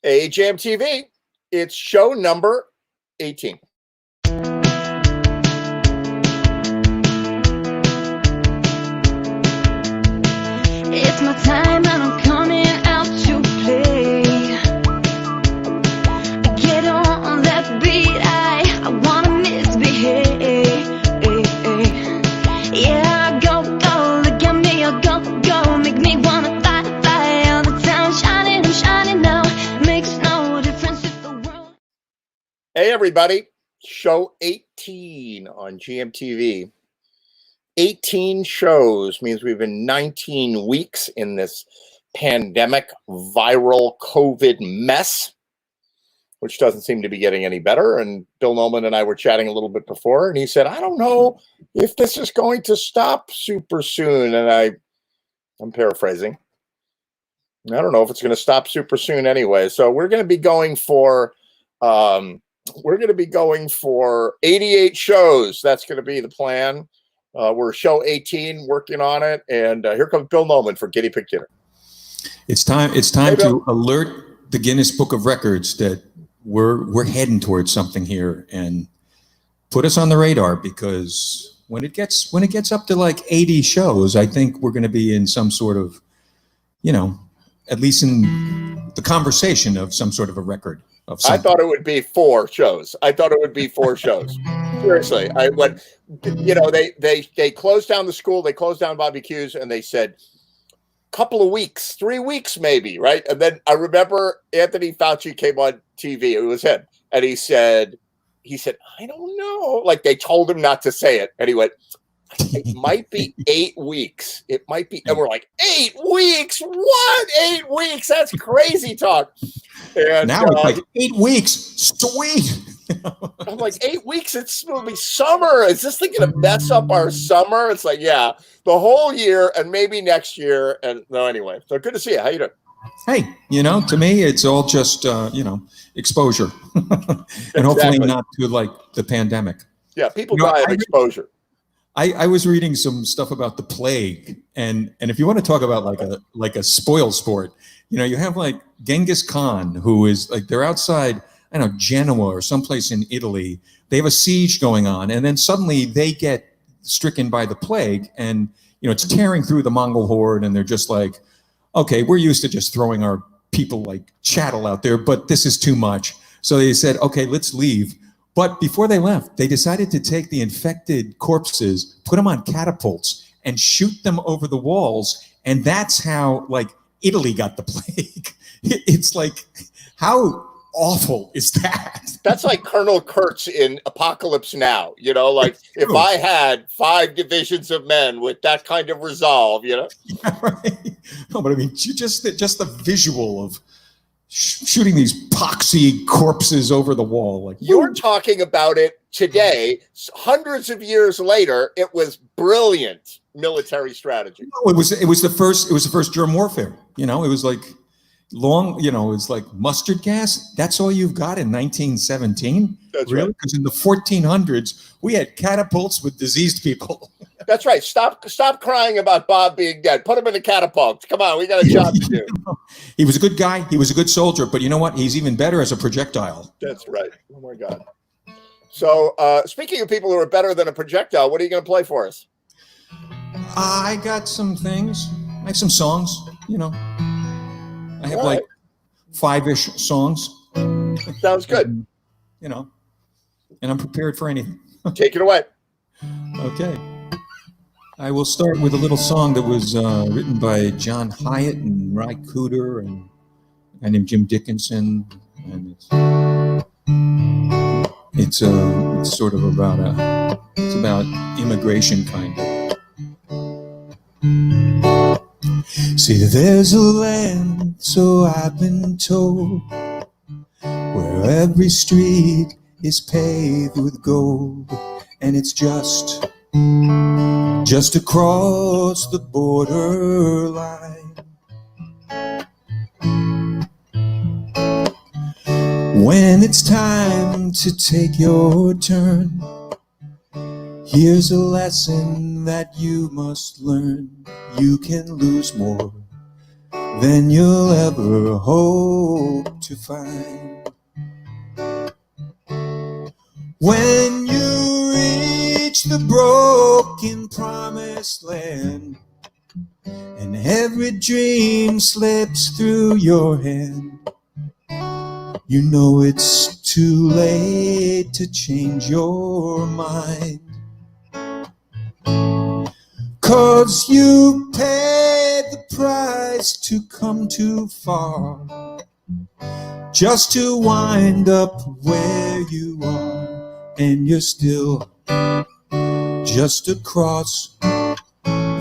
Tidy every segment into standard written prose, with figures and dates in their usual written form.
AJM TV. It's show number 18. It's my time and I'm coming out to play. Get on that beat, I wanna misbehave. Yeah, go, look at me, go, make me wanna fly all the time. I'm shining now, makes no difference if the world... Hey everybody, show 18 on GMTV. 18 shows means we've been 19 weeks in this pandemic viral COVID mess, which doesn't seem to be getting any better. And Bill Nolan and I were chatting a little bit before, and he said, I don't know if this is going to stop super soon. And I'm paraphrasing. I don't know if it's going to stop super soon anyway. So we're going to be going for 88 shows. That's going to be the plan. We're show 18, working on it, and here comes Bill Nolan for Guinea Pig Dinner. It's time to alert the Guinness Book of Records that we're heading towards something here, and put us on the radar, because when it gets up to like 80 shows, I think we're going to be in some sort of, at least in the conversation of some sort of a record. I thought it would be 4 shows. Seriously, they closed down the school, they closed down Bobby Q's, and they said couple of weeks, 3 weeks maybe, right? And then I remember Anthony Fauci came on TV. It was him, and he said, I don't know. Like, they told him not to say it, and he went, it might be 8 weeks. It might be, and we're like, 8 weeks? What? 8 weeks? That's crazy talk. And now it's like 8 weeks. Sweet. I'm like, 8 weeks? It's will be summer. Is this thing gonna mess up our summer? It's like, yeah, the whole year and maybe next year. And no, anyway. So good to see you. How you doing? Hey, to me, it's all just exposure, and hopefully not to like the pandemic. Yeah, people die of exposure. I was reading some stuff about the plague, and if you want to talk about like a spoil sport, you have like Genghis Khan, who is like, they're outside, I don't know, Genoa or someplace in Italy. They have a siege going on, and then suddenly they get stricken by the plague, and it's tearing through the Mongol horde, and they're just like, okay, we're used to just throwing our people like chattel out there, but this is too much. So they said, okay, let's leave. But before they left, they decided to take the infected corpses, put them on catapults, and shoot them over the walls. And that's how, like, Italy got the plague. It's like, how awful is that? That's like Colonel Kurtz in Apocalypse Now. Like, if I had 5 divisions of men with that kind of resolve, Yeah, right. No, but I mean, just the visual of shooting these poxy corpses over the wall. Like, you're talking about it today, hundreds of years later. It was brilliant military strategy. No, it was the first germ warfare. It was like long. It's like mustard gas. That's all you've got in 1917. That's really? Right. Because in the 1400s we had catapults with diseased people. That's right. Stop crying about Bob being dead. Put him in a catapult. Come on, we got a job to do. He was a good guy. He was a good soldier. But you know what? He's even better as a projectile. That's right. Oh, my God. So speaking of people who are better than a projectile, what are you going to play for us? I got some things. I have some songs. I have like 5-ish songs. Sounds good. And I'm prepared for anything. Take it away. Okay. I will start with a little song that was written by John Hyatt and Ry Cooder and a guy named Jim Dickinson, and it's sort of about immigration kind of. See, there's a land, so I've been told, where every street is paved with gold, and it's just across the borderline. When it's time to take your turn, here's a lesson that you must learn. You can lose more than you'll ever hope to find. When you reach the broken promised land, and every dream slips through your hand, you know it's too late to change your mind. 'Cause you paid the price to come too far, just to wind up where you are, and you're still just across the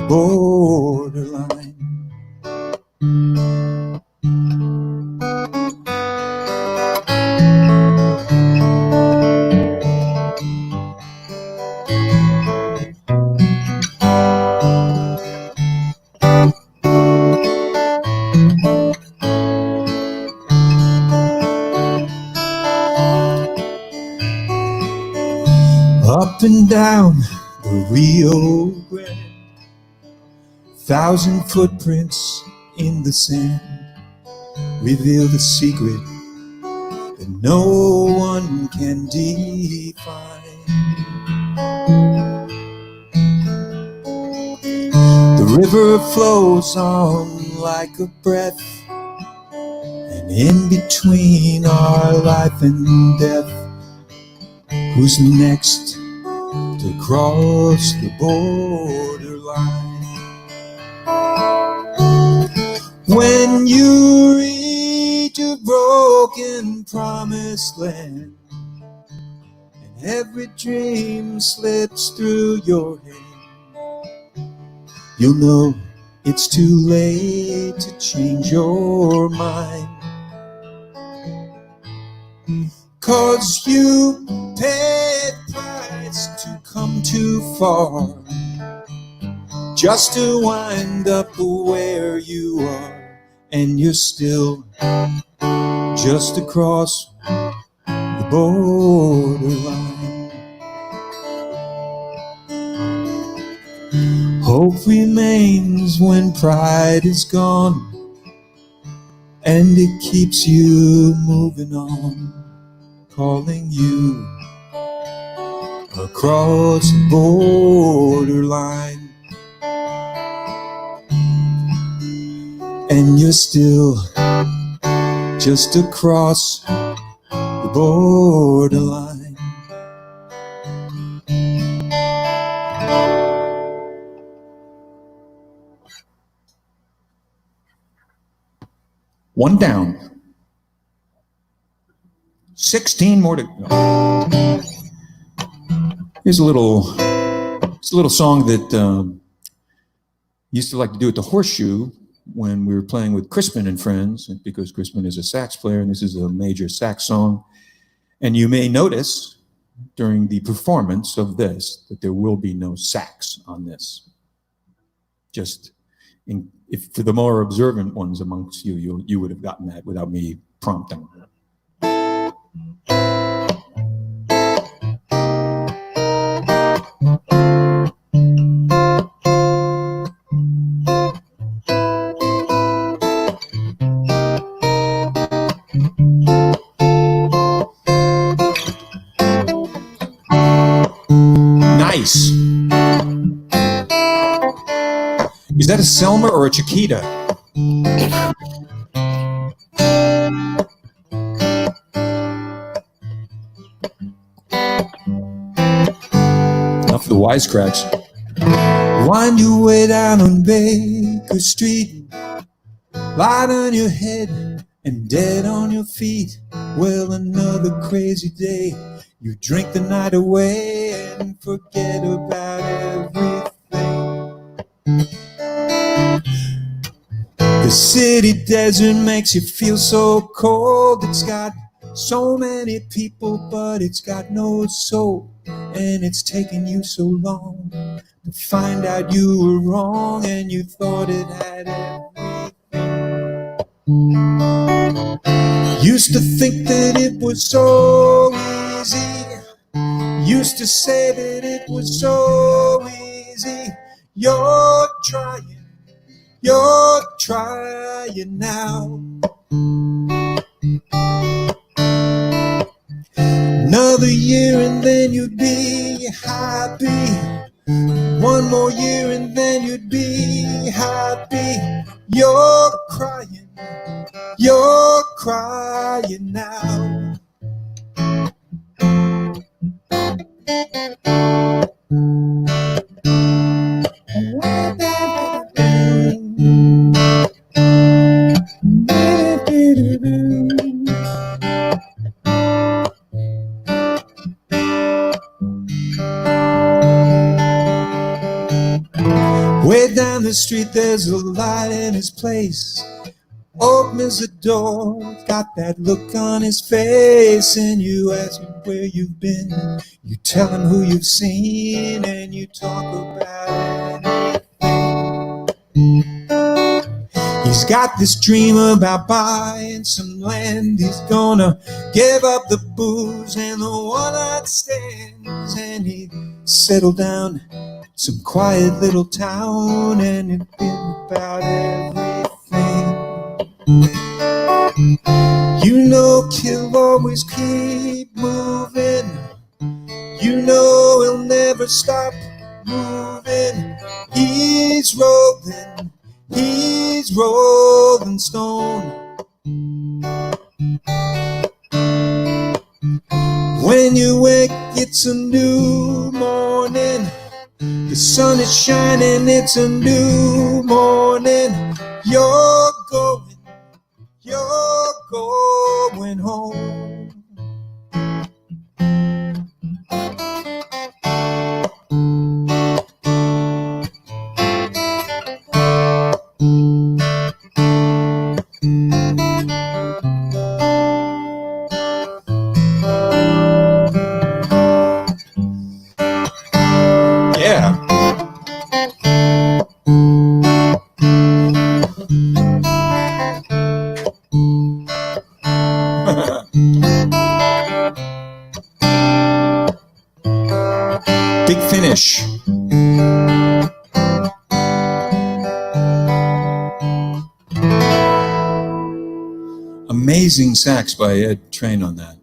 borderline. Up and down the Rio Grande, 1,000 footprints in the sand reveal the secret that no one can define. The river flows on like a breath, and in between our life and death, who's next to cross the borderline? When you reach a broken promised land, and every dream slips through your hand, you'll know it's too late to change your mind. 'Cause you paid price to come too far, just to wind up where you are, and you're still just across the borderline. Hope remains when pride is gone, and it keeps you moving on, calling you across the borderline. And you're still just across the borderline. One down. 16 more to go. Here's a little song that used to like to do at the Horseshoe when we were playing with Crispin and Friends, because Crispin is a sax player and this is a major sax song. And you may notice during the performance of this that there will be no sax on this. Just if for the more observant ones amongst you, you would have gotten that without me prompting. Nice. Is that a Selma or a Chiquita? Enough of the wisecracks. Wind your way down on Baker Street, light on your head and dead on your feet. Well, another crazy day. You drink the night away and forget about everything. The city desert makes you feel so cold. It's got so many people, but it's got no soul. And it's taken you so long to find out you were wrong, and you thought it had everything. Used to think that it was so easy. Used to say that it was so easy. You're trying You're trying now. Another year and then you'd be happy. One more year and then you'd be happy. You're crying now. Way down the street there's a light in his place. Opens the door, got that look on his face, and you ask him where you've been. You tell him who you've seen, and you talk about anything. He's got this dream about buying some land. He's gonna give up the booze and the one-night stands, and he settle down some quiet little town, and it'd be about everything. You know he'll always keep moving. You know he'll never stop moving. He's rolling stone. When you wake, it's a new morning. The sun is shining, it's a new morning. You're going home. Yeah. Big Finish. Amazing sax by Ed Train on that.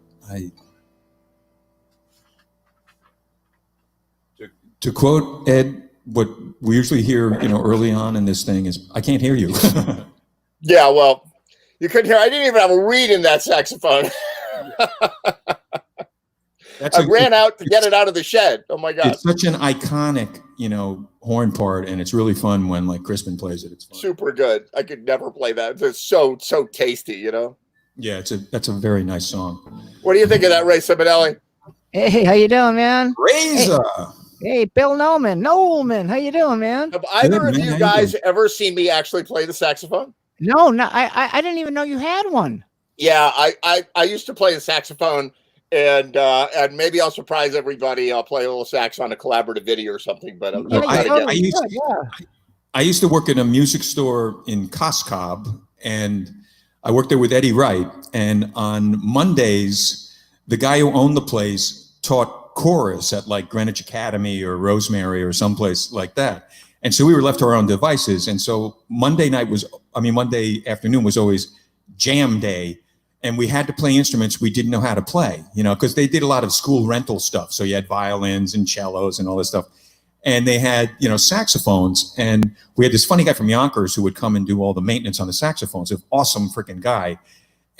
To quote Ed, what we usually hear, early on in this thing is, "I can't hear you." Yeah, well, you couldn't hear. I didn't even have a reed in that saxophone. I ran out to get it out of the shed. Oh my God. It's such an iconic, horn part, and it's really fun when like Crispin plays it. It's fun. Super good. I could never play that. It's so tasty, Yeah, that's a very nice song. What do you think of that, Ray Simonelli? Hey, how you doing, man? Razor. Hey, Bill Nolan, how you doing, man? Have either Good, of man. you How you guys doing? ever seen me actually play the saxophone? No, I didn't even know you had one. Yeah, I used to play the saxophone, and maybe I'll surprise everybody. I'll play a little sax on a collaborative video or something. But I'm Yeah, trying to totally get. should, yeah. I used to work in a music store in Coscob, and I worked there with Eddie Wright. And on Mondays, the guy who owned the place taught chorus at like Greenwich Academy or Rosemary or someplace like that. And so we were left to our own devices. And so Monday afternoon was always jam day. And we had to play instruments we didn't know how to play, because they did a lot of school rental stuff. So you had violins and cellos and all this stuff. And they had, saxophones. And we had this funny guy from Yonkers who would come and do all the maintenance on the saxophones. An awesome freaking guy.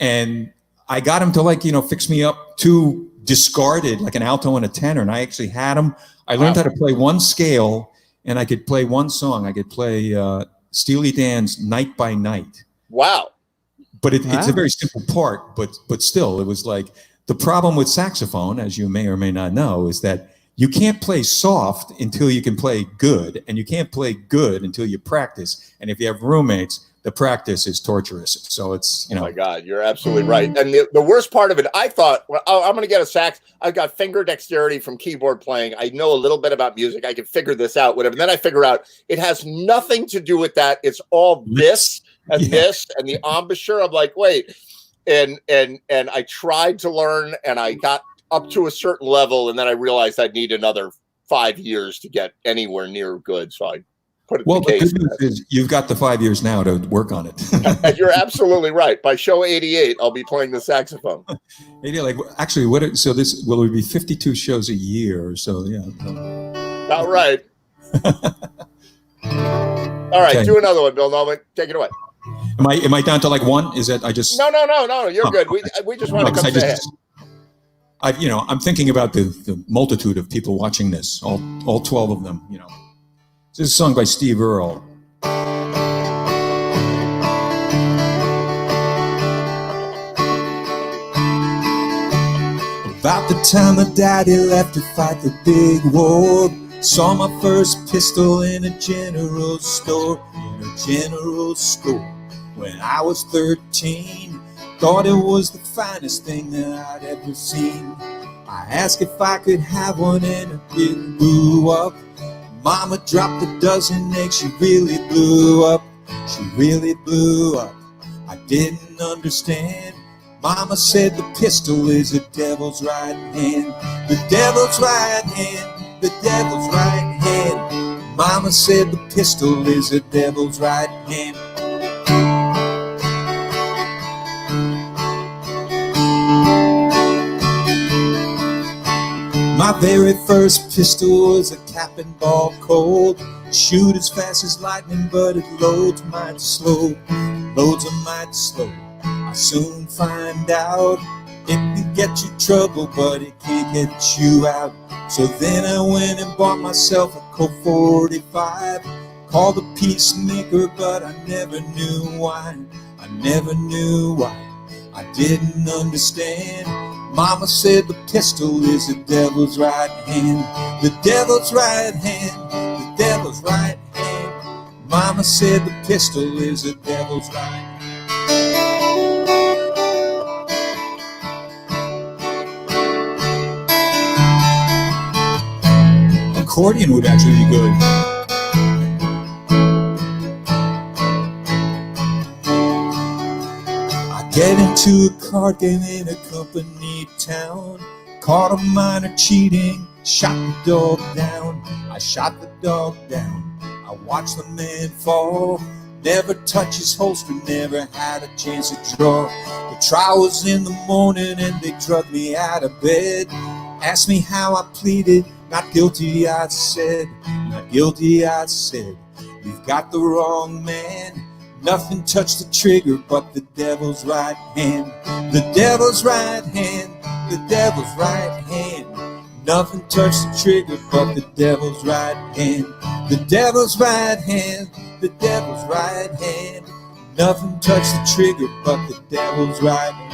And I got him to fix me up two discarded, like an alto and a tenor. And I actually had them. I learned how to play one scale, and I could play one song. I could play Steely Dan's Night by Night. Wow. But it's a very simple part, but still, it was like, the problem with saxophone, as you may or may not know, is that you can't play soft until you can play good, and you can't play good until you practice. And if you have roommates, the practice is torturous. So it's, Oh my God, you're absolutely right. And the worst part of it, I thought, well, I'm going to get a sax. I've got finger dexterity from keyboard playing. I know a little bit about music. I can figure this out, whatever. And then I figure out it has nothing to do with that. It's all this and this and the embouchure. I'm like, wait. And I tried to learn, and I got up to a certain level, and then I realized I'd need another 5 years to get anywhere near good. So put it Well, the the case. good news is you've got the 5 years now to work on it. You're absolutely right. By show 88, I'll be playing the saxophone. Hey, like, actually, so this will be 52 shows a year or so? Yeah. All right. All right, Okay. do another one, Bill Nolan. Take it away. Am I down to like one? Is that I just No. You're good. We just want to come say it. I'm thinking about the multitude of people watching this, all 12 of them. This is a song by Steve Earle. About the time my daddy left to fight the big war, saw my first pistol in a general store. When I was 13, thought it was the finest thing that I'd ever seen. I asked if I could have one and it blew up. Mama dropped a dozen eggs, she really blew up. I didn't understand. Mama said the pistol is the devil's right hand. The devil's right hand, the devil's right hand. Mama said the pistol is the devil's right hand. My very first pistol was a cap and ball Colt. Shoot as fast as lightning, but it loads mighty slow. I soon find out it can get you trouble, but it can't get you out. So then I went and bought myself a Colt 45. Called the peacemaker, but I never knew why. I didn't understand. Mama said the pistol is the devil's right hand. The devil's right hand, the devil's right hand. Mama said the pistol is the devil's right hand. Accordion would actually be good. I get into a card game in a company town. Caught a miner cheating, shot the dog down. I watched the man fall, never touched his holster, never had a chance to draw. The trial was in the morning and they drugged me out of bed. Asked me how I pleaded, not guilty I said. You've got the wrong man. Nothing touched the trigger but the devil's right hand. The devil's right hand, the devil's right hand. Nothing touched the trigger but the devil's right hand. The devil's right hand, the devil's right hand. Nothing touched the trigger but the devil's right hand.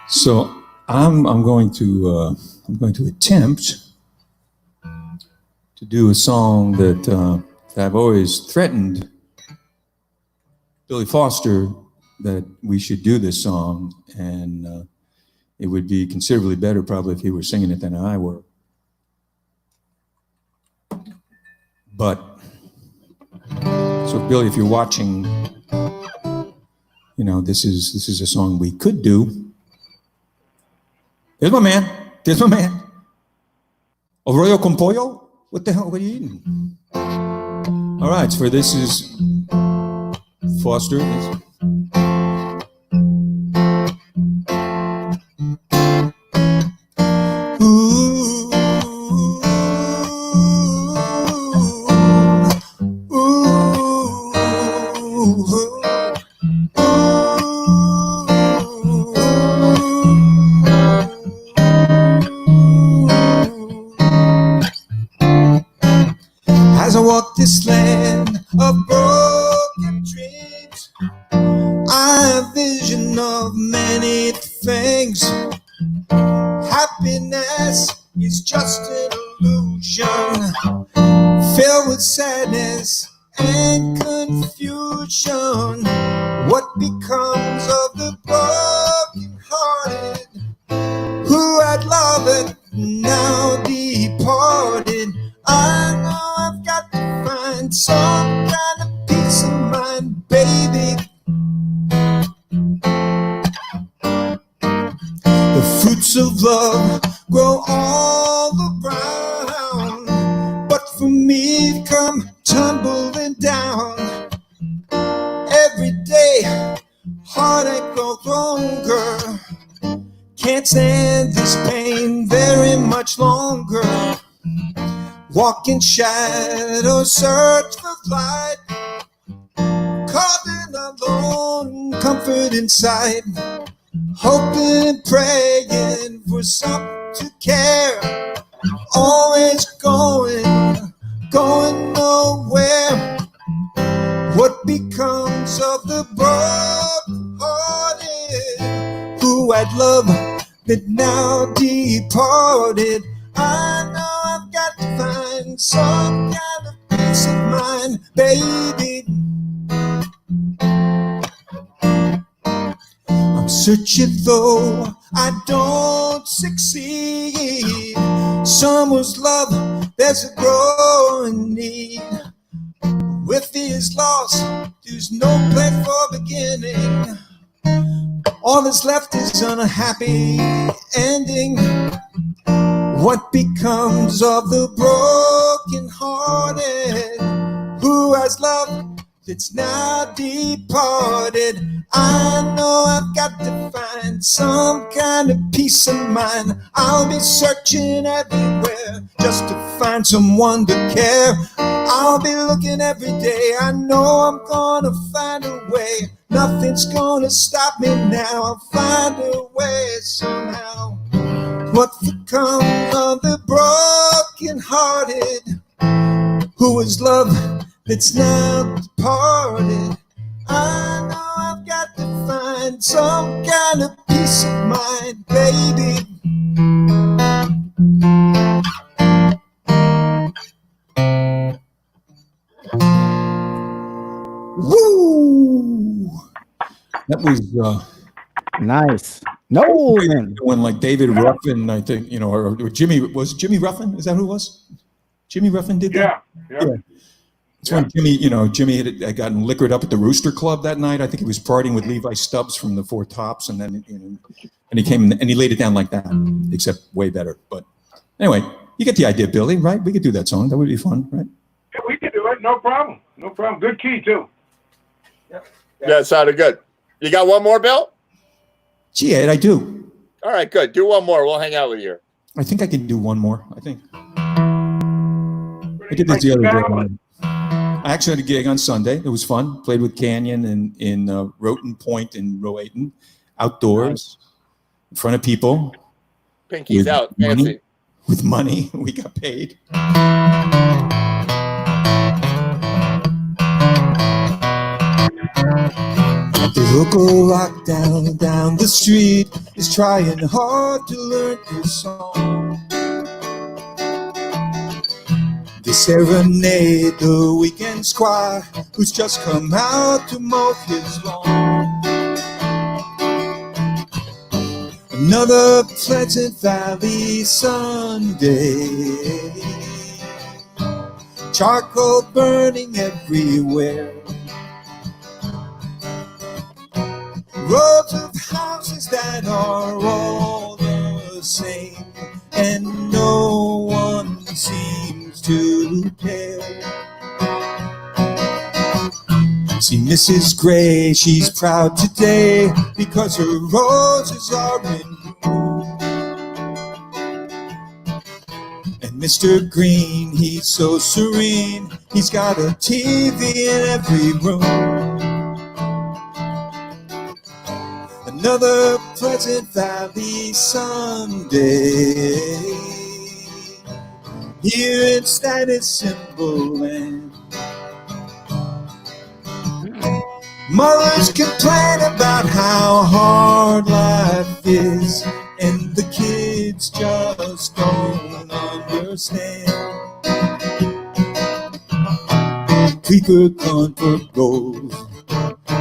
So I'm going to attempt to do a song that I've always threatened Billy Foster that we should do this song, and it would be considerably better probably if he were singing it than I were. But so Billy, if you're watching, this is a song we could do. There's my man. Arroyo con pollo? What the hell are you eating? All right, so this is Foster. As I walk this land of broken dreams, I have vision of many things. Happiness is just an illusion, filled with sadness and confusion. What becomes had loved now departed. I know I've got to find some kind of peace of mind, baby. The fruits of love grow all around, but for me come tumbling down. Every day, heartache grows longer. Can't stand this pain very much longer. Walk in shadows, search for light. Caught in alone, comfort inside. Hoping and praying for something to care. Always going nowhere. What becomes of the broken-hearted who had love that now departed? I know I've got to find some kind of peace of mind, baby. I'm searching though I don't succeed. Someone's love, there's a growing need. With his loss, there's no place for beginning. All that's left is unhappy ending. What becomes of the broken-hearted who has love that's now departed? I know I've got to find some kind of peace of mind. I'll be searching everywhere just to find someone to care. I'll be looking every day. I know I'm gonna find a way. Nothing's gonna stop me now. I'll find a way somehow. What becomes of the broken-hearted who is love that's now departed? I know I've got to find some kind of peace of mind, baby. Woo! That was Nice. Nolan. when like David Ruffin, I think, or Jimmy Ruffin? Is that who it was? Jimmy Ruffin did that? Yeah. It's when Jimmy had gotten liquored up at the Rooster Club that night. I think he was partying with Levi Stubbs from the Four Tops, and then and he came and he laid it down like that, except way better. But anyway, you get the idea, Billy, right? We could do that song. That would be fun, right? Yeah, we can do it. No problem. No problem. Good key, too. Yeah, it sounded good. You got one more, Bill? Gee, Ed, I do. All right, good. Do one more. We'll hang out with you. I think I can do one more. I think I did this the other day. I actually had a gig on Sunday. It was fun. Played with Canyon in Roten Point in Rowayton, outdoors, in front of people. Pinky's out. Fancy. With money. We got paid. The local rock down the street is trying hard to learn his song. They serenade the weekend squire who's just come out to mow his lawn. Another Pleasant Valley Sunday, charcoal burning everywhere. Rows of houses that are all the same, and no one seems to care. See Mrs. Gray, she's proud today because her roses are in bloom. And Mr. Green, he's so serene, he's got a TV in every room. Another Pleasant Valley Sunday here in Status Symbol Land. Mothers complain about how hard life is, and the kids just don't understand. Creeper comfort goals,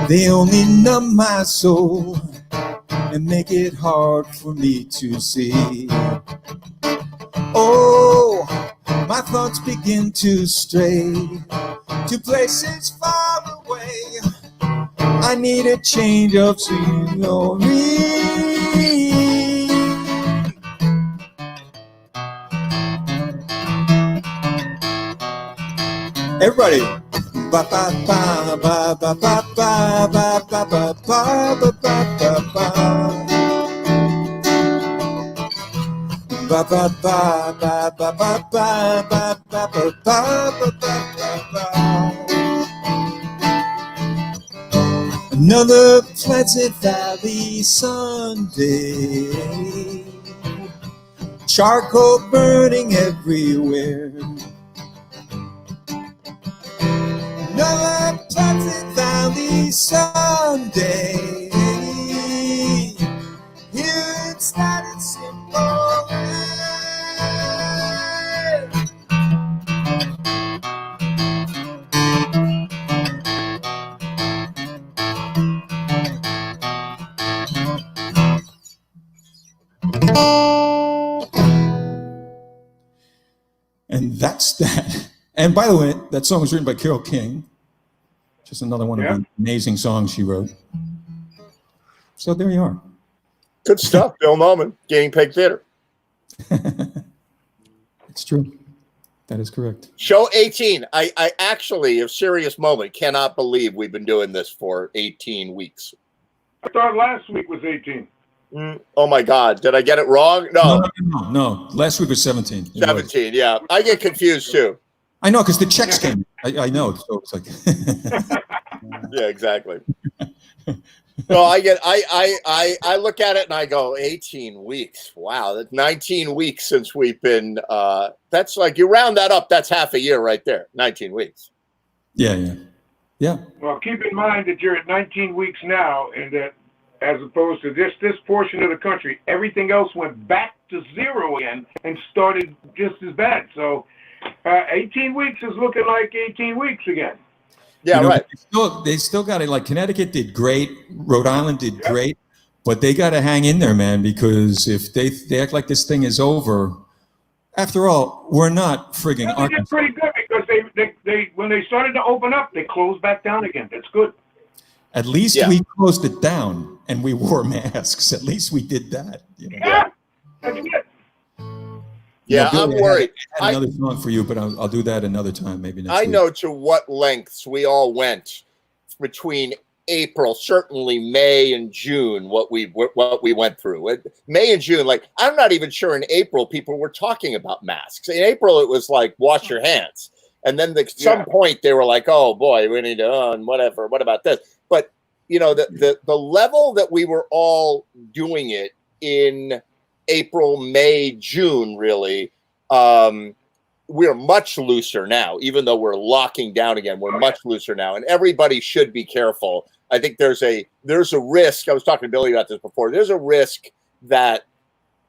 they only numb my soul. and make it hard for me to see. Oh, my thoughts begin to stray to places far away. I need a change of scenery. Everybody. Ba ba ba ba ba ba ba ba ba ba ba ba ba. Ba ba ba ba ba ba ba ba ba ba ba. Another Pleasant Valley Sunday. Charcoal burning everywhere. Another Pleasant Valley Sunday. Here it started simple. And that's that. And by the way, that song was written by Carole King. Just another one of the amazing songs she wrote. So there you are. Good stuff, Bill Noman, Guinea Pig Theater. It's true. That is correct. Show 18. I actually, a serious moment, cannot believe we've been doing this for 18 weeks. I thought last week was 18. Oh my God. Did I get it wrong? No. Last week was 17. 17, yeah. I get confused too. I know, because the checks came. I know. So it's like Yeah, exactly. So I look at it and I go, 18 weeks. Wow, that's 19 weeks since we've been that's like, you round that up, that's half a year right there. 19 weeks. Yeah. Well, keep in mind that you're at 19 weeks now, and that as opposed to this portion of the country, everything else went back to zero again and started just as bad. So 18 weeks is looking like 18 weeks again. Yeah, right. They still got it. Like Connecticut did great, Rhode Island did great, but they got to hang in there, man. Because if they act like this thing is over, after all, we're not frigging. They did pretty good because they when they started to open up, they closed back down again. That's good. At least we closed it down and we wore masks. At least we did that. You know? Yeah, that's good. Yeah, I'm worried. I had another song for you, but I'll do that another time, maybe next week. I know to what lengths we all went between April, certainly May and June, what we went through. May and June, like, I'm not even sure in April people were talking about masks. In April, it was like, wash your hands. And then at some point they were like, oh boy, we need to, whatever. What about this? But, you know, the level that we were all doing it in April, May, June, really, we're much looser now, even though we're locking down again. We're much looser now, and everybody should be careful. I think there's a risk. I was talking to Billy about this before. There's a risk that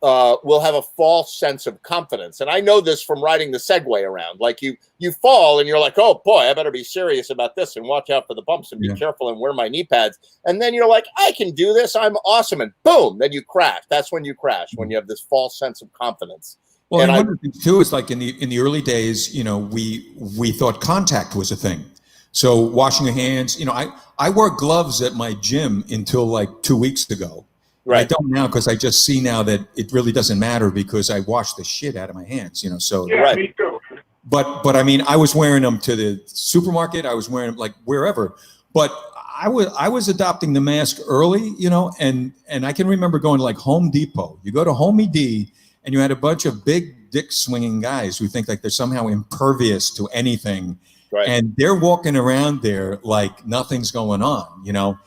we'll have a false sense of confidence. And I know this from riding the Segway around. Like you fall and you're like, oh boy, I better be serious about this and watch out for the bumps and be careful and wear my knee pads. And then you're like, I can do this. I'm awesome. And boom, then you crash. That's when you crash, when you have this false sense of confidence. Well, and one of the things too is like in the early days, you know, we thought contact was a thing. So washing your hands, you know, I wore gloves at my gym until like 2 weeks ago. Right. I don't now because I just see now that it really doesn't matter because I wash the shit out of my hands, you know. So me too. But I mean, I was wearing them to the supermarket. I was wearing them like wherever. But I was adopting the mask early, you know, and I can remember going to like Home Depot. You go to Home ED and you had a bunch of big dick swinging guys who think like they're somehow impervious to anything. Right. And they're walking around there like nothing's going on, you know,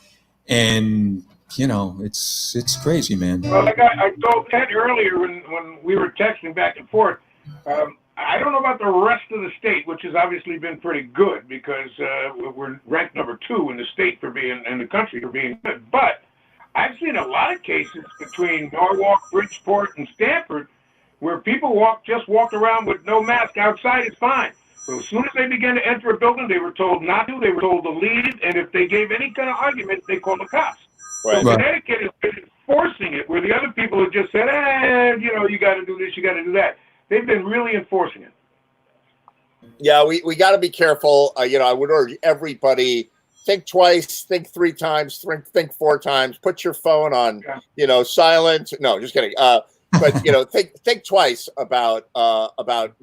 and you know, it's crazy, man. Well, like I told Ted earlier when we were texting back and forth, I don't know about the rest of the state, which has obviously been pretty good because we're ranked number 2 in the state for being, in the country for being good. But I've seen a lot of cases between Norwalk, Bridgeport, and Stamford where people walked around with no mask. Outside is fine. So as soon as they began to enter a building, they were told not to. They were told to leave, and if they gave any kind of argument, they called the cops. Right. So Connecticut has been enforcing it, where the other people have just said, you got to do this, you got to do that. They've been really enforcing it. Yeah, we got to be careful. I would urge everybody, think twice, think 3 times, think 4 times. Put your phone on, silent. No, just kidding. But think twice about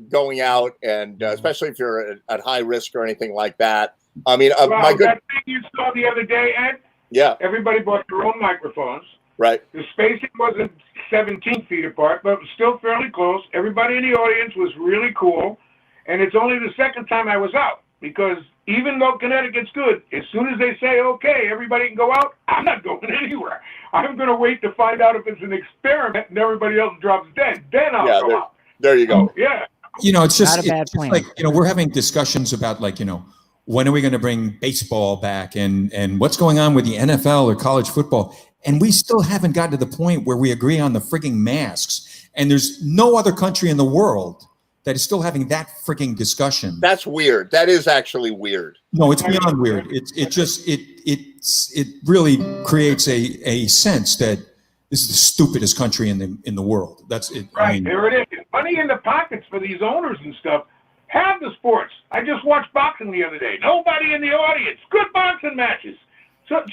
going out, and especially if you're at high risk or anything like that. I mean, that thing you saw the other day, Ed. Yeah. Everybody bought their own microphones. Right. The spacing wasn't 17 feet apart, but it was still fairly close. Everybody in the audience was really cool. And it's only the second time I was out, because even though Connecticut's good, as soon as they say, okay, everybody can go out, I'm not going anywhere. I'm going to wait to find out if it's an experiment and everybody else drops dead. Then I'll go out. There you go. Yeah. It's just Not a bad plan. like, we're having discussions about when are we going to bring baseball back and what's going on with the NFL or college football. And we still haven't gotten to the point where we agree on the frigging masks. And there's no other country in the world that is still having that freaking discussion. That's weird. That is actually weird. No, it's beyond weird. It really creates a sense that this is the stupidest country in the world. That's it. Right, there it is. Money in the pockets for these owners and stuff. Have the sports. I just watched boxing the other day. Nobody in the audience. Good boxing matches. So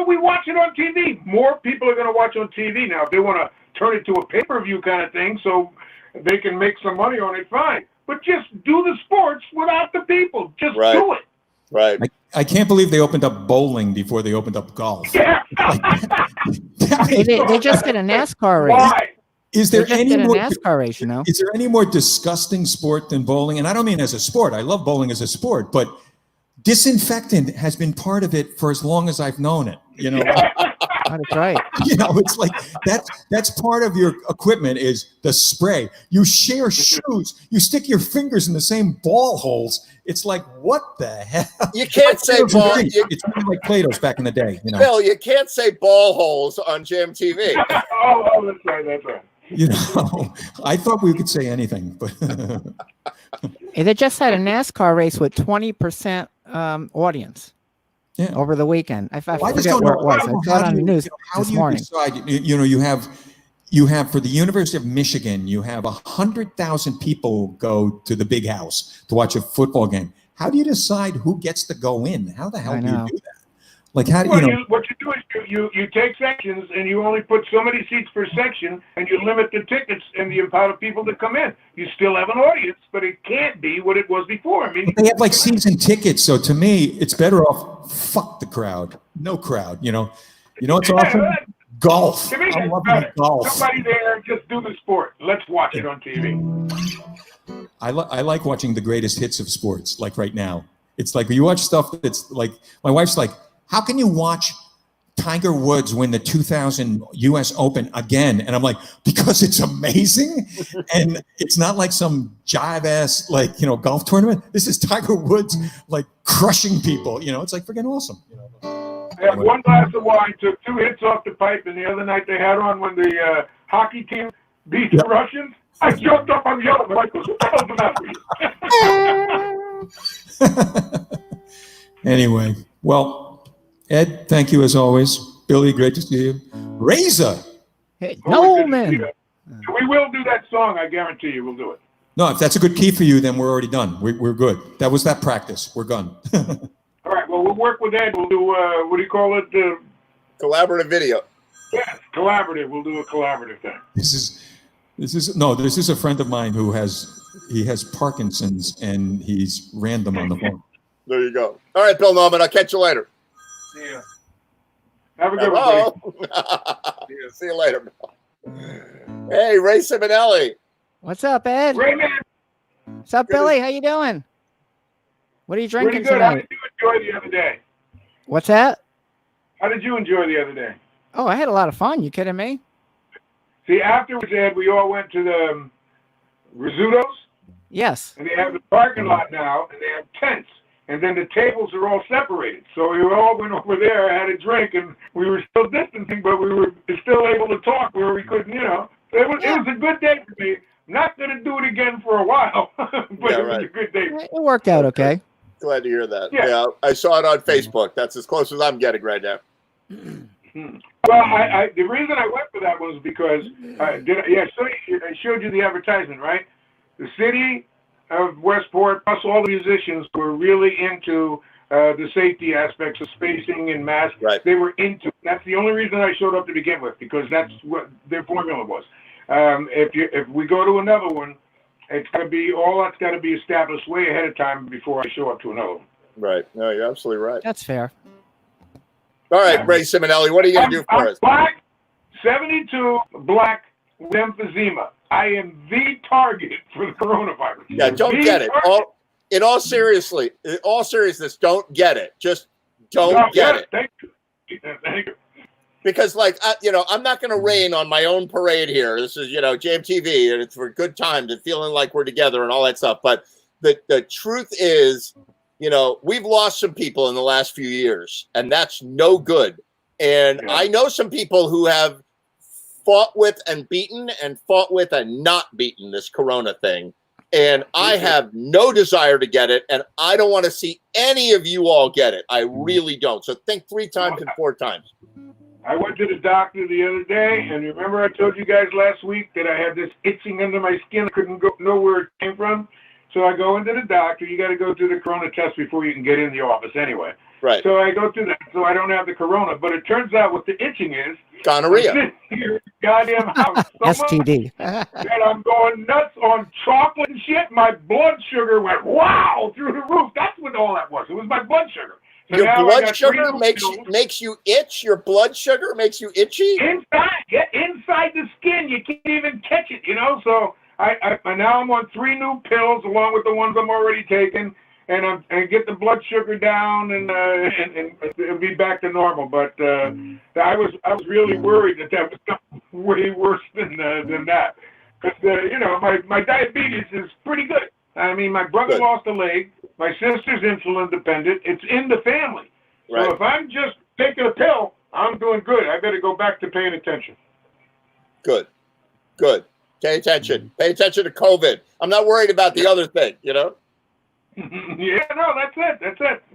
we watch it on TV. More people are going to watch on TV now. If they want to turn it to a pay-per-view kind of thing, so they can make some money on it, fine. But just do the sports without the people. Just do it. Right. I can't believe they opened up bowling before they opened up golf. Yeah. They just did a NASCAR race. Why? Is They there just any did a more? NASCAR race, Is there any more disgusting sport than bowling? And I don't mean as a sport. I love bowling as a sport, but disinfectant has been part of it for as long as I've known it. That's right. It's like that's part of your equipment is the spray. You share shoes. You stick your fingers in the same ball holes. It's like, what the hell? You can't say ball. It's kind of like Play-Doh's back in the day. Bill, you can't say ball holes on Jam TV. Oh, that's right. That's right. I thought we could say anything, but They just had a NASCAR race with 20% audience over the weekend. I forget where it was. I saw it on the news this morning. Decide, you have for the University of Michigan, you have 100,000 people go to the big house to watch a football game. How do you decide who gets to go in? How the hell do you do that? Like, how do what you do is you take sections and you only put so many seats per section, and you limit the tickets and the amount of people that come in. You still have an audience, but it can't be what it was before. I mean, they have like season tickets, so to me, it's better off fuck the crowd, no crowd. It's awesome. Golf. To me, I love golf. Somebody there, just do the sport. Let's watch it on TV. I like watching the greatest hits of sports, like right now. It's like you watch stuff that's like, my wife's like, how can you watch Tiger Woods win the 2000 U.S. Open again? And I'm like, because it's amazing. And it's not like some jive-ass, golf tournament. This is Tiger Woods, crushing people. It's like freaking awesome. I had one glass of wine, took 2 hits off the pipe, and the other night they had on when the hockey team beat the Russians. I jumped up on the other. My wife goes, what the hell's the matter? Anyway, well, Ed, thank you as always. Billy, great to see you. Razor. Hey, no, man. We will do that song. I guarantee you we'll do it. No, if that's a good key for you, then we're already done. We're good. That was that practice. We're done. All right. Well, we'll work with Ed. We'll do, what do you call it? Collaborative video. Yeah, collaborative. We'll do a collaborative thing. This is a friend of mine who has Parkinson's, and he's random on the phone. There you go. All right, Bill Norman. I'll catch you later. See ya. Have a good one, buddy. See you later, Bill. Hey, Ray Simonelli. What's up, Ed? Ray, man. What's up, Billy? How you doing? What are you drinking Pretty good. How tonight? did you enjoy the other day? What's that? How did you enjoy the other day? Oh, I had a lot of fun. You kidding me? See, afterwards, Ed, we all went to the Rizzuto's. Yes. And they have the parking lot now, and they have tents. And then the tables are all separated. So we all went over there, had a drink, and we were still distancing, but we were still able to talk where we couldn't, It was a good day for me. Not going to do it again for a while, but it was a good day. It worked out okay. Glad to hear that. Yeah, I saw it on Facebook. That's as close as I'm getting right now. Well, the reason I went for that was because I showed you the advertisement, right? The city of Westport, plus all the musicians were really into the safety aspects of spacing and masks. Right. They were into it. That's the only reason I showed up to begin with, because that's what their formula was. If we go to another one, it's got to be all that's got to be established way ahead of time before I show up to another one. Right. No, you're absolutely right. That's fair. All right, Ray Simonelli, what are you going to do for us? Black, 72, black with emphysema. I am the target for the coronavirus. Yeah, don't get it. In all seriousness, don't get it. Just don't get it. Thank you. Thank you. Because, like, I'm not going to rain on my own parade here. This is, JMTV, and it's for good times and feeling like we're together and all that stuff. But the truth is, we've lost some people in the last few years, and that's no good. And I know some people who have fought with and beaten and fought with and not beaten this corona thing. And I have no desire to get it, and I don't want to see any of you all get it. I really don't. So think 3 times and 4 times. I went to the doctor the other day, and remember I told you guys last week that I had this itching under my skin. I couldn't know where it came from. So I go into the doctor. You got to go through the corona test before you can get in the office anyway. Right. So I go through that, so I don't have the corona. But it turns out what the itching is, gonorrhea. Goddamn house. STD. And I'm going nuts on chocolate and shit. My blood sugar went wow through the roof. That's what all that was. It was my blood sugar. So your blood sugar makes you itch? Your blood sugar makes you itchy? Inside the skin. You can't even catch it, So I now I'm on 3 new pills along with the ones I'm already taking, and get the blood sugar down and it'll be back to normal. But I was really worried that was way worse than that. Because my diabetes is pretty good. I mean, my brother lost a leg. My sister's insulin dependent. It's in the family. Right. So if I'm just taking a pill, I'm doing good. I better go back to paying attention. Good. Pay attention. Pay attention to COVID. I'm not worried about the other thing, Yeah, no, that's it.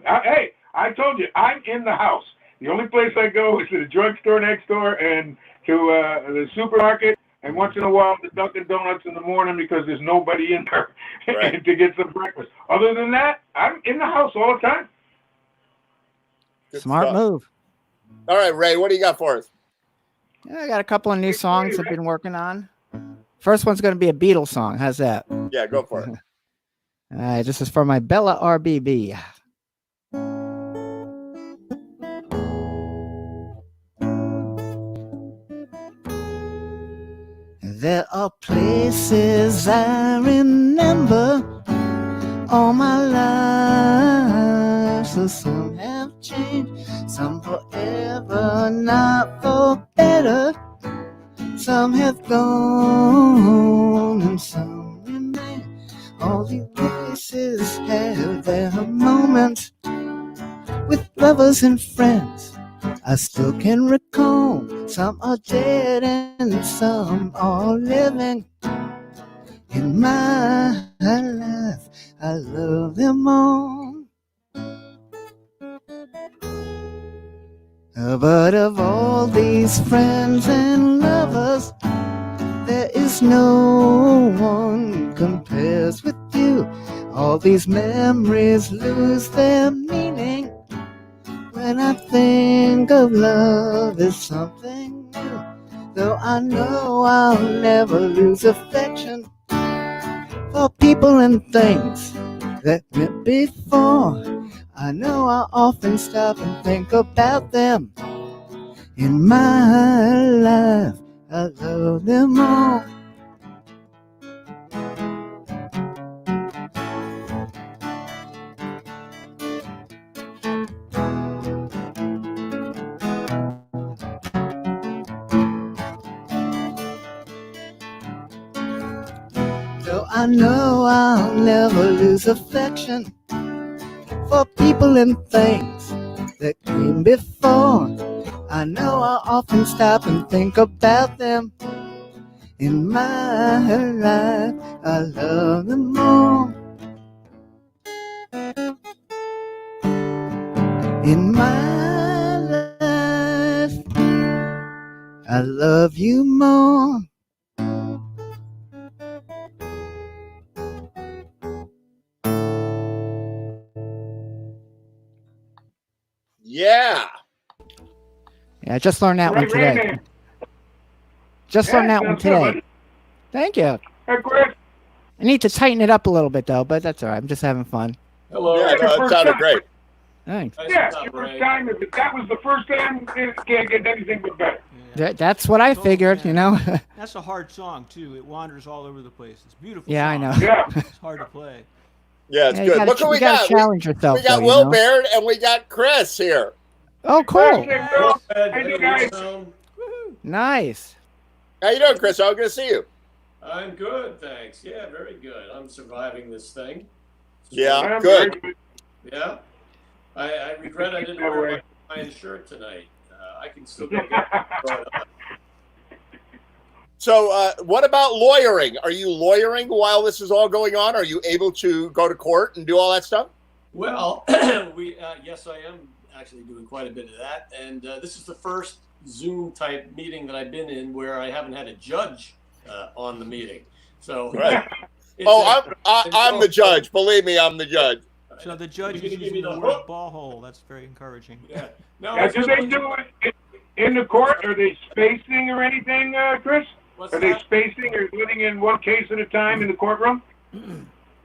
Hey, I told you, I'm in the house. The only place I go is to the drugstore next door and to the supermarket, and once in a while to Dunkin' Donuts in the morning because there's nobody in there to get some breakfast. Other than that, I'm in the house all the time. Good Smart stuff. move. All right, Ray, what do you got for us? Yeah, I got a couple of new songs I've been working on. First one's going to be a Beatles song. How's that? Yeah, go for it. All right, this is for my Bella RBB. There are places I remember all my life, so some have changed, some forever, not for better. Some have gone and some remain. All these places have their moments with lovers and friends. I still can recall. Some are dead and some are living. In my life, I love them all. But of all these friends and lovers, there is no one compares with you. All these memories lose their meaning when I think of love as something new. Though I know I'll never lose affection for people and things that went before. I know I often stop and think about them. In my life, I love them all. Though I know I'll never lose affection for people and things that came before. I know I often stop and think about them. In my life, I love them all. In my life, love you more. Yeah. Yeah, I just learned that one Right, today. Randy. Just Yeah, learned that one sounds good, today. Thank you. Hey, Chris. I need to tighten it up a little bit though, but that's all right. I'm just having fun. Hello. Yeah, no, it sounded great. Thanks. Nice Yeah, job, your Ray. first time. If that was the first time, it can't get anything but better. That's what I figured, you know. That's a hard song too. It wanders all over the place. It's a beautiful. Yeah, I song. know. Yeah. It's hard to play. Yeah, it's Yeah, you good. gotta- Look who we you gotta got. challenge yourself. We got though, you Will know? Baird and we got Chris here. Oh, cool. Hey, Bill. Hey, you guys. Nice. How you doing, Chris? I'm good to see you. I'm good, thanks. Yeah, very good. I'm surviving this thing. Yeah, I'm good. very good. Yeah. I regret I didn't wear my Lions shirt tonight. I can still go get it. So, what about lawyering? Are you lawyering while this is all going on? Are you able to go to court and do all that stuff? Well, yes, I am actually doing quite a bit of that. And this is the first Zoom type meeting that I've been in where I haven't had a judge on the meeting. So, Right. it's I'm the judge. Believe me, I'm the judge. So the judge You're is gonna give using me the the word hook? ball hole. That's very encouraging. Yeah. No, Now, it's do they do it in the court? Are they spacing or anything, Chris? What's Are they that? spacing or living in one case at a time in the courtroom?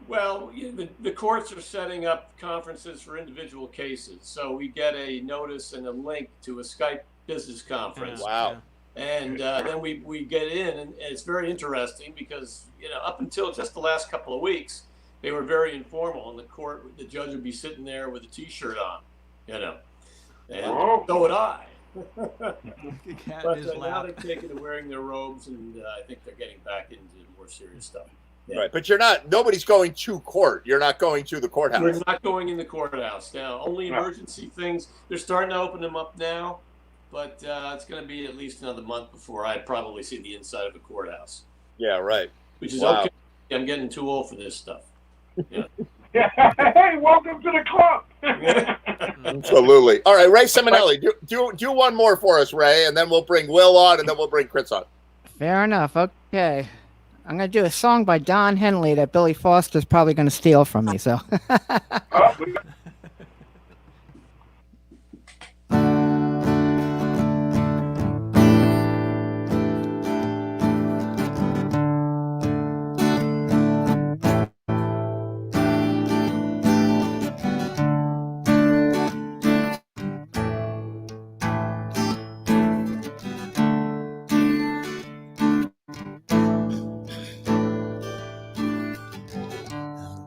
Well, the courts are setting up conferences for individual cases. So we get a notice and a link to a Skype business conference. Wow. And then we get in, and it's very interesting because, up until just the last couple of weeks, they were very informal. In the court, the judge would be sitting there with a T-shirt on, and Oh. so would I. The cat But is now loud. they're taking to wearing their robes, and I think they're getting back into more serious stuff. Yeah. Right, but nobody's going to court. You're not going to the courthouse. We're not going in the courthouse now. Only No. emergency things. They're starting to open them up now, but it's going to be at least another month before I probably see the inside of a courthouse, Yeah, right. which is Wow. okay. I'm getting too old for this stuff. Hey, welcome to the club. Absolutely. All right, Ray Simonelli, do one more for us, Ray, and then we'll bring Will on, and then we'll bring Chris on. Fair enough. Okay. I'm going to do a song by Don Henley that Billy Foster's probably going to steal from me. So, Oh, we got-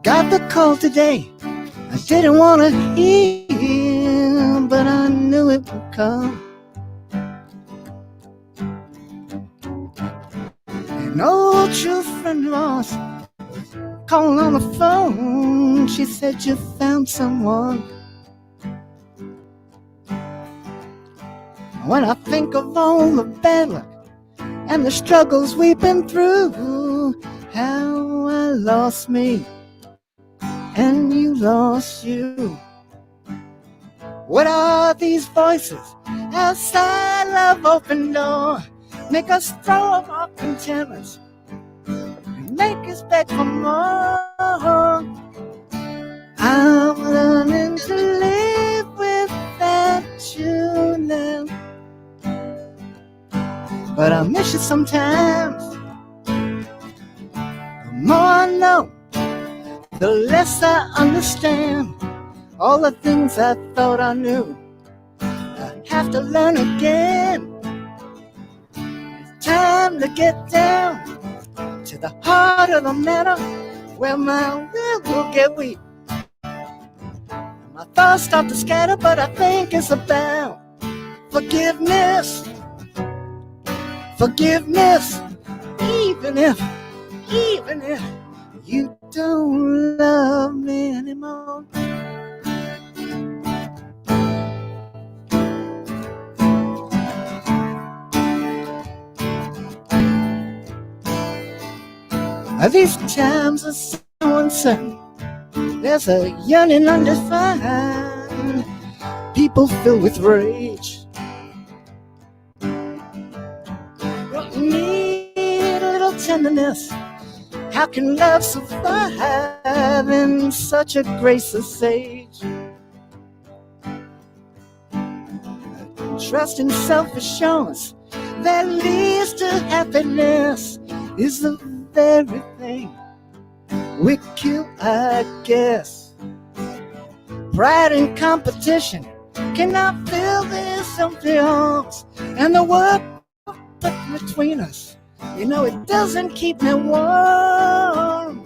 got the call today. I didn't want to hear, but I knew it would come. An old true friend of ours calling on the phone. She said you found someone. When I think of all the bad luck and the struggles we've been through, how I lost me and you lost you. What are these voices outside love open door? Make us throw up our contentments and make us beg for more. I'm learning to live without you now, but I miss you sometimes. The more I know, the less I understand all the things I thought I knew. I have to learn again. It's time to get down to the heart of the matter, where my will get weak. My thoughts start to scatter, but I think it's about forgiveness. Forgiveness, even if you don't love me anymore. These times are so uncertain. There's a yearning undefined. People filled with rage. tenderness. How can love survive in such a graceless age? Trust and self-assurance that leads to happiness is the very thing we kill, I guess. Pride and competition cannot fill these empty arms, and the world put between us, you know, it doesn't keep me warm.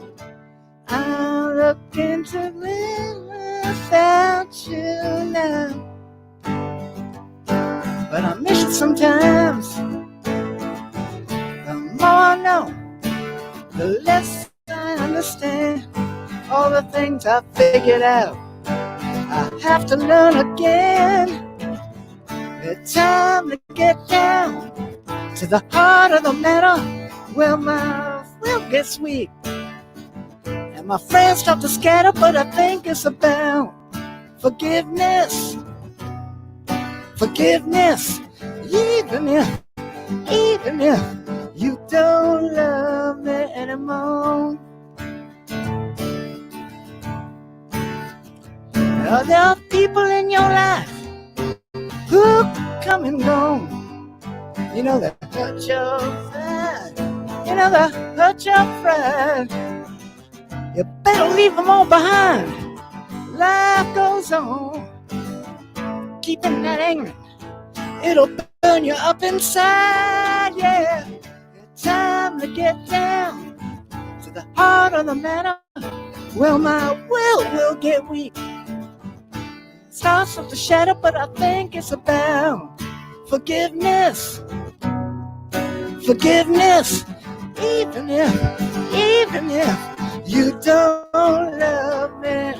I'm looking to live without you now, but I miss you sometimes. The more I know, the less I understand all the things I figured out. I have to learn again. It's time to get down to the heart of the matter. Well, my will gets weak, and my friends start to scatter, but I think it's about forgiveness. Forgiveness, even if you don't love me anymore. There are people in your life who come and go. You know that hurt your pride. You know that hurt your pride. You better leave them all behind. Life goes on. Keeping that anger, it'll burn you up inside, yeah. It's time to get down to the heart of the matter. Well, my will get weak. Starts with the shadow, but I think it's about forgiveness. Forgiveness, even if you don't love me.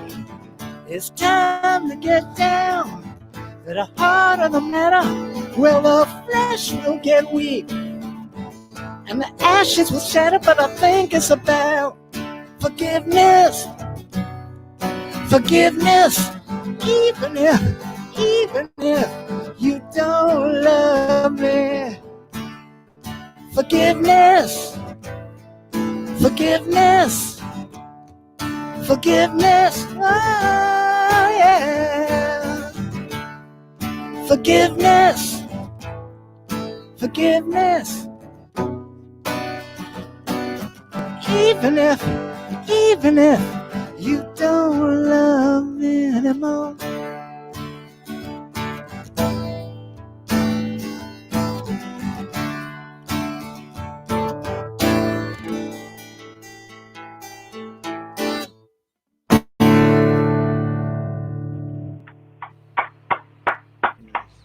It's time to get down to the heart of the matter. Well, the flesh will get weak and the ashes will shatter, but I think it's about forgiveness. Forgiveness, even if you don't love me. Forgiveness, forgiveness, forgiveness, oh yeah. Forgiveness, forgiveness. Even if you don't love me anymore.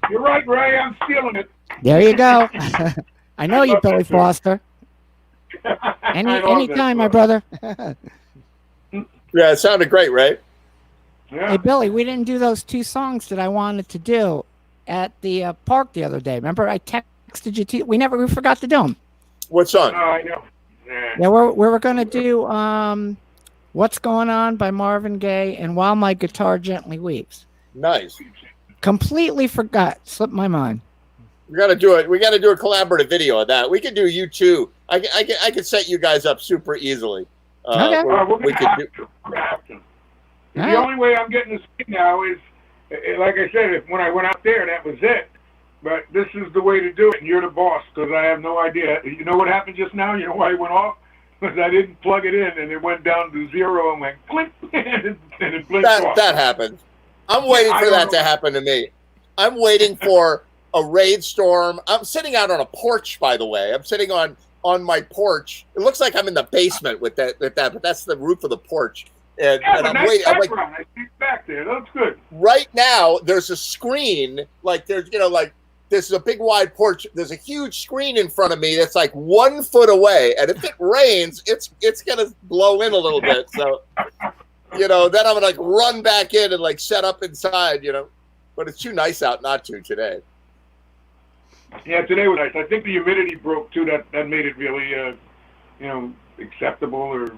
You're right, Ray. I'm stealing it. There you go. I know you, love Billy that song. Foster. I love that Anytime, my song. brother. Yeah, it sounded great, right? Yeah. Hey, Billy, we didn't do those two songs that I wanted to do at the park the other day. Remember, I texted you. We forgot to do them. What song? I know. Yeah. Yeah, we were going to do "What's Going On" by Marvin Gaye and "While My Guitar Gently Weeps." Nice. Completely forgot. Slipped my mind. We got to do it. We got to do a collaborative video of that. We could do you two. I could set you guys up super easily. Okay. where We're we gonna could have do. to. We're gonna have to. All The right. only way I'm getting to see now is, like I said, when I went out there, that was it. But this is the way to do it, and you're the boss, because I have no idea. You know what happened just now? You know why it went off? Because I didn't plug it in, and it went down to 0 and went click, and it blinked off. That happens. I'm waiting I for don't that know. to happen to me. I'm waiting for a raid storm. I'm sitting out on a porch, by the way. I'm sitting on my porch. It looks like I'm in the basement with that, but that's the roof of the porch. And, Yeah, and but I'm nice waiting. I'm like, background. I see it back there. That's good. right now, there's a screen. Like there's, this is a big wide porch. There's a huge screen in front of me that's like 1 foot away, and if it rains, it's gonna blow in a little bit. So, then I'm gonna like run back in and like set up inside. But it's too nice out not to today. Yeah, today was nice. I think the humidity broke too. That made it really, acceptable. Or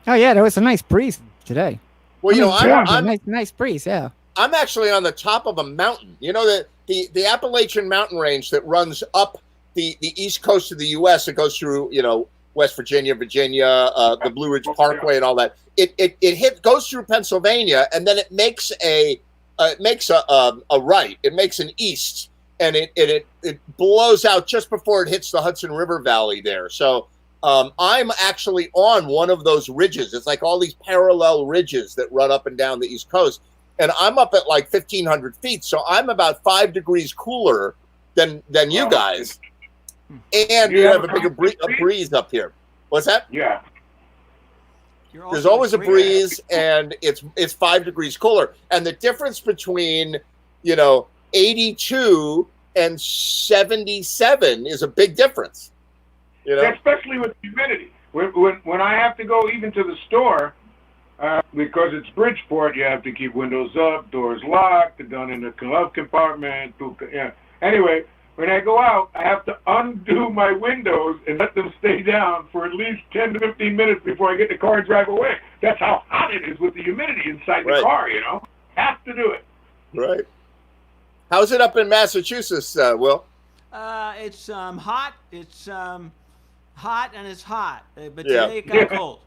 Oh yeah, there was a nice breeze today. Well, Yeah. nice breeze. Yeah. I'm actually on the top of a mountain. The Appalachian mountain range that runs up the east coast of the U.S. It goes through, West Virginia, the Blue Ridge Parkway, and all that. It goes through Pennsylvania, and then it makes a right. It makes an east, and it blows out just before it hits the Hudson River Valley there. So I'm actually on one of those ridges. It's like all these parallel ridges that run up and down the East Coast, and I'm up at like 1,500 feet. So I'm about 5 degrees cooler than you guys, and you have a bigger breeze up here. What's that? Yeah. There's always a breeze, and it's 5 degrees cooler. And the difference between 82 and 77 is a big difference. Especially with humidity. When I have to go even to the store, because it's Bridgeport, you have to keep windows up, doors locked, the gun in the glove compartment. Anyway, when I go out, I have to undo my windows and let them stay down for at least 10 to 15 minutes before I get in the car and drive away. That's how hot it is with the humidity inside the car, Have to do it. Right. How's it up in Massachusetts, Will? It's hot. It's hot and it's hot, but today it got cold.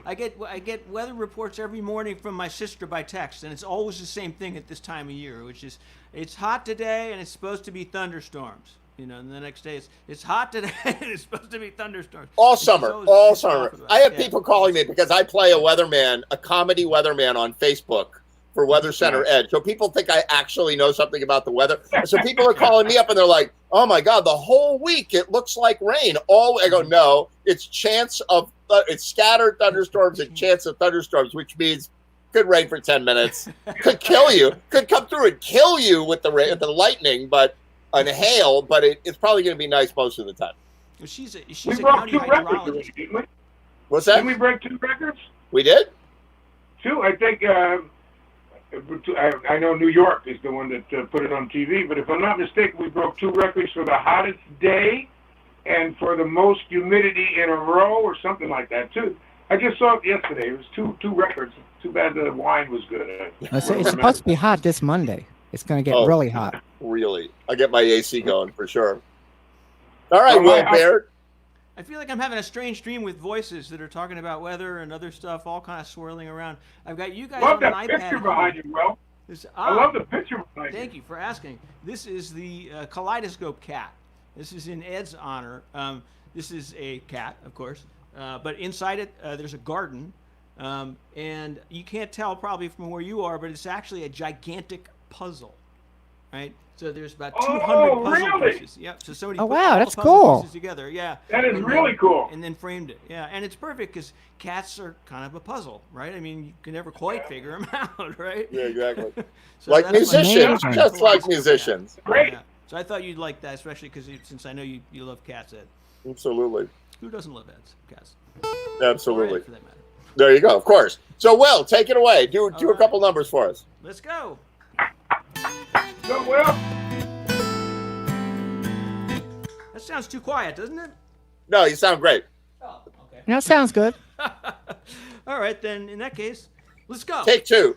I get weather reports every morning from my sister by text, and it's always the same thing at this time of year, which is it's hot today and it's supposed to be thunderstorms. And the next day it's hot today and it's supposed to be thunderstorms. All summer. I have people calling me because I play a comedy weatherman on Facebook for Weather Center Edge. So people think I actually know something about the weather. So people are calling me up and they're like, "Oh my God, the whole week it looks like rain." I go, "No, it's it's scattered thunderstorms and chance of thunderstorms, which means could rain for 10 minutes, could kill you, could come through and kill you with the rain, the lightning, and hail. But it's probably going to be nice most of the time." She's we a broke county 2 records, hydrologist. didn't we? What's that? Didn't we break 2 records? We did? 2, I think. I know New York is the one that put it on TV, but if I'm not mistaken, we broke 2 records for the hottest day and for the most humidity in a row or something like that, too. I just saw it yesterday. It was two records. Too bad the wine was good. It's supposed to be hot this Monday. It's going to get really hot. Really? I get my AC going for sure. All right, Will Baird. I feel like I'm having a strange dream with voices that are talking about weather and other stuff, all kind of swirling around. I've got you guys love on an that iPad. picture behind you, Will. I love the picture behind you. Thank you for asking. This is the Kaleidoscope cat. This is in Ed's honor. This is a cat, of course, but inside it there's a garden, and you can't tell probably from where you are, but it's actually a gigantic puzzle, right? So there's about 200 puzzle pieces. Yeah. So somebody put all that's the puzzle cool. pieces together. Yeah. That is really cool. And then framed it. Yeah. And it's perfect because cats are kind of a puzzle, right? I mean, you can never quite figure them out, right? Yeah, exactly. So like that's musicians, just like musicians. Great. Yeah. So I thought you'd like that, especially because since I know you love cats, Ed. Absolutely. Who doesn't love cats? Absolutely. Or Ed, for that matter. There you go. Of course. So, Will, take it away. Do a couple numbers for us. Let's go. Go, Will. That sounds too quiet, doesn't it? No, you sound great. Oh, okay. No, sounds good. All right, then. In that case, let's go. Take 2.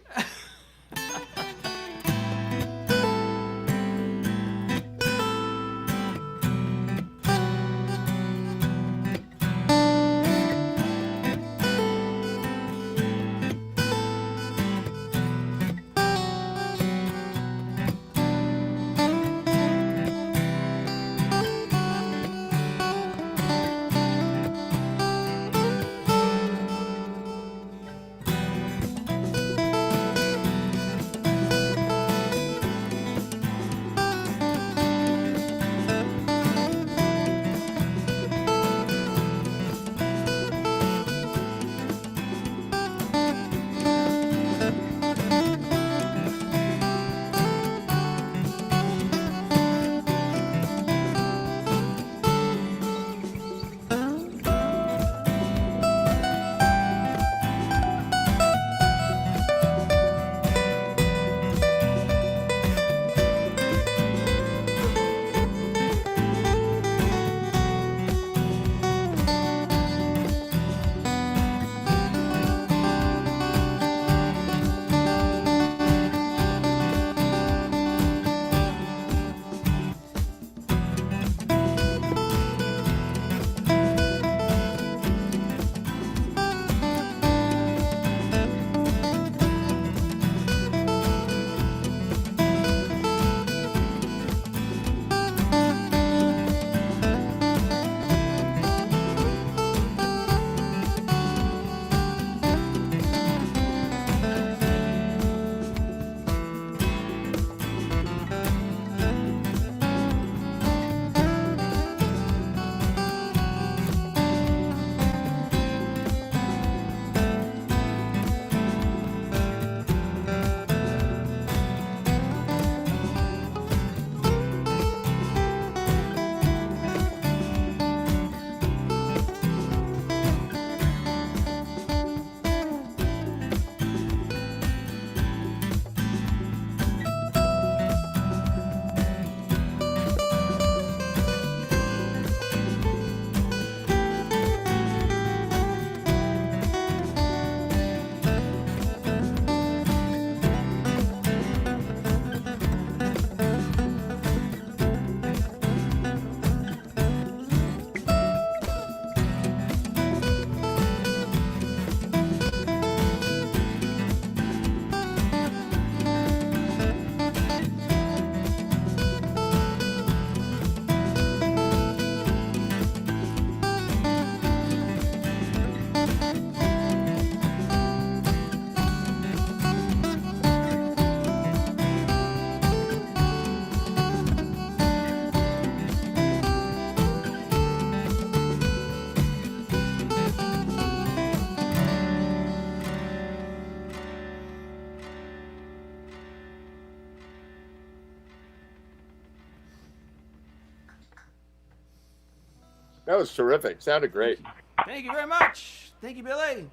That was terrific. Sounded great. Thank you very much. Thank you, Billy.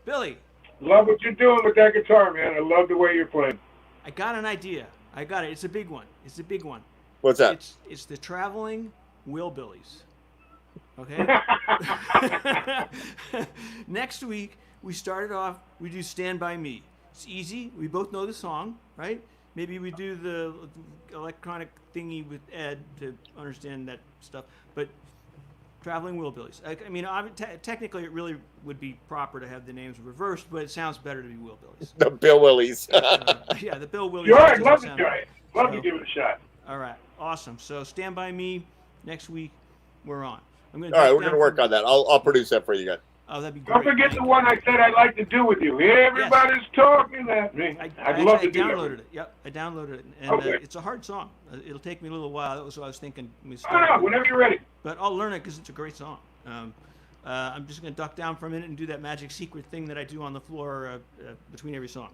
Billy, Love what you're doing with that guitar, man. I love the way you're playing. I got an idea. I got it. It's a big one. It's a big one. What's that? It's the Traveling Willbillies. Okay. Next week we started off. We do "Stand by Me." It's easy. We both know the song, right? Maybe we do the electronic thingy with Ed to understand that stuff. But Traveling Willbillies. I mean, technically, it really would be proper to have the names reversed, but it sounds better to be Willbillies. The Bill Willies. Yeah, the Bill Willies. You're right. doesn't Love to sound try right. it. Love So- to give it a shot. All right, awesome. So "Stand by Me" next week. We're on. I'm gonna. All right, jot we're down gonna work from- on that. I'll produce that for you guys. Oh, that'd be great. Don't forget the one I said I'd like to do with you. Everybody's talking at me. I'd love to do that. downloaded it. Yep, I downloaded it, and Okay. it's a hard song. It'll take me a little while. That was what I was thinking. When we Oh, started. no, whenever you're ready. But I'll learn it because it's a great song. I'm just gonna duck down for a minute and do that magic secret thing that I do on the floor between every song.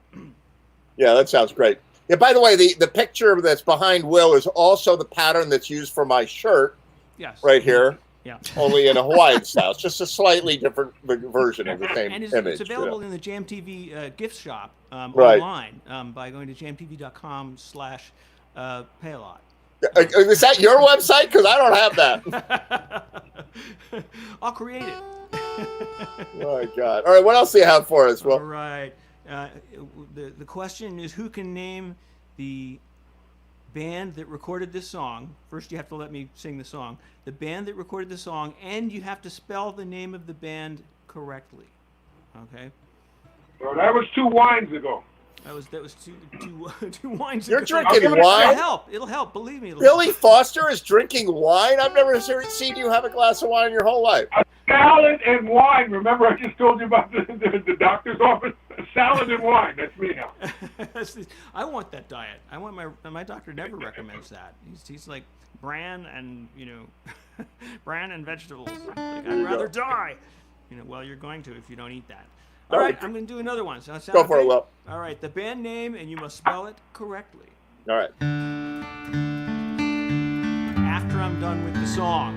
Yeah, that sounds great. Yeah, by the way, the picture that's behind Will is also the pattern that's used for my shirt Yes. right here, Yeah. only in a Hawaiian style. It's just a slightly different version of the same And image. it's available in the Jam TV gift shop Right. online by going to jamtv.com/pay-a-lot. Is that your website? Because I don't have that. I'll create it. Oh, my God. All right, what else do you have for us? All Well, right. The question is, who can name the band that recorded this song? First, you have to let me sing the song. The band that recorded the song, and you have to spell the name of the band correctly. Okay. Well, that was 2 wines ago. That was two wines. You're ago. drinking It'll wine? help. It'll help. Believe me. It'll Billy Foster is drinking wine? I've never seen you have a glass of wine your whole life. Salad and wine. Remember I just told you about the doctor's office? Salad and wine. That's me now. I want that diet. I want my doctor never recommends that. He's like bran and bran and vegetables. Like, I'd rather die. Well, you're going to if you don't eat that. All right, I'm going to do another one. So that sound Go for it, okay? Will. All right, the band name, and you must spell it correctly. All right. After I'm done with the song.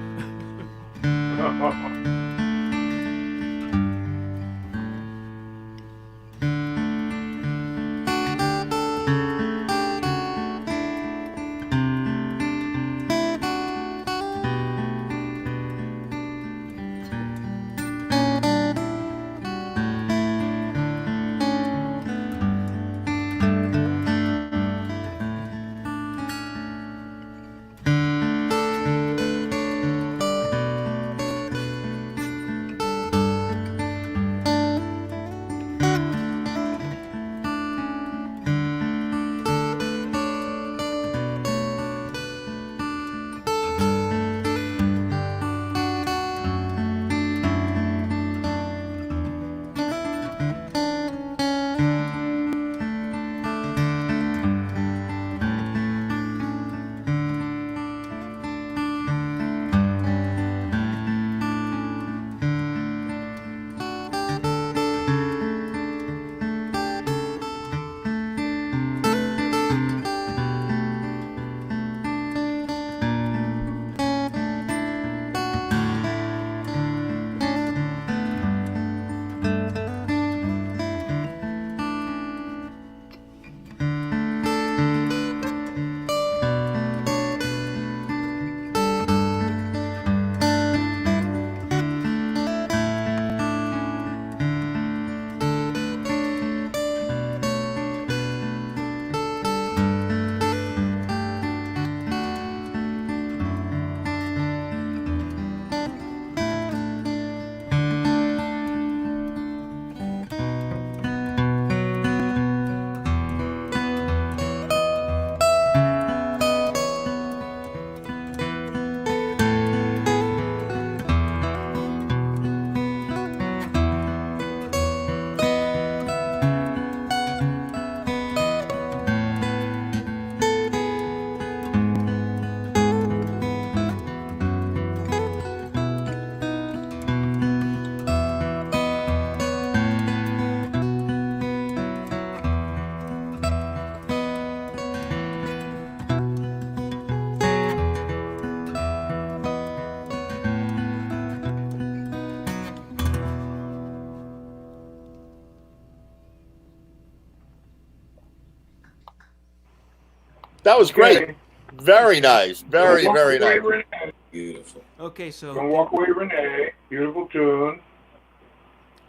That was great. Okay. Very nice. Very, Don't very walk away, nice. Renee. Beautiful. Okay, so Don't walk away, Renee. Beautiful tune.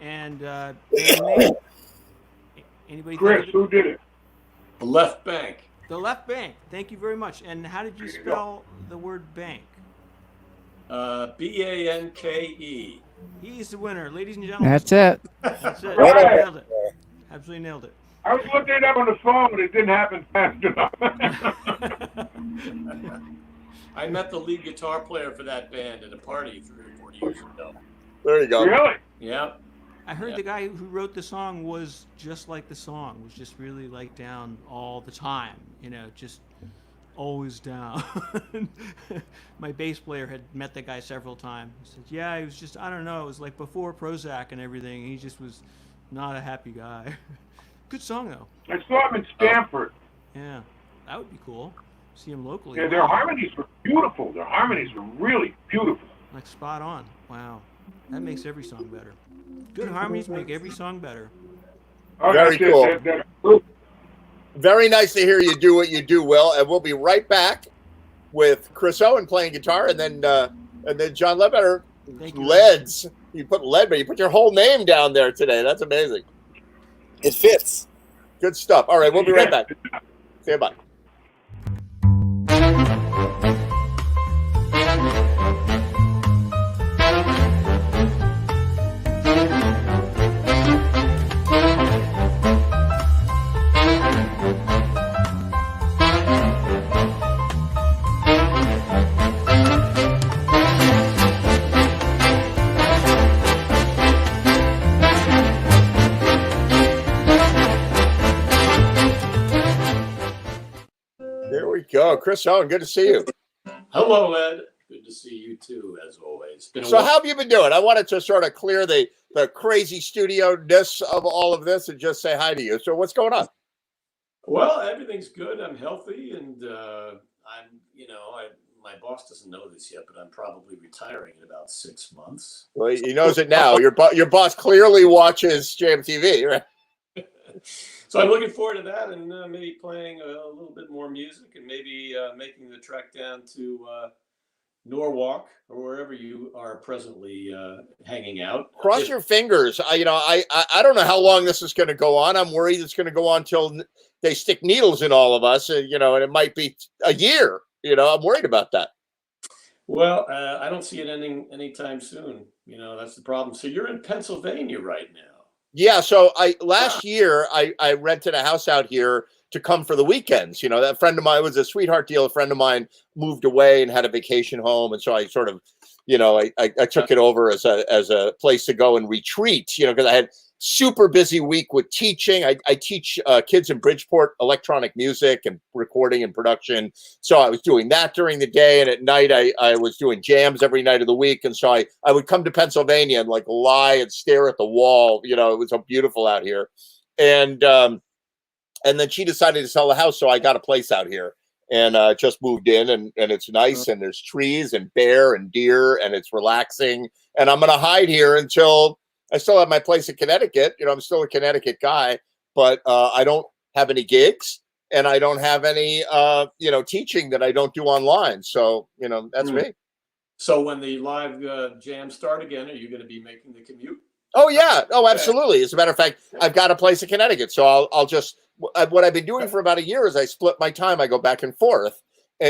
and May? Anybody? Chris, think of who did it? The left bank. the left bank. Thank you very much. And how did you There you go. spell the word bank? Banke. He's the winner, ladies and gentlemen. That's it. That's it. Right. Nailed it. Absolutely nailed it. I was looking it up on the phone, but it didn't happen fast enough. I met the lead guitar player for that band at a party 3 or 4 years ago. There you go. Really? Yeah. I heard Yeah. the guy who wrote the song was just like the song, was just really like down all the time, just always down. My bass player had met the guy several times. He said, yeah, he was just, I don't know, it was like before Prozac and everything. He just was not a happy guy. Good song, though. I saw him in Stanford. Yeah, that would be cool. See him locally. Yeah, their harmonies were beautiful. Their harmonies were really beautiful. Like spot on. Wow. That makes every song better. Good harmonies make every song better. Oh, Very that's it. cool. That's cool. Very nice to hear you do what you do, Will. And we'll be right back with Chris Owen playing guitar, and then John Ledbetter, Thank you. Leds. You put Ledbetter. You put your whole name down there today. That's amazing. It fits. Good stuff. All right, we'll be right back. Say bye. There we go. Chris Owen, good to see you. Hello, Ed. Good to see you too, as always. Been a So while. how have you been doing? I wanted to sort of clear the crazy studio-ness of all of this and just say hi to you. So what's going on? Well, everything's good. I'm healthy, and my boss doesn't know this yet, but I'm probably retiring in about 6 months. Well, he knows it now. Your boss clearly watches JMTV, right? So I'm looking forward to that, and maybe playing a little bit more music, and maybe making the trek down to Norwalk or wherever you are presently hanging out. Cross your fingers. I don't know how long this is going to go on. I'm worried it's going to go on till they stick needles in all of us, and it might be a year. I'm worried about that. Well, I don't see it ending anytime soon. That's the problem. So you're in Pennsylvania right now. Yeah. So last year I rented a house out here to come for the weekends. That friend of mine, it was a sweetheart deal. A friend of mine moved away and had a vacation home, and so I sort of, I took it over as a place to go and retreat. Because I had super busy week with teaching. I teach kids in Bridgeport electronic music and recording and production. So I was doing that during the day, and at night I was doing jams every night of the week. And so I would come to Pennsylvania and like lie and stare at the wall. It was so beautiful out here. And then she decided to sell the house, so I got a place out here and just moved in, and it's nice, and there's trees and bear and deer, and it's relaxing. And I'm going to hide here until I still have my place in Connecticut. I'm still a Connecticut guy, but I don't have any gigs, and I don't have any, teaching that I don't do online. So, that's me. So when the live jams start again, are you going to be making the commute? Oh, yeah. Oh, absolutely. As a matter of fact, I've got a place in Connecticut. So I'll just, what I've been doing for about a year is I split my time. I go back and forth,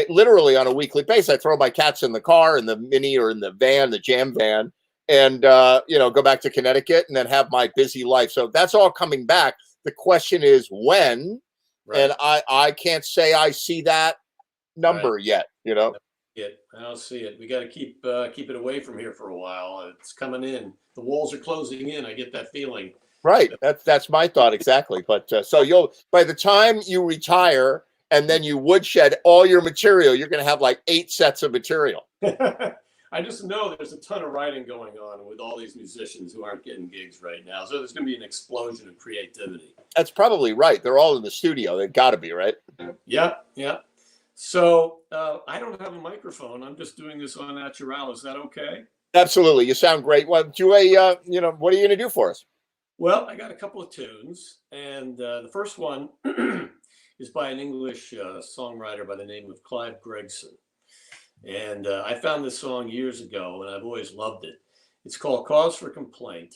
literally on a weekly basis. I throw my cats in the car, in the mini or in the van, the jam van, and, go back to Connecticut and then have my busy life. So that's all coming back. The question is when, Right. and I can't say I see that number yet, I don't see it. We got to keep it away from here for a while. It's coming in. The walls are closing in. I get that feeling. Right. That's my thought exactly. But so by the time you retire and then you woodshed all your material, you're going to have like 8 sets of material. I just know there's a ton of writing going on with all these musicians who aren't getting gigs right now. So there's going to be an explosion of creativity. That's probably right. They're all in the studio. They've got to be, right? Yeah. So I don't have a microphone. I'm just doing this on Natural. Is that okay? Absolutely. You sound great. Well, what are you going to do for us? Well, I got a couple of tunes, and the first one is by an English songwriter by the name of Clive Gregson. And I found this song years ago, and I've always loved it. It's called Cause for Complaint,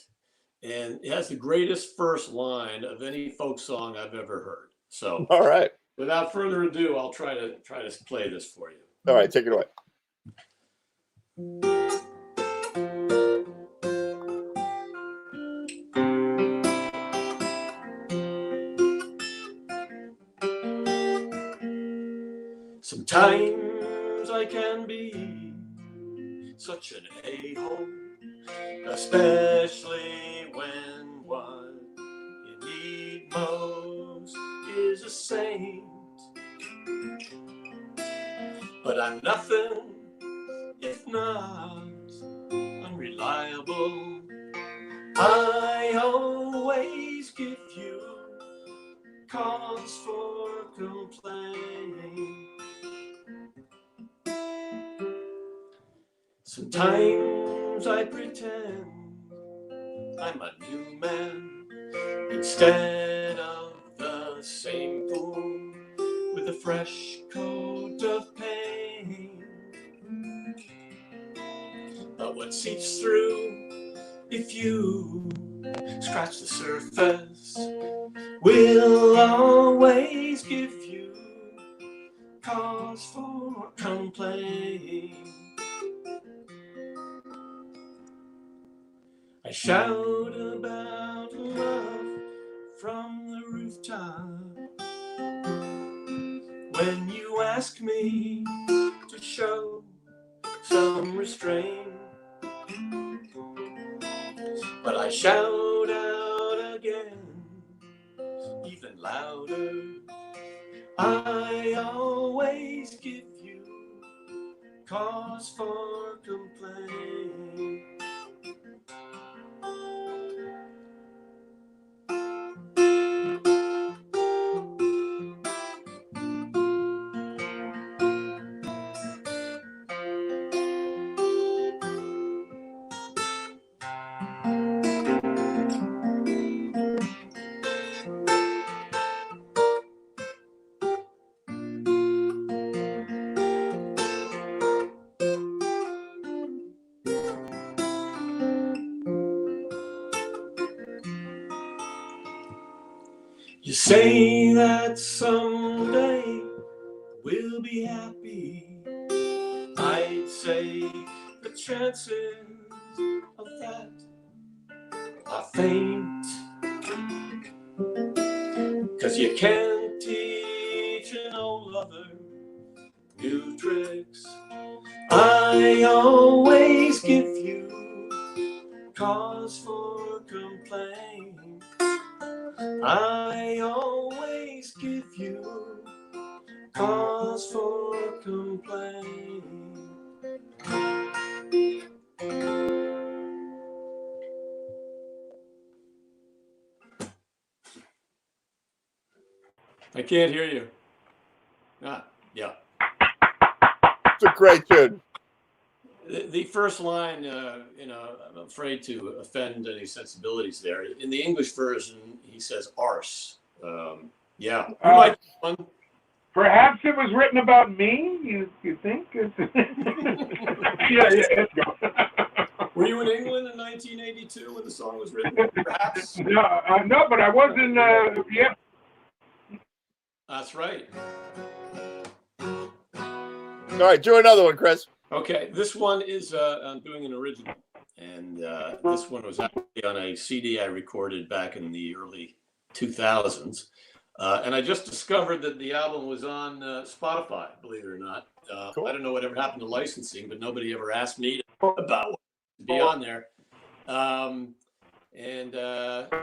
and it has the greatest first line of any folk song I've ever heard. So, All right. without further ado, I'll try to play this for you. All right, take it away. Sometimes I can be such an a-hole, especially when what you need most is a saint. But I'm nothing if not unreliable. I always give you cause for complaining. Sometimes I pretend I'm a new man instead of the same fool with a fresh coat of paint. But what seeps through, if you scratch the surface, will always give you cause for complaint. I shout about love from the rooftop when you ask me to show some restraint. But I shout out again, even louder. I always give you cause for complaint. You say that someday we'll be happy. I'd say the chances of that are faint. 'Cause you can't teach an old lover new tricks. I always give you cause for complaint. I always give you cause for complaint. I can't hear you. Yeah. It's a great tune. The first line, I'm afraid to offend any sensibilities there. In the English version, he says arse. Yeah. Perhaps it was written about me. You think? Yeah. Let's go. Were you in England in 1982 when the song was written? Perhaps. No, but I was in. Yeah. That's right. All right, do another one, Chris. Okay, this one is I'm doing an original, and this one was actually on a CD I recorded back in the early 2000s, and I just discovered that the album was on Spotify, believe it or not. Cool. I don't know what ever happened to licensing, but nobody ever asked me about what to be on there.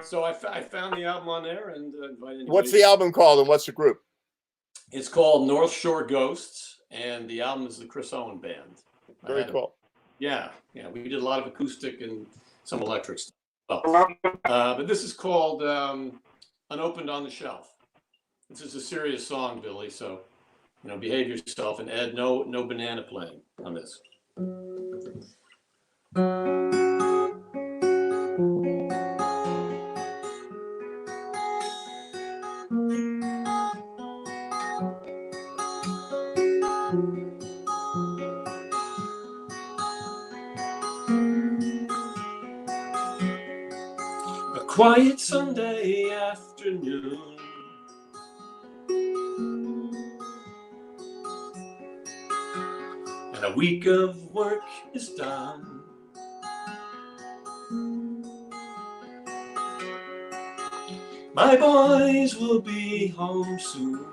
So I found the album on there and invited. What's the album called and what's the group? It's called North Shore Ghosts. And the album is the Chris Owen Band. Very cool. Yeah. We did a lot of acoustic and some electric stuff. Well, but this is called Unopened on the Shelf. This is a serious song, Billy. So, behave yourself. And Ed, no banana playing on this. A quiet Sunday afternoon, and a week of work is done. My boys will be home soon.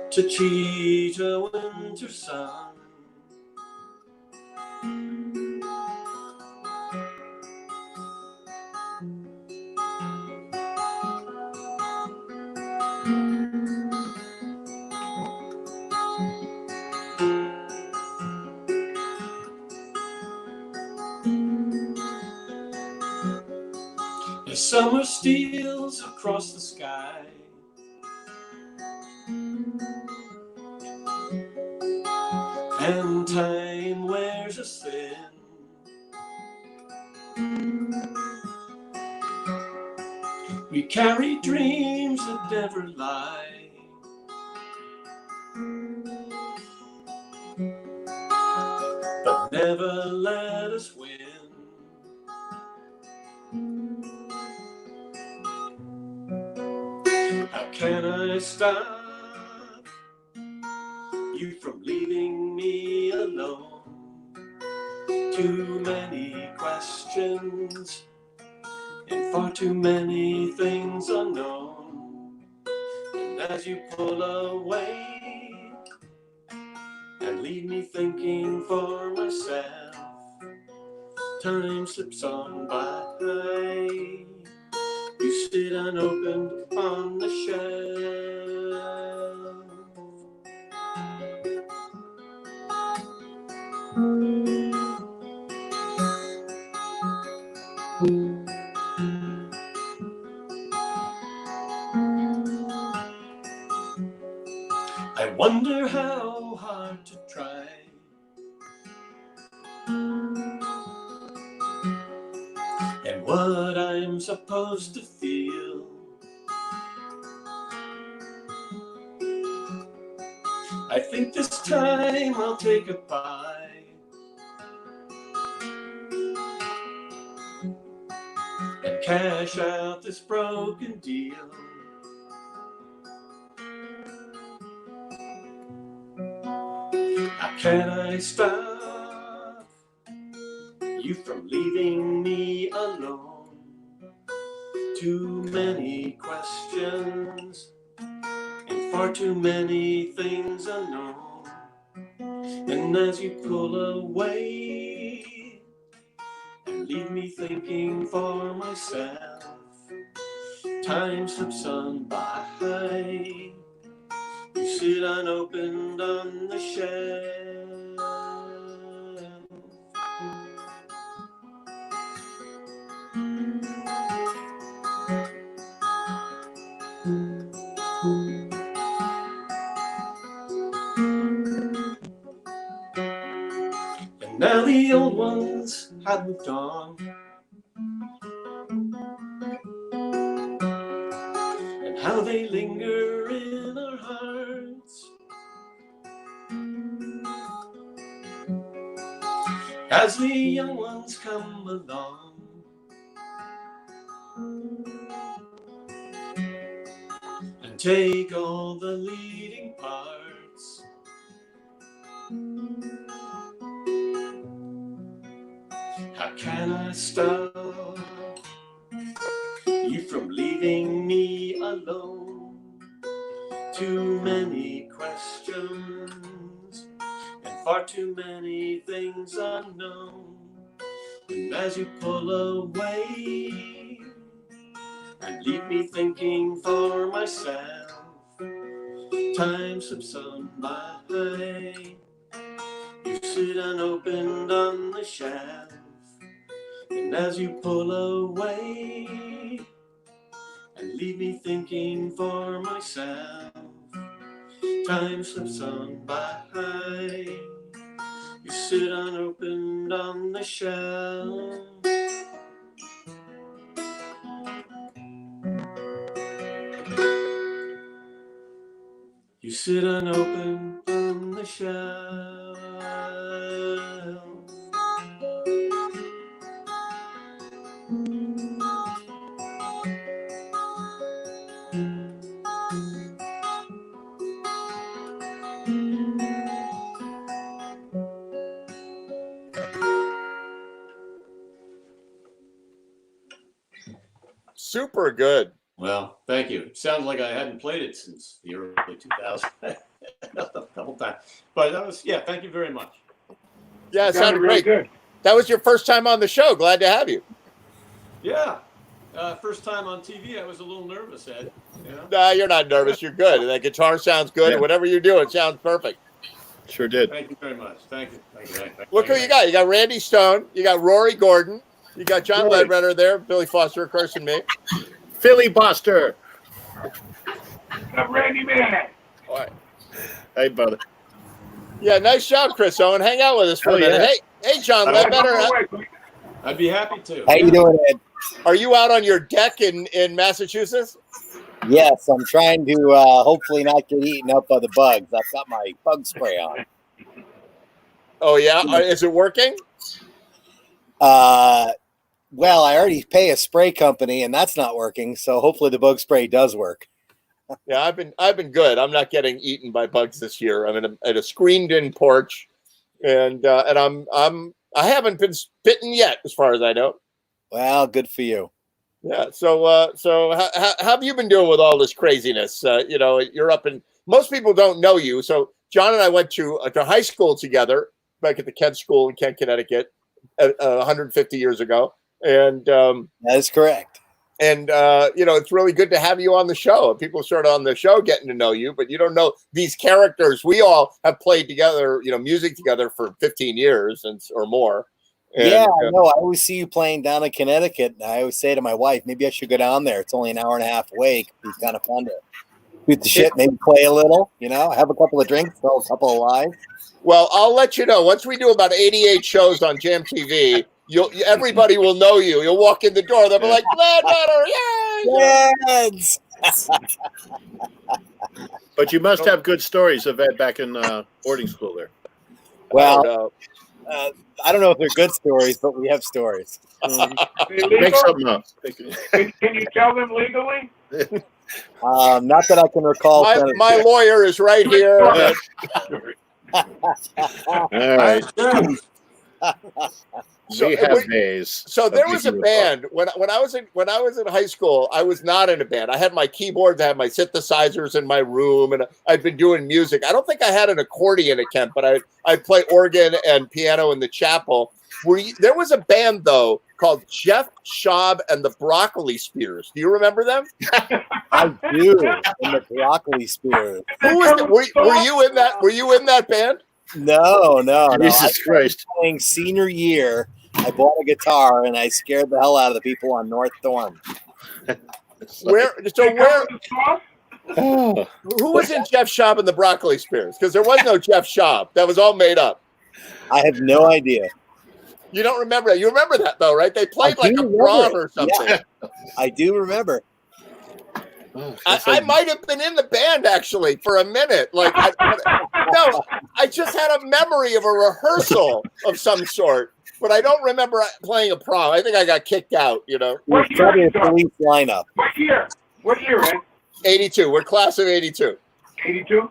To cheat a winter sun. The summer steals across the sky, and time wears us thin. We carry dreams that never lie, but never let us win. How can I stop you from leaving me alone? Too many questions and far too many things unknown. And as you pull away and leave me thinking for myself, time slips on by. You sit unopened on the shelf. I wonder how hard to try and what I'm supposed to feel. I think this time I'll take a bite and cash out this broken deal. How can I stop you from leaving me alone? Too many questions and far too many things unknown. And as you pull away and leave me thinking for myself, time slips on by. You sit unopened on the shelf. And now the old ones have moved on, and how they linger in our hearts as the young ones come along. And take all the leading parts. How can I stop you from leaving me alone? Too many questions and far too many things unknown. And as you pull away and leave me thinking for myself, time slips on by. You sit unopened on the shelf, and as you pull away and leave me thinking for myself, time slips on by. You sit unopened on the shelf. You sit unopened on the shelf. Super good. Well, thank you. It sounds like I hadn't played it since the early 2000s. A couple times. But that was, yeah, thank you very much. Yeah, it sounded really great. good. That was your first time on the show. Glad to have you. Yeah. First time on TV, I was a little nervous, Ed. You know? Nah, you're not nervous. You're good. That guitar sounds good. Yeah. Whatever you do, it sounds perfect. Sure did. Thank you very much. Thank you. Look who you got. You got Randy Stone. You got Rory Gordon. You got John Rory. Ledbetter there. Billy Foster, of course, and me. Philly Buster. What's up, Randy Man? All right. Hey, brother. Yeah, nice job, Chris Owen. Hang out with us for a Oh, minute. yeah. Hey, John Ledbetter. I'd be happy to. How you doing, Ed? Are you out on your deck in Massachusetts? Yes, I'm trying to hopefully not get eaten up by the bugs. I've got my bug spray on. Oh, yeah? Is it working? Well, I already pay a spray company, and that's not working. So hopefully the bug spray does work. Yeah, I've been good. I'm not getting eaten by bugs this year. I'm at a screened-in porch, and I haven't been bitten yet, as far as I know. Well, good for you. Yeah. So how have you been doing with all this craziness? You're up in. Most people don't know you. So John and I went to high school together back at the Kent School in Kent, Connecticut, 150 years ago, and That is correct. And it's really good to have you on the show. People start on the show getting to know you, but you don't know these characters. We all have played together, music together for 15 years or more. And, yeah, I know. I always see you playing down in Connecticut, and I always say to my wife, maybe I should go down there. It's only an hour and a half away. It'd be kind of fun to shoot the shit, maybe play a little, have a couple of drinks, tell a couple of lies. Well, I'll let you know. Once we do about 88 shows on Jam TV, everybody will know you. You'll walk in the door. They'll be like, Ledbetter, yay! Yes! But you must have good stories of Ed back in boarding school there. Well, I don't know if they're good stories, but we have stories. Make something up. Can you tell them legally? Not that I can recall. My lawyer is right here. All right. So there was a band when I was in high school. I was not in a band. I had my keyboards, I had my synthesizers in my room, and I'd been doing music. I don't think I had an accordion at Kent, but I'd play organ and piano in the chapel. There was a band though called Jeff Schaub and the Broccoli Spears. Do you remember them? I do. And the Broccoli Spears. Who was it? Were you in that? Were you in that band? No. Jesus Christ! Playing senior year, I bought a guitar and I scared the hell out of the people on North Thorn. Who was in Jeff Schaub and the Broccoli Spears? Because there was no Jeff Schaub. That was all made up. I have no idea. You don't remember that? You remember that though, right? They played like a prom or something. Yeah, I do remember. I might have been in the band actually for a minute. I just had a memory of a rehearsal of some sort, but I don't remember playing a prom. I think I got kicked out. It was probably a police lineup. What year? What year, Ed? 82. We're class of 82. 82?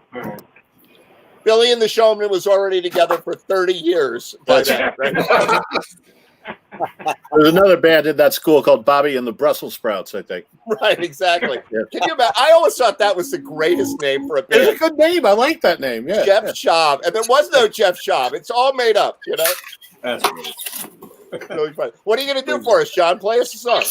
Billy and the Showman was already together for 30 years by then, right? There's another band in that school called Bobby and the Brussels Sprouts, I think. Right, exactly. Yeah. Can you imagine? I always thought that was the greatest name for a band. It's a good name. I like that name. Yeah. Jeff Schaub. And there was no Jeff Schaub. It's all made up, That's Really fun. What are you going to do for us, John? Play us a song.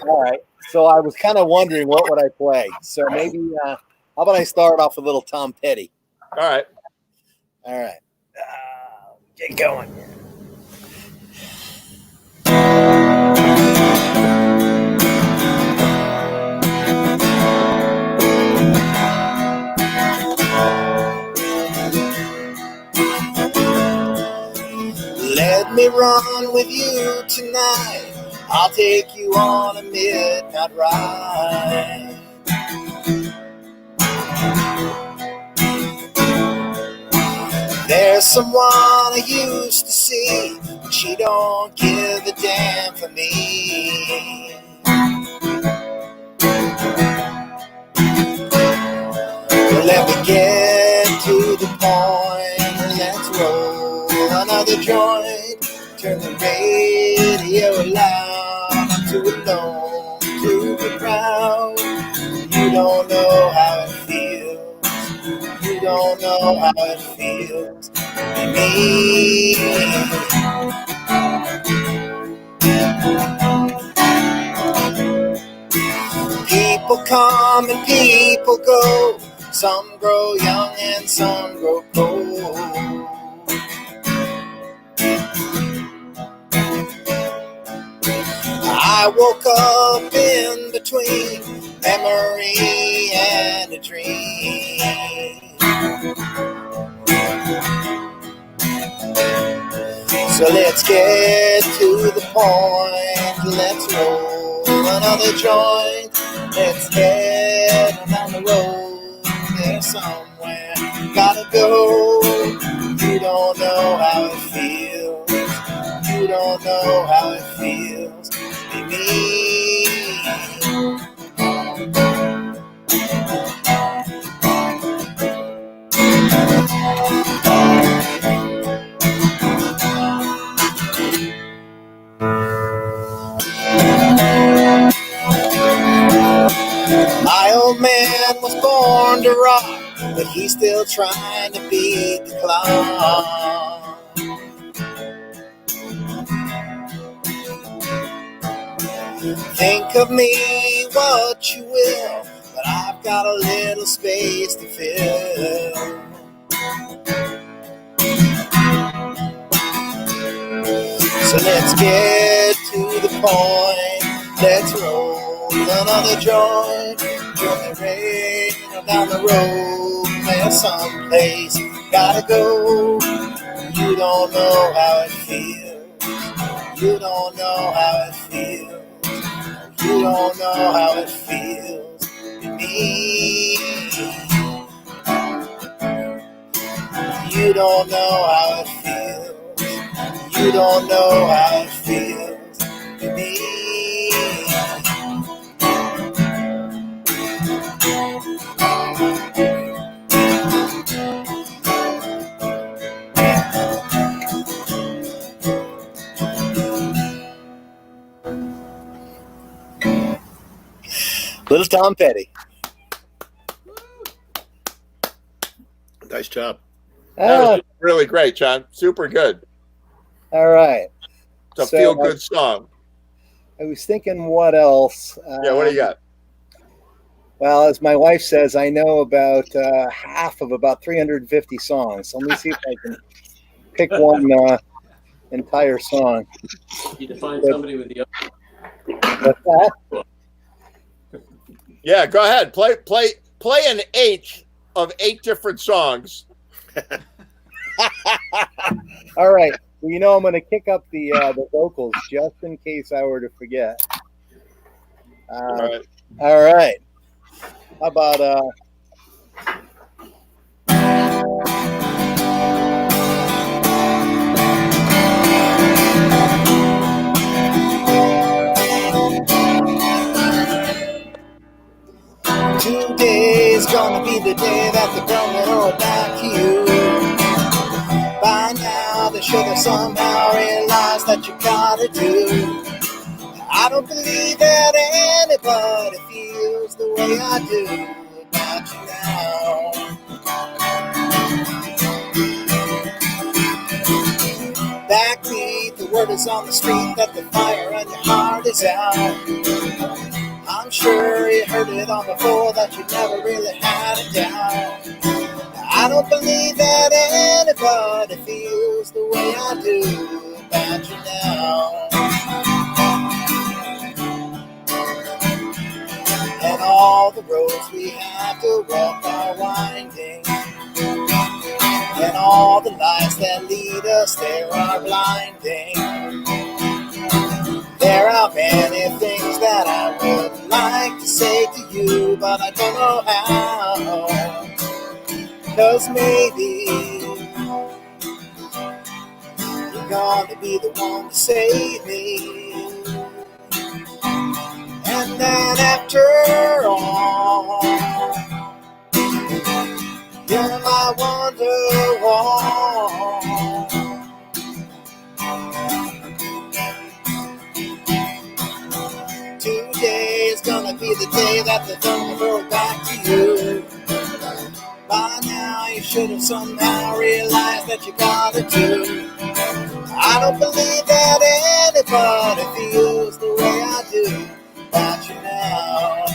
All right. So I was kind of wondering what would I play. So maybe, how about I start off with a little Tom Petty? All right. Get going. Let me run with you tonight. I'll take you on a midnight ride. There's someone I used to see, but she don't give a damn for me. Well, let me get to the point, let's roll another joint. Turn the radio loud, I'm too alone to be proud. You don't know how it feels, you don't know how it feels to be me. People come and people go, some grow young and some grow cold. I woke up in between memory and a dream. So let's get to the point, let's roll another joint. Let's get down the road, there's somewhere gotta go. You don't know how it feels, you don't know how it feels to be me. My old man was born to rock, but he's still trying to beat the clock. Think of me what you will, but I've got a little space to fill. So let's get to the point, let's roll another joint. Turn the radio down the road, there's someplace gotta go. You don't know how it feels, you don't know how it feels. You don't know how it feels to me. You don't know how it feels. You don't know how it feels to me. Little Tom Petty. Nice job. That was really great, John. Super good. All right. It's a feel-good song. I was thinking, what else? Yeah, what do you got? Well, as my wife says, I know about half of about 350 songs. So let me see if I can pick one entire song. You define somebody with the other. What's that? Yeah, go ahead. Play an 8 of 8 different songs. All right. Well, you know, I'm going to kick up the vocals just in case I were to forget. All right. All right. How about 'Today's gonna be the day that they're gonna attack you. By now they should have somehow realized that you gotta do. I don't believe that anybody feels the way I do about you now. Backbeat, the word is on the street that the fire in your heart is out. I'm sure you heard it on the floor that you never really had it down. I don't believe that anybody feels the way I do about you now. And all the roads we have to walk are winding, and all the lies that lead us there are blinding. There are many things that I would like to say to you, but I don't know how. 'Cause maybe gonna be the one to save me. And then after all, you're my wonderwall. Today is gonna be the day that the thunder goes back to you. By now you should have somehow realized that you gotta do. I don't believe that anybody feels the way I do about you now.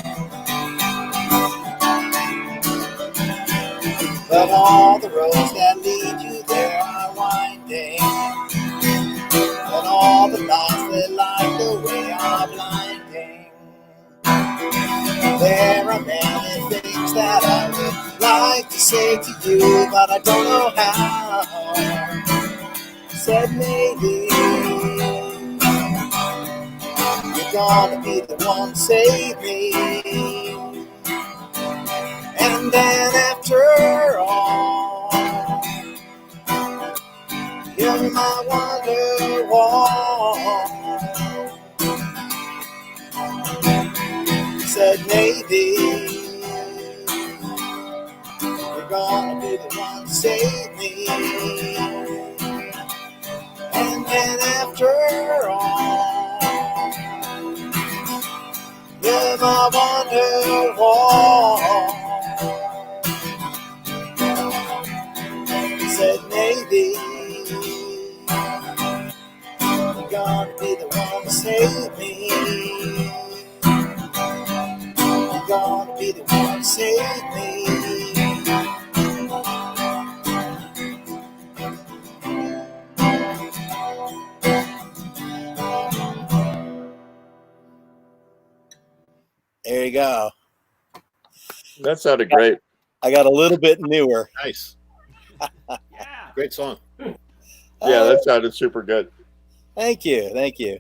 But all the roads that lead you there are winding, and all the lights that light the way are blinding. There are many things that I would like to say to you, but I don't know how. Said maybe you're gonna be the one to save me. And then after all, you're my wonderwall. Said maybe you're gonna be the one to save me. And then after all, you're my wonderwall. Said maybe you're gonna be the one to save me. You're gonna be the one to save me. There you go. That sounded great. I got a little bit newer. Nice. Yeah. Great song. Yeah, that sounded super good. Thank you. Thank you.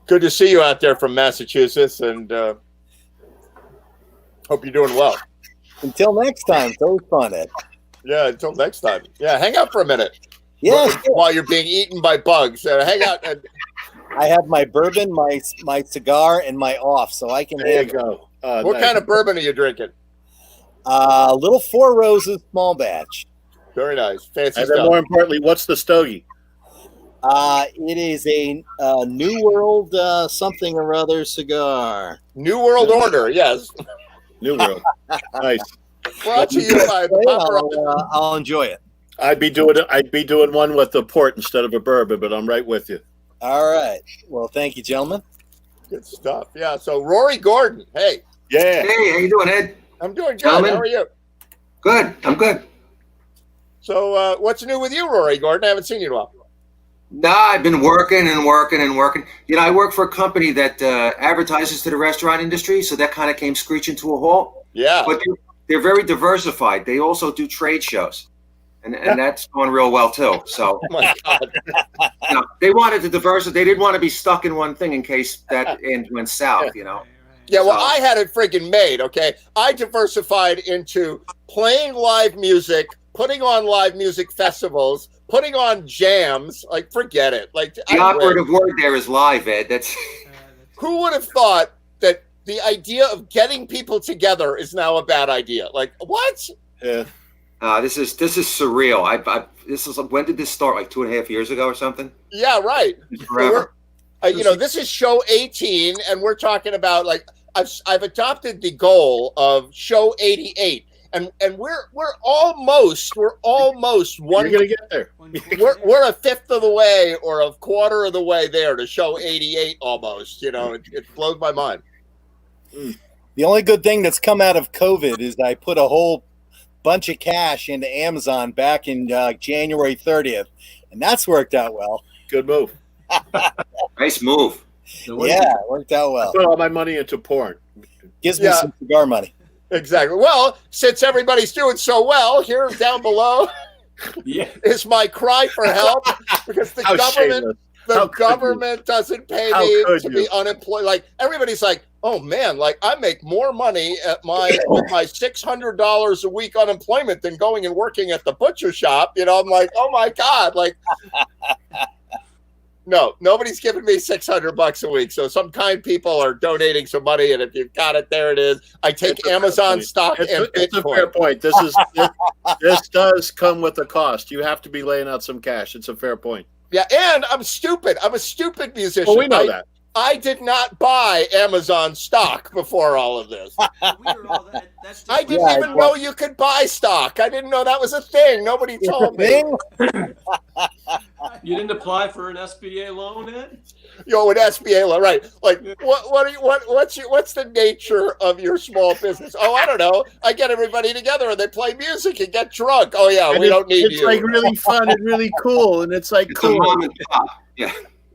Good to see you out there from Massachusetts, and hope you're doing well. Until next time, it's always fun, Ed. Yeah, until next time. Yeah, hang out for a minute. Yeah, While you're being eaten by bugs. Hang out. And I have my bourbon, my cigar, and my off, so I can There you handle go. what Nice. kind of bourbon are you drinking? little Four Roses small batch. Very nice. Fancy And then stuff. more importantly, what's the stogie? It is a New World something or other cigar. New World Order, yes. New World. Nice. Brought to you by Papa. I'll enjoy it. I'd be doing one with the port instead of a bourbon, but I'm right with you. All right. Well, thank you, gentlemen. Good stuff. Yeah. So Rory Gordon. Hey, Yeah. Hey, how you doing, Ed? I'm doing good. Gentlemen. How are you? Good. I'm good. So what's new with you, Rory Gordon? I haven't seen you in a while. Nah, I've been working and working and working. You know, I work for a company that advertises to the restaurant industry, so that kind of came screeching to a halt. Yeah. But they're very diversified. They also do trade shows, and that's going real well too. So Oh my God. you know, they wanted to diversify. They didn't want to be stuck in one thing in case that end went south. You know. Yeah, well, So- I had it freaking made, okay? I diversified into playing live music, putting on live music festivals, putting on jams. Like, forget it. Like, The operative word there is live, Ed. That's who would have thought that the idea of getting people together is now a bad idea? Like, what? Yeah. this is surreal. When did this start? Like 2.5 years ago or something? Yeah, right. Forever. You know, this is show 18, and we're talking about, like, I've adopted the goal of show 88. And we're almost one. You're gonna get there. We're a fifth of the way or a quarter of the way there to show 88 almost. You know, it blows my mind. The only good thing that's come out of COVID is I put a whole bunch of cash into Amazon back in January 30th, and that's worked out well. Good move. Nice move. Yeah, it worked out well. Put all my money into porn. Gives me Yeah. some cigar money. Exactly. Well, since everybody's doing so well, here down below Yeah. is my cry for help because the How government. shameless. The How could you? government doesn't pay How me could to you? be unemployed. Like everybody's like, oh man, like I make more money at with my $600 a week unemployment than going and working at the butcher shop. You know, I'm like, oh my God, like No, nobody's giving me $600 a week. So some kind people are donating some money, and if you've got it, there it is. I take Amazon stock and It's a Bitcoin. fair point. This does come with a cost. You have to be laying out some cash. It's a fair point. Yeah, and I'm stupid. I'm a stupid musician. Well, we know that. I did not buy Amazon stock before all of this. I didn't even know you could buy stock. I didn't know that was a thing. Nobody told me. You didn't apply for an SBA loan, Ed? An SBA loan, right? Like, what's the nature of your small business? Oh, I don't know. I get everybody together and they play music and get drunk. Oh yeah, And we don't need it's you. like really fun and really cool, and it's like It's cool. a mom and pop. Yeah.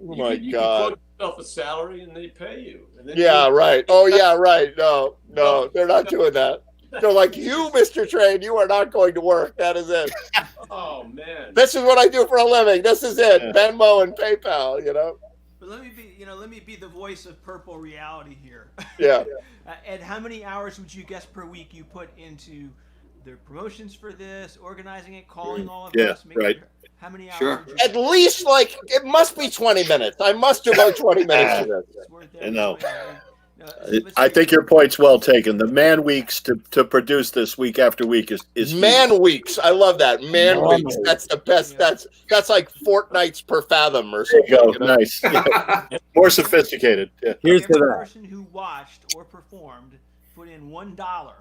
Oh my You God. can quote yourself a salary and they pay you. And then Yeah, right. Oh yeah, right. No, they're not doing that. They're like, you, Mr. Train, you are not going to work. That is it. Oh man. This is what I do for a living. This is it. Yeah. Venmo and PayPal, But let me be the voice of purple reality here. Yeah. Ed, how many hours would you guess per week you put into the promotions for this, organizing it, calling all of Yeah, us? making right. sure- How many hours? Sure. would you At least, like, it must be 20 minutes. I must devote 20 minutes to this. It's worth I know. every minute. No, I think your point's well taken. The man weeks to produce this week after week is huge. Man weeks. I love that. Man Man weeks. That's the best. That's like fortnights per fathom or There something. you go. Nice. Yeah. More sophisticated. Yeah. Here's every to that. person who watched or performed put in $1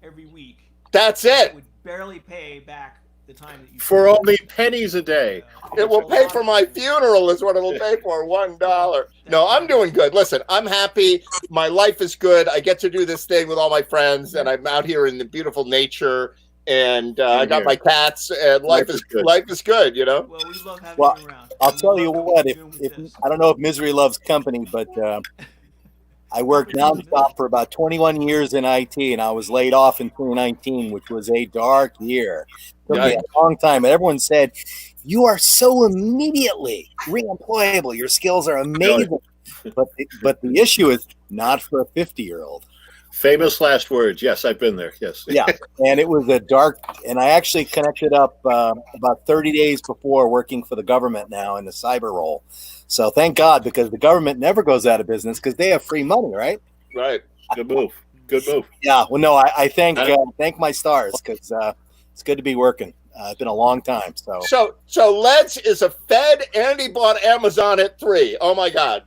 every week. That's It it. would barely pay back the time that you For only pennies a day. It will pay for my funeral is what it will pay for. $1. No, I'm doing good. Listen, I'm happy. My life is good. I get to do this thing with all my friends, and I'm out here in the beautiful nature, and I got my cats, and life is good. Life is good. Well, we love having Well, you around. I'll We tell love you what what, you're if doing with if this. I don't know if misery loves company, but I worked nonstop for about 21 years in IT, and I was laid off in 2019, which was a dark year. Took me a long time, and everyone said, "You are so immediately reemployable. Your skills are amazing." But the issue is not for a 50-year-old. Famous last words. Yes, I've been there. Yes. Yeah, and it was a dark. And I actually connected up about 30 days before working for the government now in the cyber role. So thank God, because the government never goes out of business because they have free money, right? Right. Good move. Good move. Yeah. Well, no, I thank my stars because it's good to be working. It's been a long time. So Let's is a Fed, and he bought Amazon at 3. Oh my God.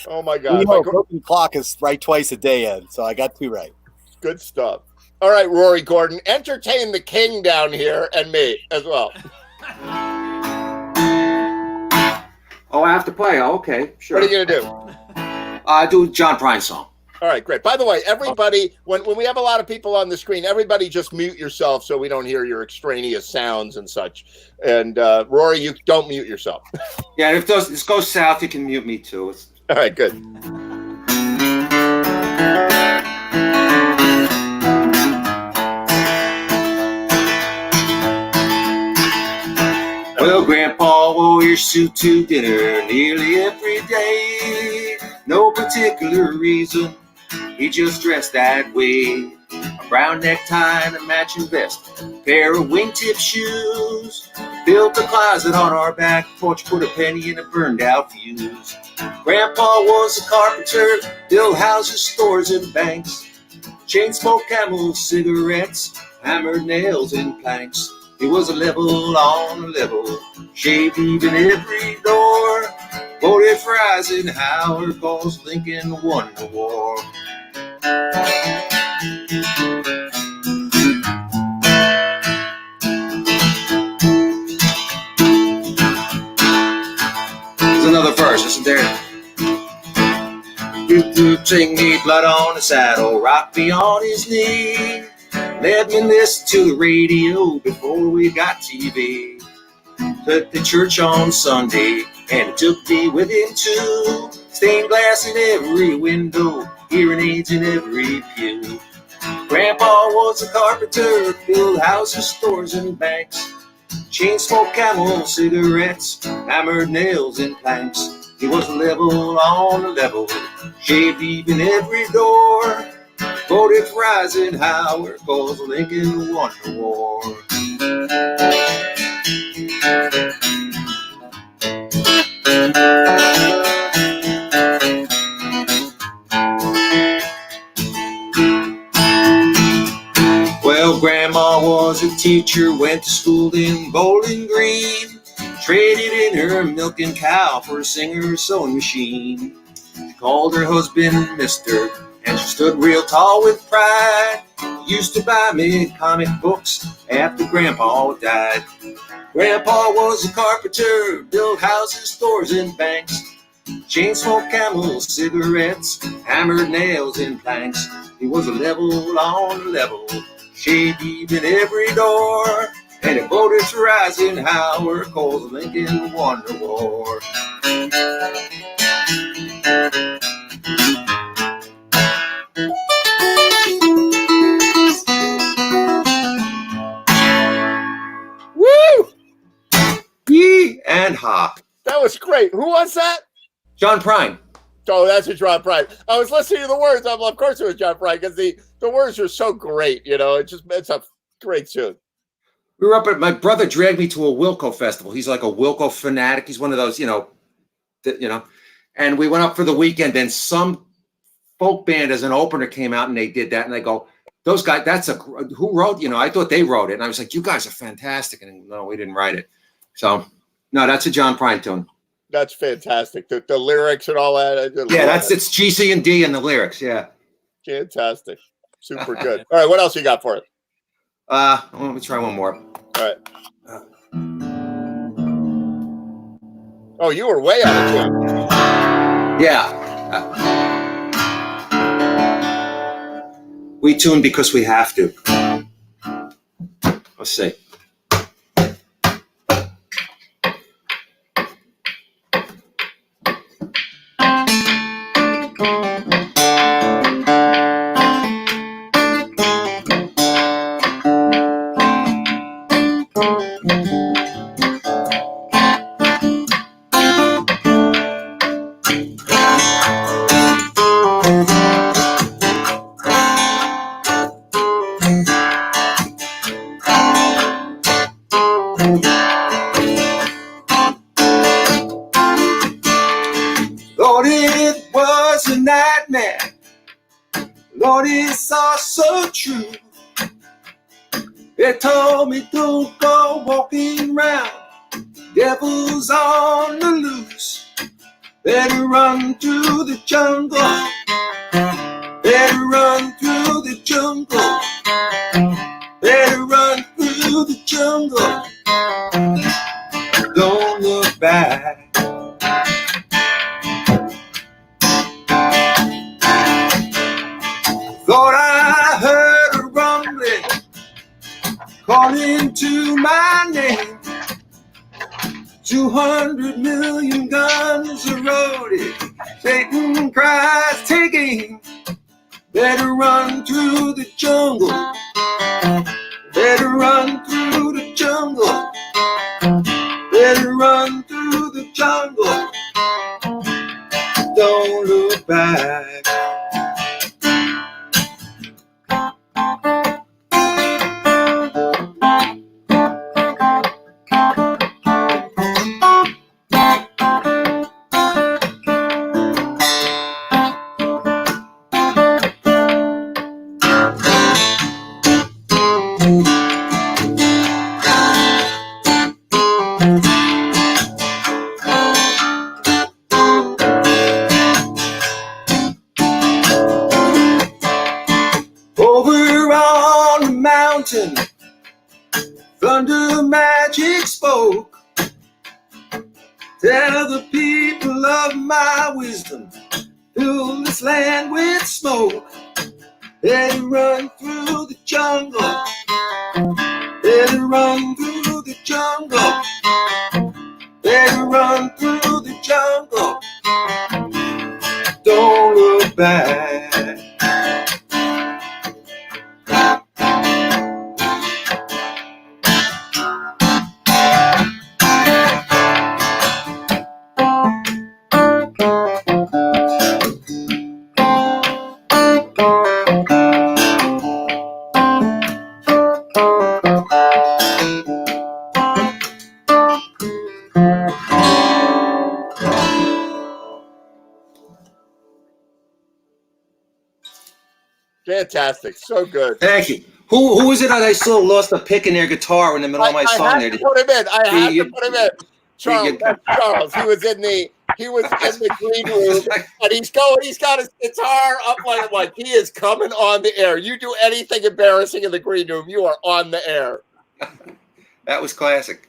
Oh my God. My broken clock is right twice a day, Ed. So I got 2 right. Good stuff. All right, Rory Gordon, entertain the king down here and me as well. Oh, I have to play. Oh, okay, sure. What are you going to do? Do John Prine song. All right, great. By the way, everybody, when we have a lot of people on the screen, everybody just mute yourself so we don't hear your extraneous sounds and such. And Rory, you don't mute yourself. Yeah, and if this goes south, you can mute me too. All right, good. Well, Grandpa wore your suit to dinner nearly every day. No particular reason, he just dressed that way. A brown necktie and a matching vest, pair of wingtip shoes. Built a closet on our back porch, put a penny in a burned out fuse. Grandpa was a carpenter, built houses, stores, and banks. Chain smoked Camel cigarettes, hammered nails and planks. He was a level on a level, shaved even every door. Voted for Eisenhower, cause Lincoln won the war. There's another verse, isn't there? Sing me blood on the saddle, rock me on his knee. Let me listen to the radio before we got TV. Took the church on Sunday, and it took me with him too. Stained glass in every window, hearing aids in every pew. Grandpa was a carpenter, built houses, stores, and banks. Chain smoked Camel cigarettes, hammered nails and planks. He was a level on a level, shaved even every door. Voted for Eisenhower, cause Lincoln won the war. Well, Grandma was a teacher, went to school in Bowling Green, traded in her milking cow for a Singer sewing machine. She called her husband Mister, and she stood real tall with pride. Used to buy me comic books after Grandpa died. Grandpa was a carpenter, built houses, stores, and banks. Chain smoked Camel cigarettes, hammered nails in planks. He was a level on the level, shade even every door. And he voted for Eisenhower, 'cause Lincoln won the war. Woo! Yee and ha. That was great. Who was that? John Prine. Oh, that's a John Prine. I was listening to the words. Of course it was John Prine, because the words are so great. You know, it's a great tune. We were up at, my brother dragged me to a Wilco festival. He's like a Wilco fanatic. He's one of those, and we went up for the weekend, and some folk band as an opener came out and they did that. And they go, those guys, who wrote, I thought they wrote it. And I was like, you guys are fantastic. And no, we didn't write it. So no, that's a John Prine tune. That's fantastic. The lyrics and all that. It's GC and D in the lyrics. Yeah. Fantastic. Super good. All right. What else you got for us? Let me try one more. All right. Oh, you were way out of tune. Yeah. We tune because we have to. Let's see. Lord, it was a nightmare. Lord, it's all so true. They told me don't go walking around. Devil's on the loose. Better run through the jungle. Better run through the jungle. Better run through the jungle. Don't look back. Thought I heard a rumbling calling to my name. 200 million guns are loaded. Satan cries, take aim. Better run through the jungle. Better run through the jungle. Better run through the jungle. Don't look back. Over on the mountain, thunder magic spoke. Tell the people of my wisdom, fill this land with smoke. They run through the jungle. They run through the jungle. They run through the jungle. Don't look back. Fantastic. So good. Thank you. Who is it that I still lost a pick in their guitar in the middle of my song? I there? had to put him in. I had to put him in. Charles. He was in the green room, and he's got his guitar up like he is coming on the air. You do anything embarrassing in the green room, you are on the air. That was classic.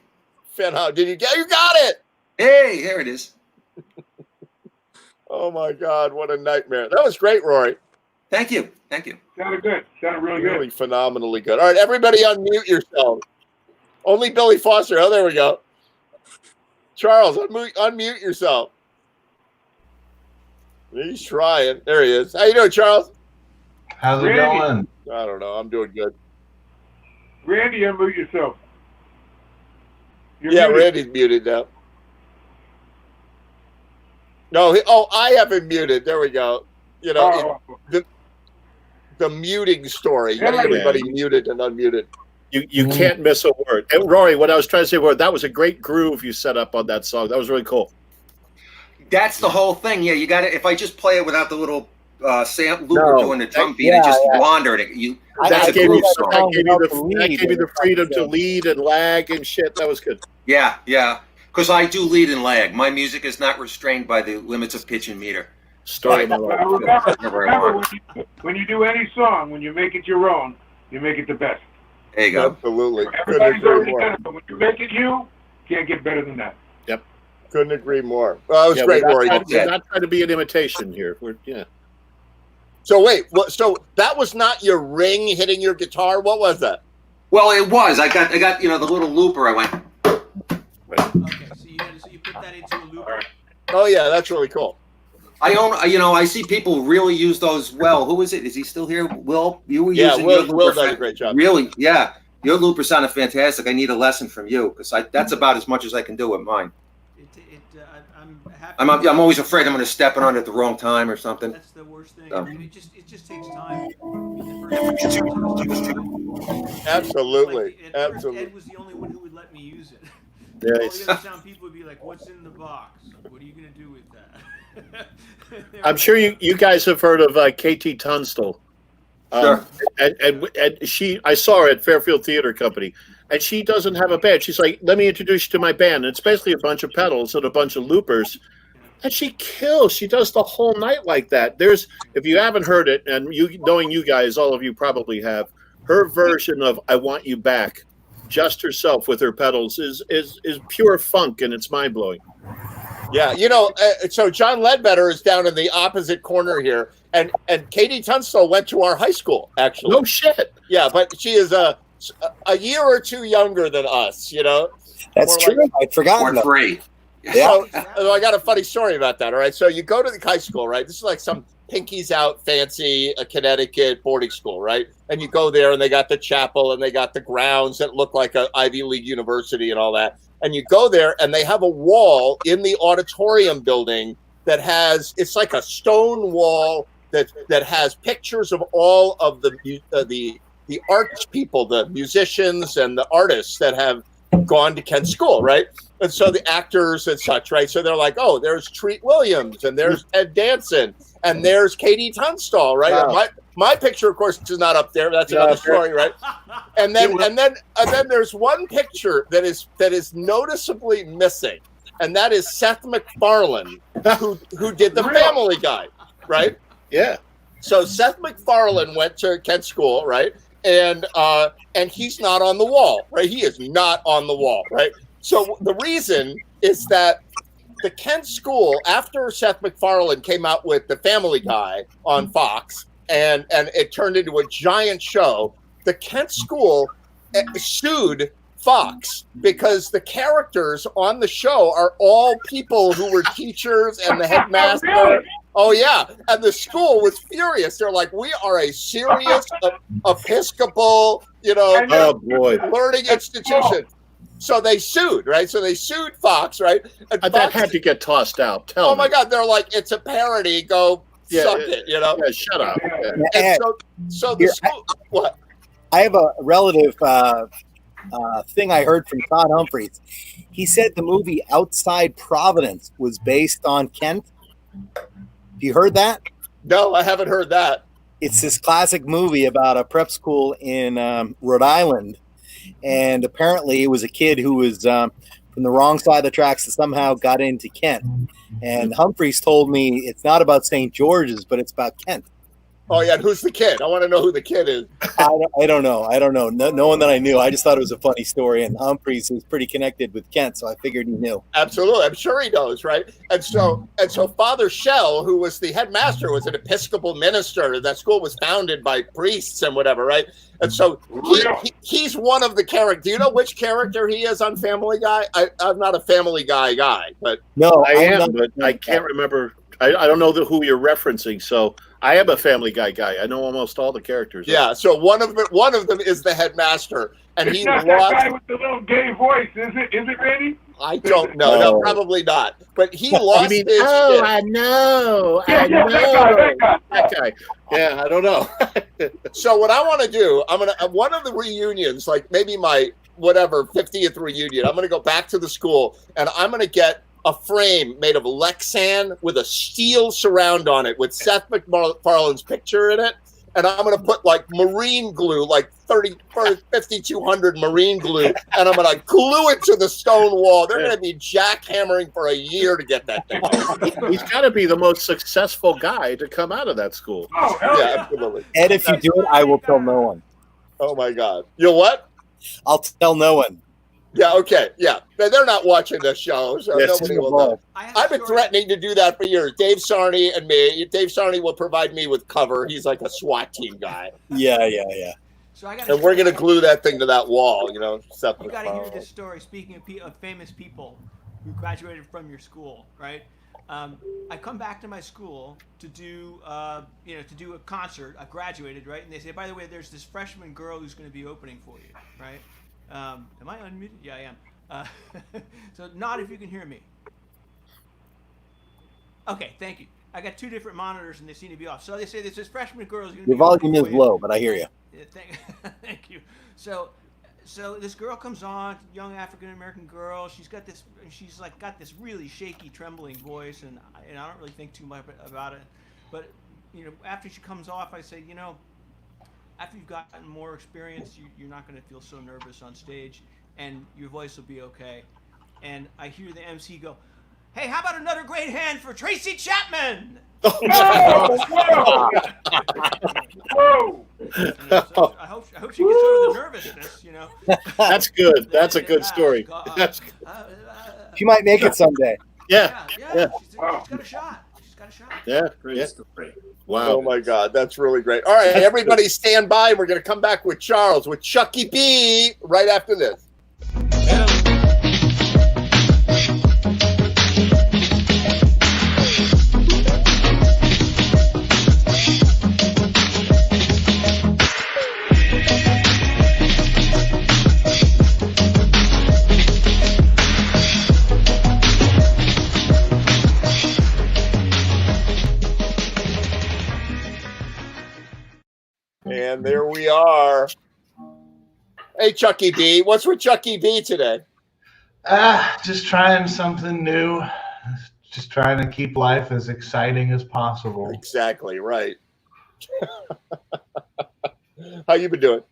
Finn, how did you get? You got it. Hey, here it is. Oh my God, what a nightmare! That was great, Rory. Thank you. Sounded good. Sounded really Really phenomenally good. All right, everybody, unmute yourself. Only Billy Foster. Oh, there we go. Charles, unmute yourself. He's trying. There he is. How you doing, Charles? How's it going? I don't know. I'm doing good. Randy, unmute yourself. You're Yeah, muted. Randy's muted now. No, I have him muted. There we go. You know, the muting story. You got everybody muted and unmuted. You can't miss a word. And Rory, what I was trying to say was that was a great groove you set up on that song. That was really cool. That's the whole thing. Yeah, you got to. If I just play it without the little looper doing the drum beat, it just wandered. That gave you the freedom to lead and lag and shit. That was good. Yeah. Because I do lead and lag. My music is not restrained by the limits of pitch and meter. Remember, when you do any song, when you make it your own, you make it the best. There you go. Absolutely. Everybody's already done it, but when you make it you, can't get better than that. Yep. Couldn't agree more. Well, that was great, Rory. We're not trying to be an imitation here. So wait, so that was not your ring hitting your guitar? What was that? Well, it was. I got the little looper. I went. Okay, so you put that into a looper. Oh yeah, that's really cool. I see people really use those well. Who is it? Is he still here? Will, you were using your looper. Will does a great job. Really? Yeah. Your looper sounded fantastic. I need a lesson from you because that's about as much as I can do with mine. I'm happy. I'm always afraid I'm going to step it on at the wrong time or something. That's the worst thing. So. It just takes time. Absolutely. At first, Ed was the only one who would let me use it. Yeah, All the other sound people would be like, "What's in the box? What are you going to do with that?" I'm sure you guys have heard of KT Tunstall. Sure. And I saw her at Fairfield Theater Company, and she doesn't have a band. She's like, "Let me introduce you to my band." And it's basically a bunch of pedals and a bunch of loopers, and she kills. She does the whole night like that. If you haven't heard it, and knowing you guys, all of you probably have, her version of "I Want You Back," just herself with her pedals, is pure funk, and it's mind blowing. Yeah, so John Ledbetter is down in the opposite corner here, and KT Tunstall went to our high school, actually. No shit. Yeah, but she is a year or two younger than us, That's true. I'd forgotten that. 3. Yeah. So I got a funny story about that, all right? So you go to the high school, right? This is like some Pinkies Out fancy Connecticut boarding school, right? And you go there, and they got the chapel, and they got the grounds that look like an Ivy League university and all that. And you go there, and they have a wall in the auditorium building it's like a stone wall that has pictures of all of the arts people, the musicians and the artists that have gone to Kent School, right? And so the actors and such, right? So they're like, oh, there's Treat Williams, and there's Ted Danson, and there's KT Tunstall, right? Wow. My picture, of course, is not up there. That's another story, right? And then there's one picture that is noticeably missing, and that is Seth MacFarlane, who did the Family Guy, right? Yeah. So Seth MacFarlane went to Kent School, right? And he's not on the wall, right? He is not on the wall, right? So the reason is that the Kent School, after Seth MacFarlane came out with the Family Guy on Fox, and it turned into a giant show, the Kent School sued Fox because the characters on the show are all people who were teachers and the headmaster. Really? Oh, yeah. And the school was furious. They're like, we are a serious Episcopal, oh boy, learning institution. So they sued, right? So they sued Fox, right? And that Fox, had to get tossed out. Tell me. my God. They're like, it's a parody. Go suck it, Yeah, shut up. Yeah. And so the school, what? I have a relative thing I heard from Todd Humphreys. He said the movie Outside Providence was based on Kent. You heard that? No, I haven't heard that. It's this classic movie about a prep school in Rhode Island, and apparently it was a kid who was from the wrong side of the tracks that somehow got into Kent. And Humphreys told me it's not about St. George's, but it's about Kent. Oh yeah, and who's the kid? I want to know who the kid is. I don't know. No one that I knew. I just thought it was a funny story, and Humphreys is pretty connected with Kent, so I figured he knew. Absolutely, I'm sure he knows, right? And so Father Shell, who was the headmaster, was an Episcopal minister. That school was founded by priests and whatever, right? And so he's one of the characters. Do you know which character he is on Family Guy? I'm not a Family Guy guy, but no, I am, but I can't remember. I don't know who you're referencing, so. I am a Family Guy guy. I know almost all the characters. Yeah, so one of them is the headmaster, and it's he not lost. That guy with the little gay voice, is it? Is it, Randy? I don't know. No, probably not. But he lost his. I know. Yeah, that guy. Yeah, I don't know. So what I want to do, I'm gonna one of the reunions, like maybe my 50th reunion. I'm gonna go back to the school, and I'm gonna get a frame made of Lexan with a steel surround on it with Seth MacFarlane's picture in it. And I'm going to put like marine glue, like 5,200 marine glue, and I'm going to glue it to the stone wall. They're going to be jackhammering for a year to get that thing. He's got to be the most successful guy to come out of that school. Oh, hell yeah. Absolutely. Ed, if you do it, I will tell no one. Oh, my God. You'll what? I'll tell no one. Yeah, okay, yeah. They're not watching this show, so nobody will know. I've been threatening to do that for years. Dave Sarney and me. Dave Sarney will provide me with cover. He's like a SWAT team guy. Yeah. So and we're going to glue that thing to that wall, You got to hear this story. Speaking of famous people who graduated from your school, right? I come back to my school to do a concert. I graduated, right? And they say, by the way, there's this freshman girl who's going to be opening for you, right? Am I unmuted? Yeah, I am. So nod if you can hear me. Okay, thank you. I got two different monitors and they seem to be off. So they say this freshman girl is going to be. Your volume is low, but I hear you. Yeah, thank you. So this girl comes on, young African American girl. She's got this really shaky, trembling voice, and I don't really think too much about it. But after she comes off, I say, after you've gotten more experience, you're not going to feel so nervous on stage, and your voice will be okay. And I hear the MC go, "Hey, how about another great hand for Tracy Chapman?" Whoa! I hope she gets over the nervousness, That's good. That's a good story. She might make it someday. Yeah. She's got a shot. Yeah, great story. Wow. Oh my God, that's really great. All right, everybody stand by. We're going to come back with Charles, with Chucky B right after this. And there we are. Hey, Chucky B. What's with Chucky B today? Just trying something new. Just trying to keep life as exciting as possible. Exactly, right. How you been doing?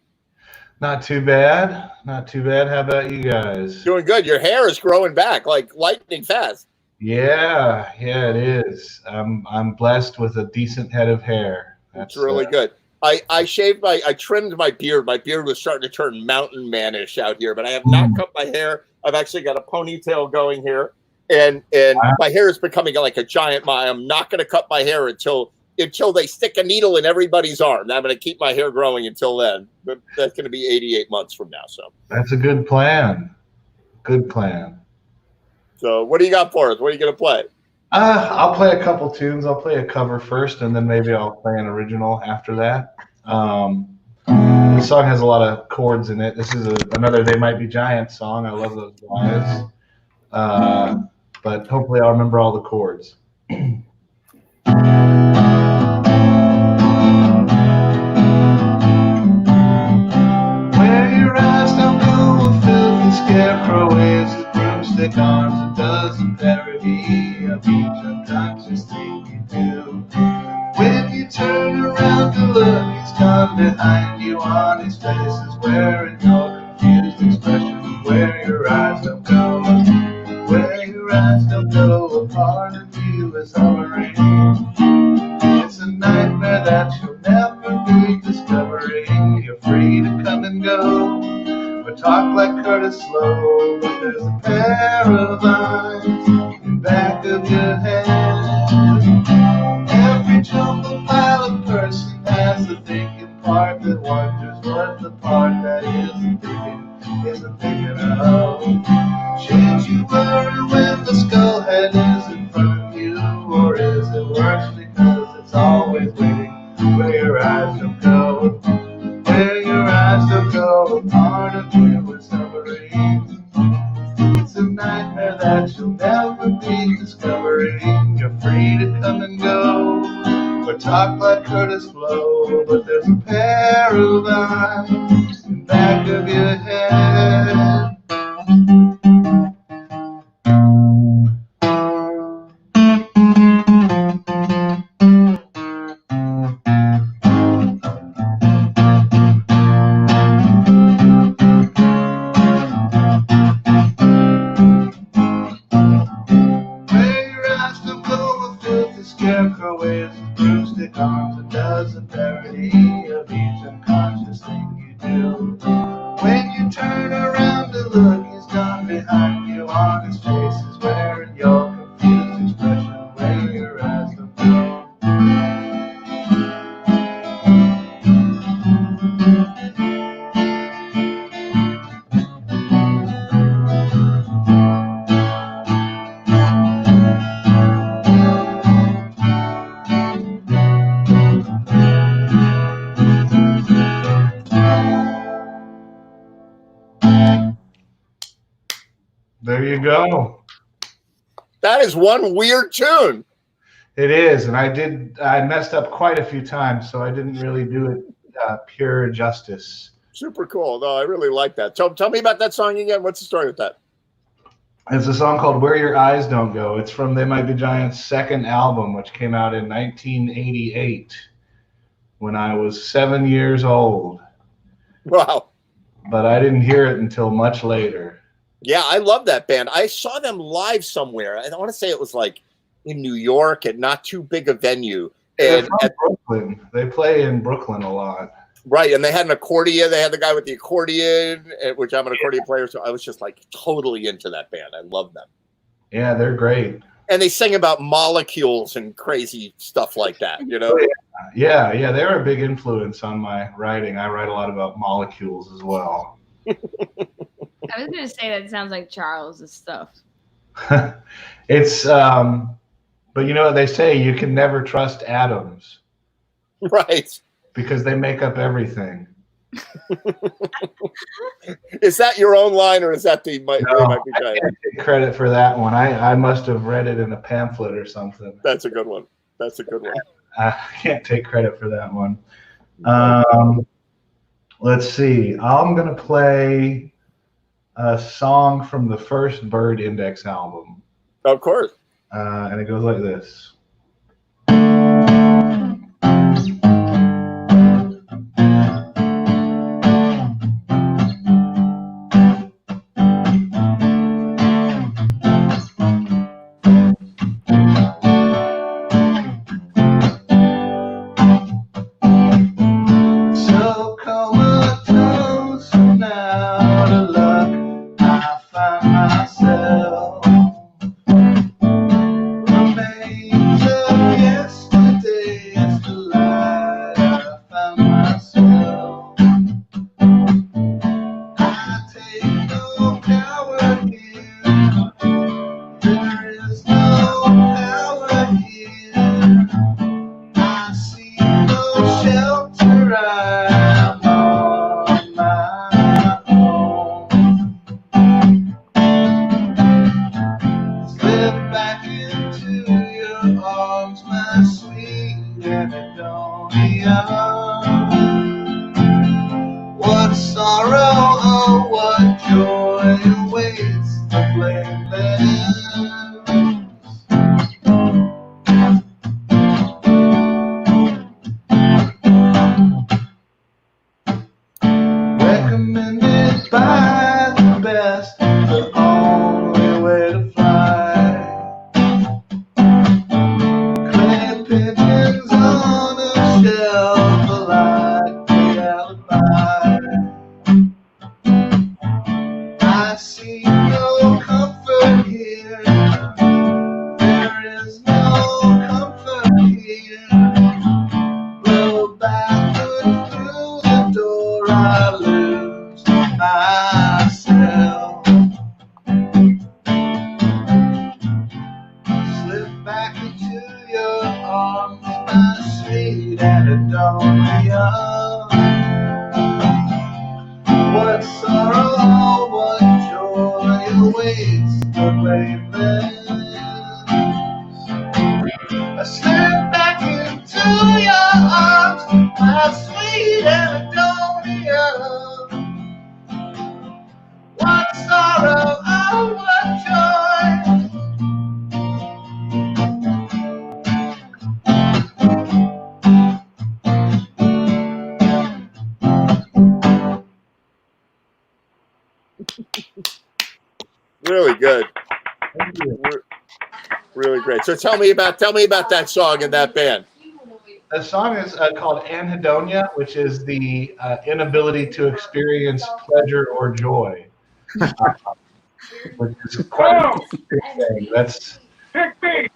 Not too bad. Not too bad. How about you guys? Doing good. Your hair is growing back like lightning fast. Yeah, it is. I'm blessed with a decent head of hair. That's really good. I trimmed my beard. My beard was starting to turn mountain manish out here, but I have not cut my hair. I've actually got a ponytail going here, and my hair is becoming like a giant. I'm not going to cut my hair until they stick a needle in everybody's arm. I'm going to keep my hair growing until then. But that's going to be 88 months from now. So that's a good plan. Good plan. So what do you got for us? What are you going to play? I'll play a couple tunes. I'll play a cover first, and then maybe I'll play an original after that. The song has a lot of chords in it. This is another They Might Be Giants song. I love those guys. But hopefully I'll remember all the chords. Where your eyes don't go, a filthy scarecrow waves his broomstick arms, a dozen parody of each unconscious thing you do. When you turn around to look, he's gone behind you. On his face is wearing your confused expression. Where your eyes don't go, where your eyes don't go, a part of you is hovering. It's a nightmare that you'll never be discovering. You're free to come and go, or talk like Curtis Lowe, but there's a pair of eyes in back of your head. Every jumbled pile of person has a thinking part that wonders what the part that isn't thinking of. Should you worry when the skull head is in front of you, or is it worse because it's always waiting where your eyes don't go? Where your eyes don't go, a part of you is hovering. It's a nightmare that you'll never be discovering. You're free to come and go, or talk like Curtis Blow, but there's a pair of eyes in back of your head. There you go. That is one weird tune. It is, and I messed up quite a few times, so I didn't really do it pure justice. Super cool. No, I really like that. Tell me about that song again. What's the story with that? It's a song called Where Your Eyes Don't Go. It's from They Might Be Giants' second album, which came out in 1988 when I was 7 years old. Wow. But I didn't hear it until much later. Yeah, I love that band. I saw them live somewhere. I want to say it was like in New York at not too big a venue. And at Brooklyn. They play in Brooklyn a lot. Right, and they had an accordion. They had the guy with the accordion, which I'm an accordion player, so I was just like totally into that band. I love them. Yeah, they're great. And they sing about molecules and crazy stuff like that, you know? Yeah, they're a big influence on my writing. I write a lot about molecules as well. I was going to say that it sounds like Charles' stuff. It's, but you know what they say, you can never trust atoms. Right. Because they make up everything. Is that your own line, or is that the might be I can't take credit for that one. I must have read it in a pamphlet or something. That's a good one. That's a good one. I can't take credit for that one. Let's see. I'm going to play a song from the first Bird Index album. Of course. And it goes like this. my sweet Anhedonia. What sorrow, what joy awaits the blameless. I slip back into your arms, my sweet Anhedonia. What sorrow, oh, what joy. Really good. Really great. So tell me about that song and that band. The song is called Anhedonia, which is the inability to experience pleasure or joy. Which is quite a big thing. That's Pick me.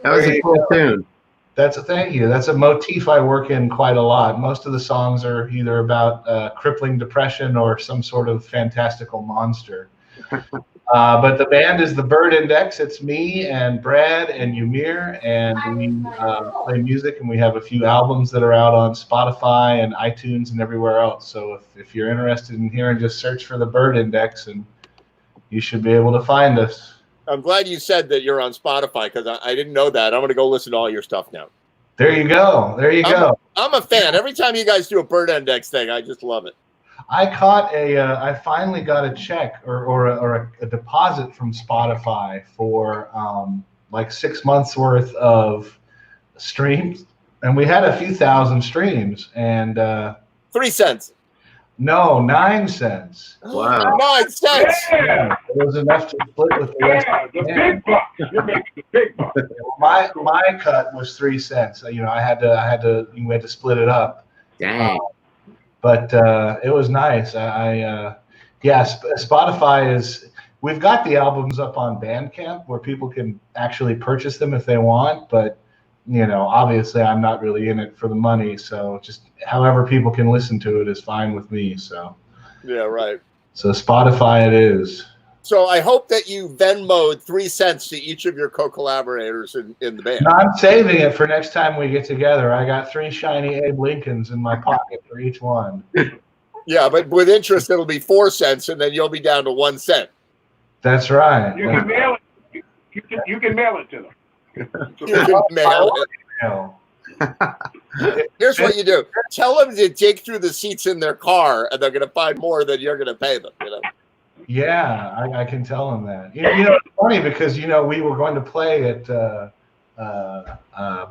That was a cool tune. Thank you. That's a motif I work in quite a lot. Most of the songs are either about crippling depression or some sort of fantastical monster. But the band is the Bird Index. It's me and Brad and Ymir, and we play music, and we have a few albums that are out on Spotify and iTunes and everywhere else. So if you're interested in hearing, just search for the Bird Index, and you should be able to find us. I'm glad you said that you're on Spotify because I didn't know that. I'm going to go listen to all your stuff now. There you go. I'm a fan. Every time you guys do a Bird Index thing, I just love it. I finally got a check or a deposit from Spotify for like 6 months worth of streams, and we had a few thousand streams, and 3 cents. No, 9 cents. Wow. 9 cents. Yeah, it was enough to split with the rest. The big bucks. You're making the big bucks. My cut was 3 cents. We had to split it up. Dang. But it was nice. Spotify is. We've got the albums up on Bandcamp where people can actually purchase them if they want. But obviously, I'm not really in it for the money. So just however people can listen to it is fine with me. So. Yeah. Right. So Spotify it is. So I hope that you Venmo'd 3 cents to each of your co-collaborators in the band. No, I'm saving it for next time we get together. I got 3 shiny Abe Lincolns in my pocket for each one. Yeah, but with interest, it'll be 4 cents, and then you'll be down to 1 cent. That's right. You can mail it. You can mail it to them. You can mail it. Here's what you do: tell them to dig through the seats in their car, and they're going to find more than you're going to pay them. Yeah, I can tell them that. It's funny because we were going to play at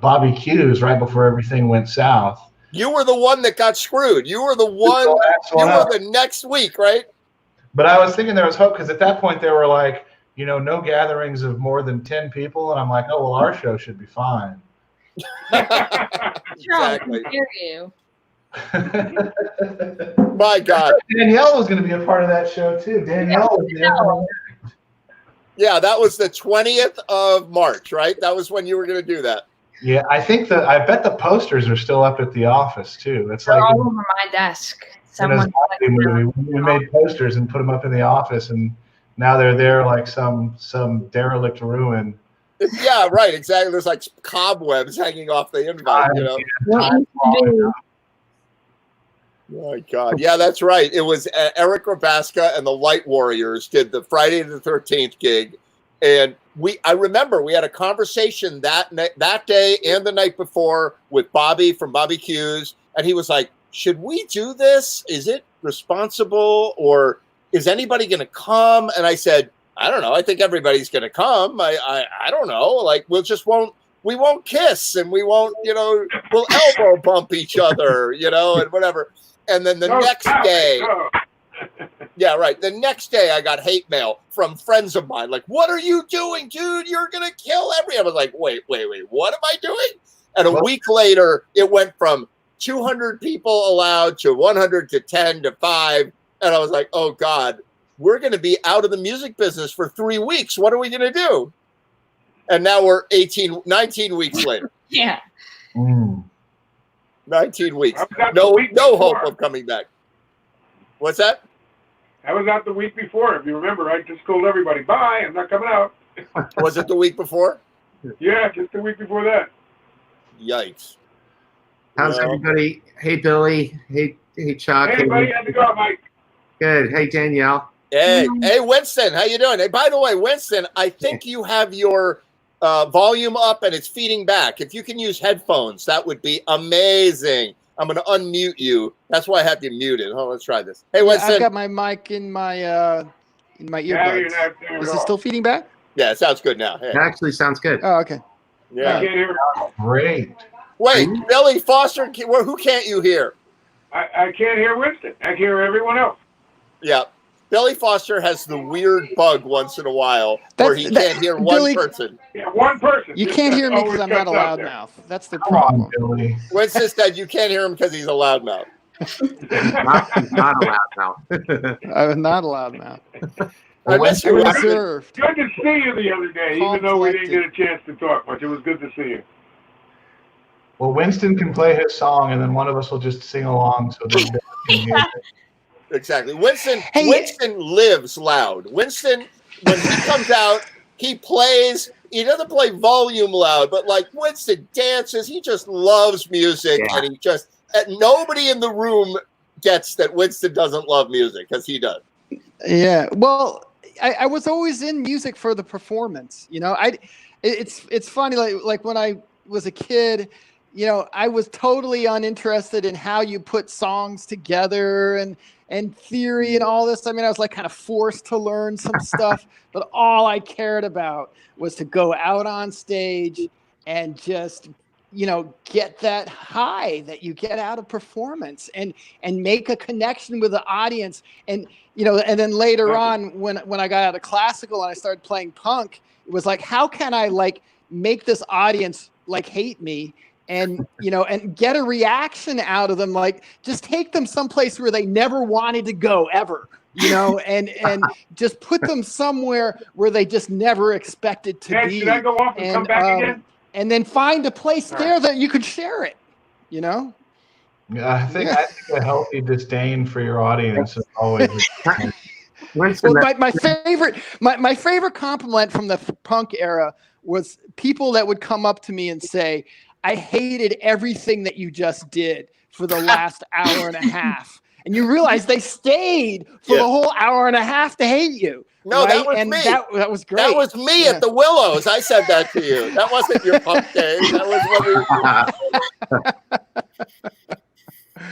Bobby Q's right before everything went south. You were the one that got screwed. You were the one. You were the next week, right? But I was thinking there was hope because at that point they were like, no gatherings of more than 10 people, and I'm like, oh well, our show should be fine. Exactly. Hear you. My God. Danielle was going to be a part of that show too. Danielle was there. Yeah, that was the 20th of March, right? That was when you were going to do that. Yeah, I bet the posters are still up at the office too. It's They're like all over my desk. Someone we made posters and put them up in the office, and now they're there like some derelict ruin. Yeah, right. Exactly. There's like cobwebs hanging off the invite. Oh my God. Yeah, that's right. It was Eric Rabaska and the Light Warriors did the Friday the 13th gig. And I remember we had a conversation that day and the night before with Bobby from Bobby Q's. And he was like, should we do this? Is it responsible, or is anybody going to come? And I said, I don't know. I think everybody's going to come. I don't know. Like we won't kiss, and we won't, we'll elbow bump each other, and whatever. And then the next day, yeah, right. The next day I got hate mail from friends of mine. Like, what are you doing, dude? You're going to kill I was like, wait. What am I doing? And a week later, it went from 200 people allowed to 100 to 10 to 5. And I was like, oh God, we're going to be out of the music business for 3 weeks. What are we going to do? And now we're 19 weeks later. Yeah. 19 weeks. No hope of coming back. What's that? I was out the week before. If you remember, I just told everybody, bye, I'm not coming out. Was it the week before? Yeah, just the week before that. Yikes. How's Well, everybody? Hey, Billy. Hey, Chuck. Hey, buddy, how's it going, Mike? Good. Hey, Danielle. Hey, Winston, how you doing? Hey, by the way, Winston, I think you have your volume up and it's feeding back. If you can use headphones, that would be amazing. I'm going to unmute you. That's why I have you muted. Oh, let's try this. Hey, Winston. I've got my mic in my earbuds. Is it still feeding back? Yeah, it sounds good now. Hey. It actually sounds good. Oh, okay. Yeah. I can't hear. Great. Wait, Billy Foster, who can't you hear? I can't hear Winston. I can hear everyone else. Yeah. Billy Foster has the weird bug once in a while where he can't hear one Billy- person. Yeah, one person. You Just can't hear me because always I'm not a cuts out there. loudmouth. That's the problem. Billy. Winston said you can't hear him because he's a loudmouth. Not allowed now. I'm not a loudmouth. I miss you, I'm Winston. reserved. Good to see you the other day, even though we didn't get a chance to talk much. It was good to see you. Well, Winston can play his song, and then one of us will just sing along so that Billy can hear it. Exactly. Winston lives loud. Winston, when he comes out, he plays. He doesn't play volume loud, but like Winston dances. He just loves music, and he just nobody in the room gets that Winston doesn't love music because he does. Yeah. Well, I was always in music for the performance. You know, it's funny. Like when I was a kid, you know, I was totally uninterested in how you put songs together and theory and all this. I mean, I was like kind of forced to learn some stuff, but all I cared about was to go out on stage and just, you know, get that high that you get out of performance and make a connection with the audience. And, you know, and then later on when I got out of classical and I started playing punk, it was like, how can I like make this audience like hate me? And, you know, and get a reaction out of them, like just take them someplace where they never wanted to go ever, you know, and just put them somewhere where they just never expected to be. Should I go off and come back again? And then find a place there that you could share it, you know? Yeah, I think a healthy disdain for your audience is always. Well, my favorite compliment from the punk era was people that would come up to me and say, I hated everything that you just did for the last hour and a half. And you realize they stayed for the whole hour and a half to hate you. No, right? that was and me. That was great. That was me at the Willows. I said that to you. That wasn't your punk days. That was when we.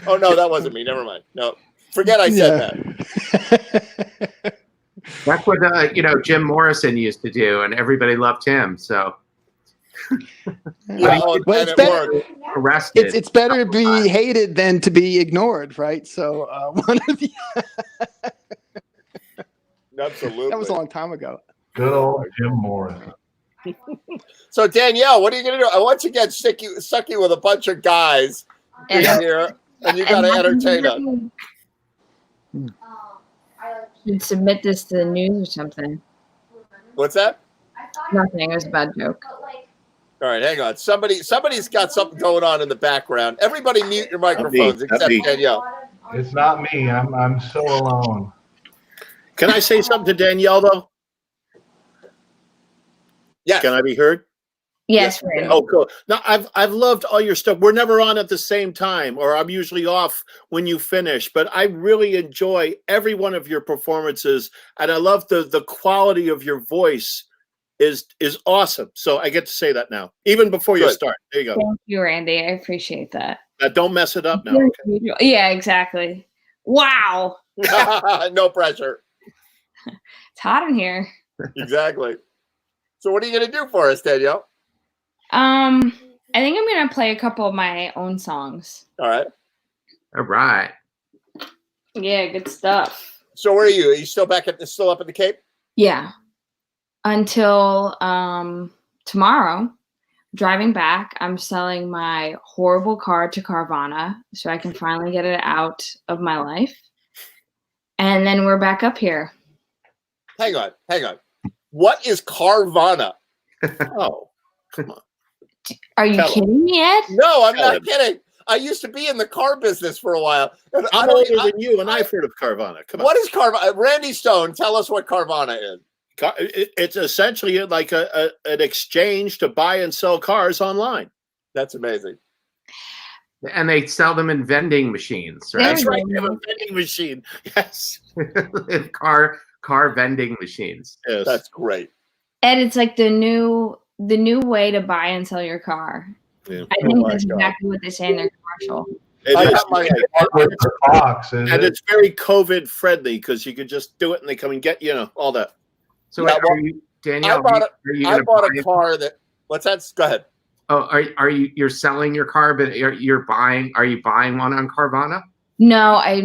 Oh no, that wasn't me. Never mind. No, forget I said that. That's what you know, Jim Morrison used to do, and everybody loved him. So. Well, it's better. Arrested. It's better to be hated than to be ignored, right? So one of the. Absolutely. That was a long time ago. Good old Jim Morrison. So Danielle, what are you going to do? I want you to get suck you with a bunch of guys in here, and you got to entertain them. Should submit this to the news or something. What's that? Nothing. It was a bad joke. All right, hang on. Somebody's got something going on in the background. Everybody mute your microphones except Danielle. It's not me. I'm so alone. Can I say something to Danielle though? Yeah. Can I be heard? Yes, Randy. Oh, cool. Now I've loved all your stuff. We're never on at the same time, or I'm usually off when you finish. But I really enjoy every one of your performances, and I love the quality of your voice is awesome. So I get to say that now, even before you start. There you go. Thank you, Randy. I appreciate that. Don't mess it up now. Okay? Yeah, exactly. Wow. No pressure. It's hot in here. Exactly. So what are you going to do for us, Danielle? I think I'm gonna play a couple of my own songs. All right. All right. Yeah, good stuff. So where are you? Are you still up at the Cape? Yeah. Until tomorrow. Driving back, I'm selling my horrible car to Carvana so I can finally get it out of my life. And then we're back up here. Hang on. What is Carvana? Oh, come on. Are you kidding me, Ed? No, I'm not kidding. I used to be in the car business for a while. I'm older than you, and I've heard of Carvana. Come on. What is Carvana? Randy Stone, tell us what Carvana is. It's essentially like an exchange to buy and sell cars online. That's amazing. And they sell them in vending machines, right? That's right. They have a vending machine. Yes. car vending machines. Yes. That's great. Ed, it's like the new way to buy and sell your car. Yeah. I think that's exactly what they say in their commercial. It I is. got my- And it's very COVID friendly because you could just do it and they come and get all that. So Yeah, well, are you, Danielle? I bought gonna a buy- car that. What's that? Go ahead. Oh, you're selling your car, but you're buying? Are you buying one on Carvana? No, I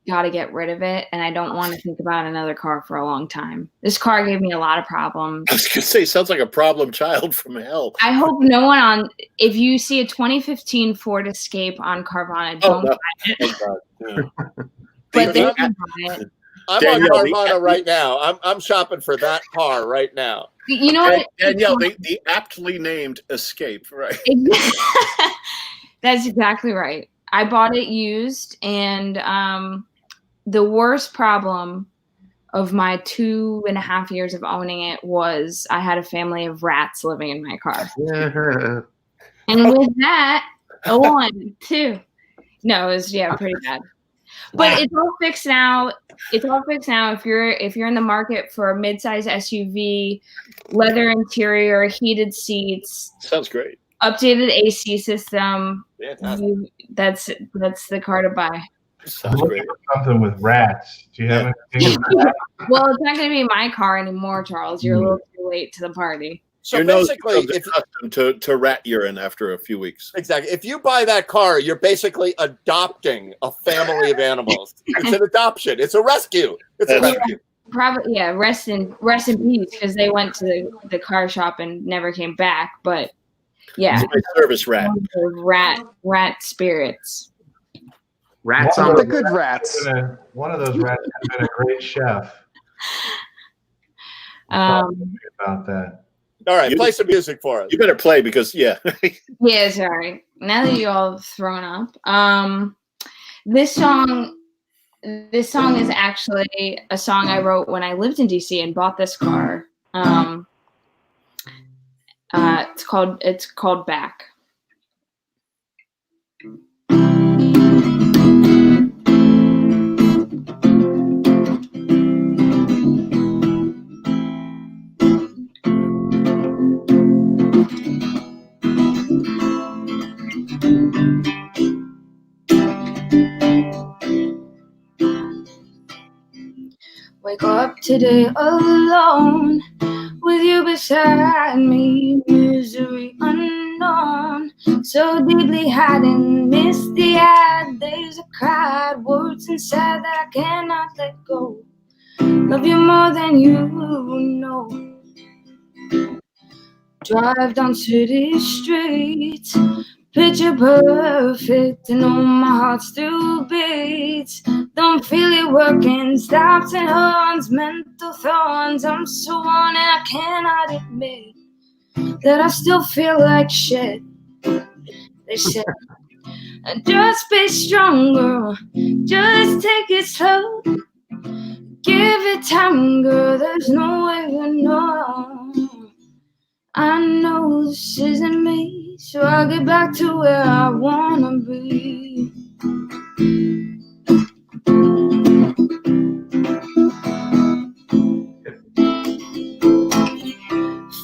got to get rid of it, and I don't want to think about another car for a long time. This car gave me a lot of problems. I was going to say, sounds like a problem child from hell. I hope no one if you see a 2015 Ford Escape on Carvana, don't buy it. Oh, God. Yeah. But they can buy it. I'm Danielle, on Carvana right now. I'm shopping for that car right now. You know what? Danielle, the aptly named Escape, right? That's exactly right. I bought it used, and the worst problem of my 2.5 years of owning it was I had a family of rats living in my car. And with that, a 1, 2. No, it was pretty bad. But it's all fixed now. It's all fixed now. If you're in the market for a midsize SUV, leather interior, heated seats, sounds great. Updated AC system, Fantastic. that's the car to buy. Sounds great. Something with rats. Do you have anything with rats? Well, it's not going to be my car anymore, Charles. You're a little too late to the party. So Your nose basically, becomes accustomed to rat urine after a few weeks. Exactly. If you buy that car, you're basically adopting a family of animals. It's an adoption. It's a rescue. It's a rescue. Probably, yeah. Rest in peace, because they went to the car shop and never came back. But yeah, It's my service rat. Rat spirits. Rats One on of The those good rats rats. One of those rats has been a great chef. Um, About that. All right, play some music for us. You better play because, yeah, sorry. Now that you all have thrown up, this song is actually a song I wrote when I lived in DC and bought this car. It's called Back. Wake up today alone, with you beside me, misery unknown, so deeply hiding, misty-eyed days I cried, words inside that I cannot let go, love you more than you know. Drive down city streets, picture perfect, and know my heart still beats. Don't feel it working, stops and horns, mental thorns. I'm so on and I cannot admit that I still feel like shit. They said, just be stronger, just take it slow. Give it time, girl, there's no way you know. I know this isn't me, so I'll get back to where I wanna be.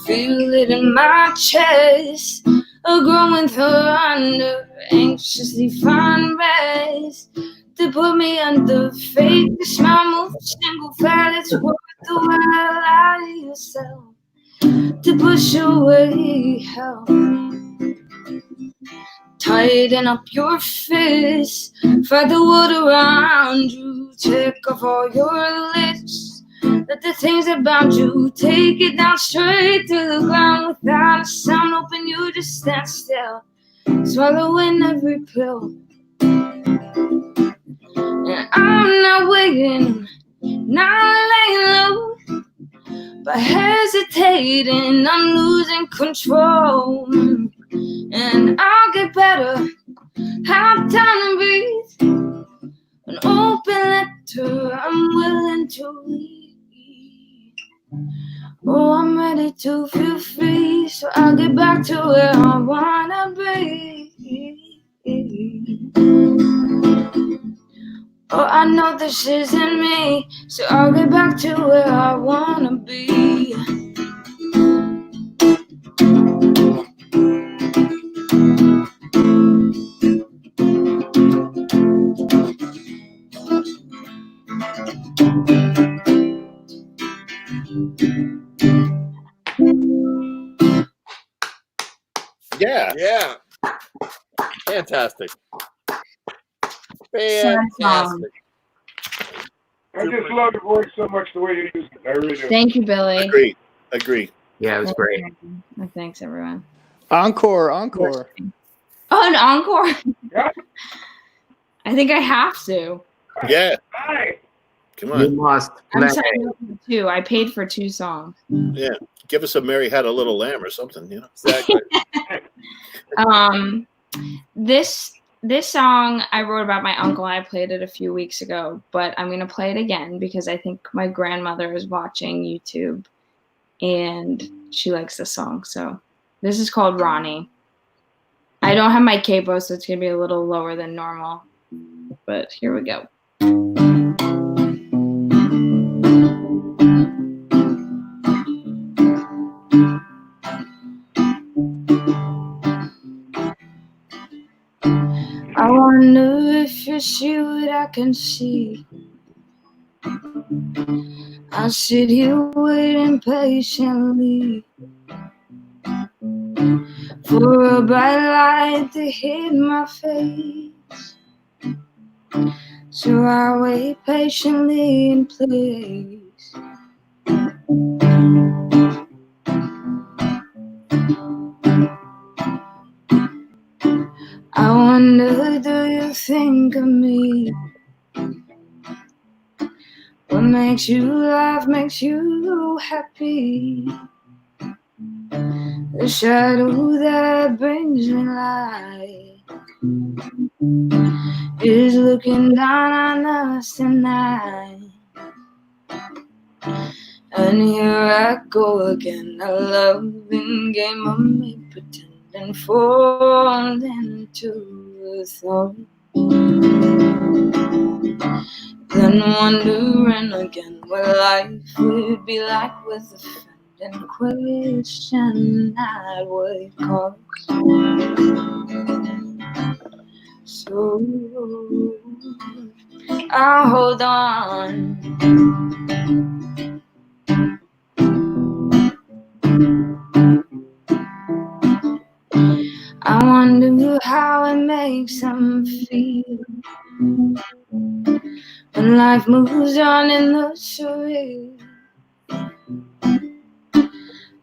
Feel it in my chest, a growing thunder, anxiously find rest to put me under. Fake the smile, move single fat, it's worth the while. Lie to yourself to push away hell. Tighten up your fists, fight the world around you. Take off all your lists, let the things about you take it down straight to the ground without a sound. Open, you just stand still, swallowing every pill. And I'm not waiting, not laying low, but hesitating, I'm losing control. And I'll get better, have time to breathe. An open letter, I'm willing to read. Oh, I'm ready to feel free, so I'll get back to where I wanna be. Oh, I know this isn't me, so I'll get back to where I wanna be. Yeah. Yeah. Fantastic. Sad song. Fantastic. I just love your voice so much the way you use it. I really do. Thank you, Billy. Agree. Yeah, it was great. Thanks, everyone. Encore. Oh, an encore. Yeah. I think I have to. Yeah. Hi. Come You on. must I'm play. signing up for two. I paid for 2 songs. Yeah. Give us a Mary Had a Little Lamb or something, you know. Exactly. This song I wrote about my uncle. I played it a few weeks ago, but I'm gonna play it again because I think my grandmother is watching YouTube and she likes this song. So this is called Ronnie. I don't have my capo, so it's gonna be a little lower than normal. But here we go. I wonder if you see what I can see. I sit here waiting patiently for a bright light to hit my face. So I wait patiently in place. I wonder, do you think of me? What makes you laugh, makes you happy? The shadow that brings me light is looking down on us tonight. And here I go again, a loving game of me pretending, fall into a thought. Then wondering again what life would be like with a friend, and question not what it costs. So I'll hold on. I wonder how it makes them feel when life moves on in the surreal.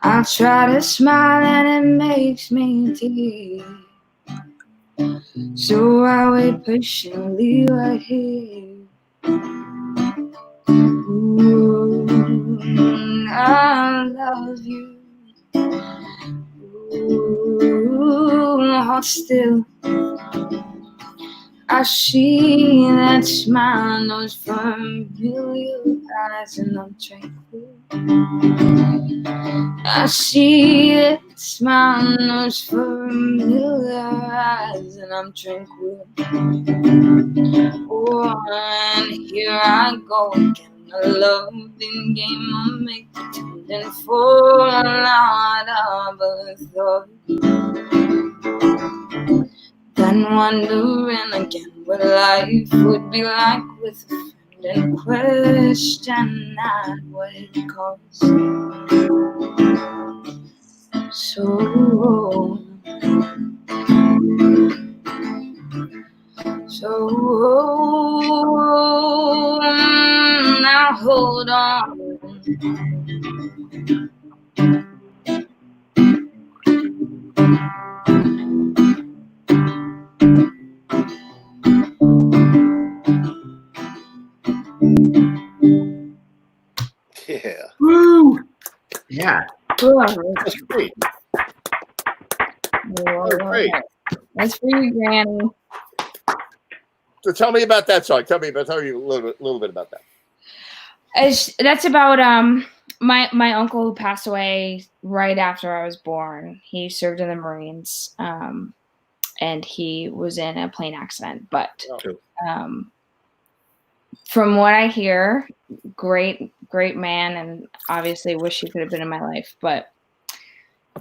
I try to smile and it makes me tear. So I wait patiently right here. Ooh, I love you. Ooh, hold still. I see that smile, those familiar eyes, and I'm tranquil. I see that smile, those familiar eyes, and I'm tranquil. Oh, and here I go again, a loving game of make pretending for a lot of other thoughts. Then wondering again what life would be like with a friend, and question not what it costs. So now hold on. Yeah. Woo! Yeah. That's great. Great. That's for you, Granny. So tell me about that song. Tell me a little bit about that. That's about my uncle who passed away right after I was born. He served in the Marines, and he was in a plane accident. But from what I hear, great man, and obviously wish he could have been in my life. But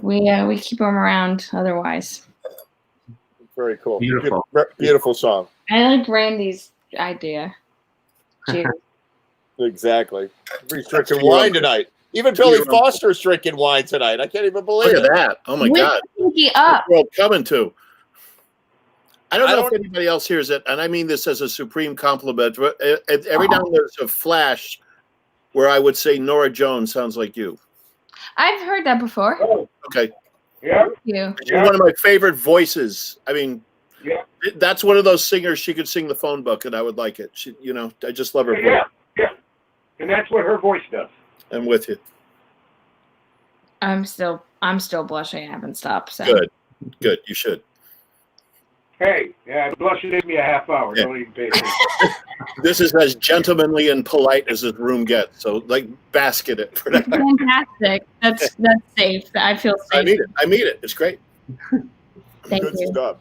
we keep him around otherwise. Very cool. Beautiful. Beautiful song. I like Randy's idea. Cheers. Exactly. We're drinking wine tonight. Even Billy Foster's drinking wine tonight. I can't even believe it. Look at that. Oh my God. Pinky up. World coming to. I don't know if anybody else hears it, and I mean this as a supreme compliment. Every now and then there's a flash where I would say Nora Jones sounds like you. I've heard that before. Okay. Yeah. Thank you. She's one of my favorite voices. I mean, that's one of those singers. She could sing the phone book, and I would like it. She, I just love her voice. Yeah. And that's what her voice does. I'm with you. I'm still blushing. I haven't stopped. So Good. You should. Hey, blushing took me a half hour. Yeah. Don't even pay attention. This is as gentlemanly and polite as this room gets. So, basket it for that. Fantastic. That's safe. I feel safe. I mean it. It's great. Thank Good you. stuff.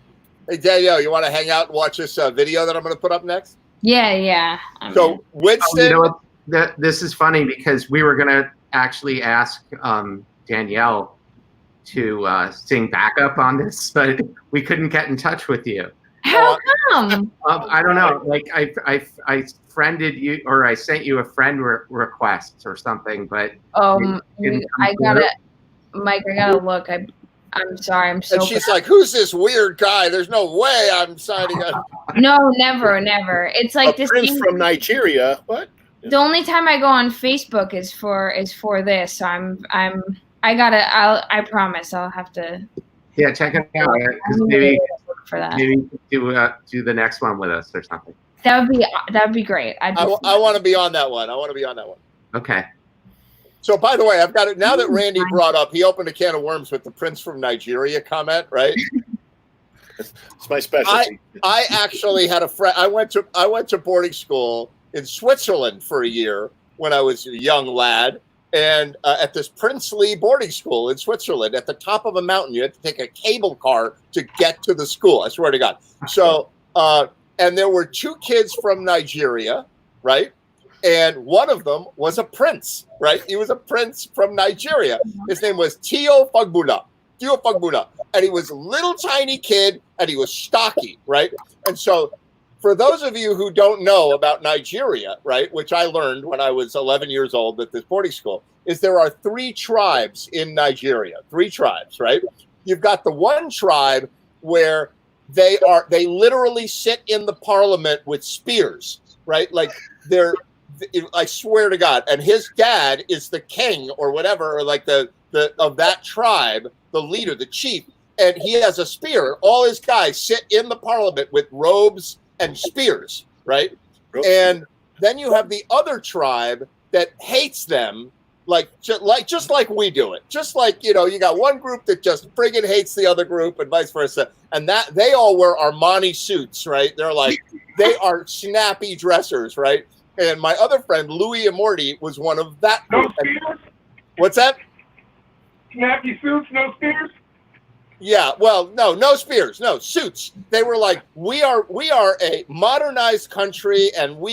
Hey, Danielle, you want to hang out and watch this video that I'm going to put up next? Yeah. So, Winston. This is funny because we were going to actually ask Danielle to sing backup on this, but we couldn't get in touch with you. How come? I don't know. I friended you, or I sent you a friend request or something, but I gotta look. I'm sorry. I'm so. And she's like, "Who's this weird guy? There's no way I'm signing up." No, never. It's like this prince from Nigeria. What? The only time I go on Facebook is for this. So I promise I'll have to. Yeah, check it out. 'Cause maybe do the next one with us or something. That would be great. I want to be on that one. Okay. So, by the way, I've got it now that Randy brought up. He opened a can of worms with the Prince from Nigeria comment, right? It's my specialty. I actually had a friend. I went to boarding school in Switzerland for a year when I was a young lad, and at this princely boarding school in Switzerland, at the top of a mountain, you had to take a cable car to get to the school. I swear to God. So, and there were two kids from Nigeria, right? And one of them was a prince, right? He was a prince from Nigeria. His name was Tio Fagbula. And he was a little tiny kid, and he was stocky, right? And so for those of you who don't know about Nigeria, right, which I learned when I was 11 years old at this boarding school, is there are 3 tribes in Nigeria. 3 tribes, right? You've got the one tribe where they literally sit in the parliament with spears, right? Like I swear to God. And his dad is the king or whatever, or like the of that tribe, the leader, the chief, and he has a spear. All his guys sit in the parliament with robes and spears, right? And then you have the other tribe that hates them, just like we do it. Just like, you got one group that just friggin' hates the other group and vice versa. And that they all wear Armani suits, right? They are snappy dressers, right? And my other friend, Louis Amorti, was one of that group. What's that? Snappy suits, no spears? Yeah, well, no spears, no suits. They were like, we are a modernized country, and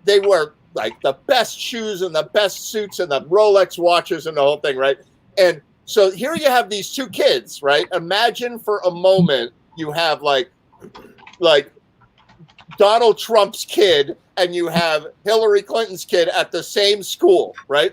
they wear like the best shoes and the best suits and the Rolex watches and the whole thing, right? And so here you have these 2 kids, right? Imagine for a moment you have like Donald Trump's kid and you have Hillary Clinton's kid at the same school, right?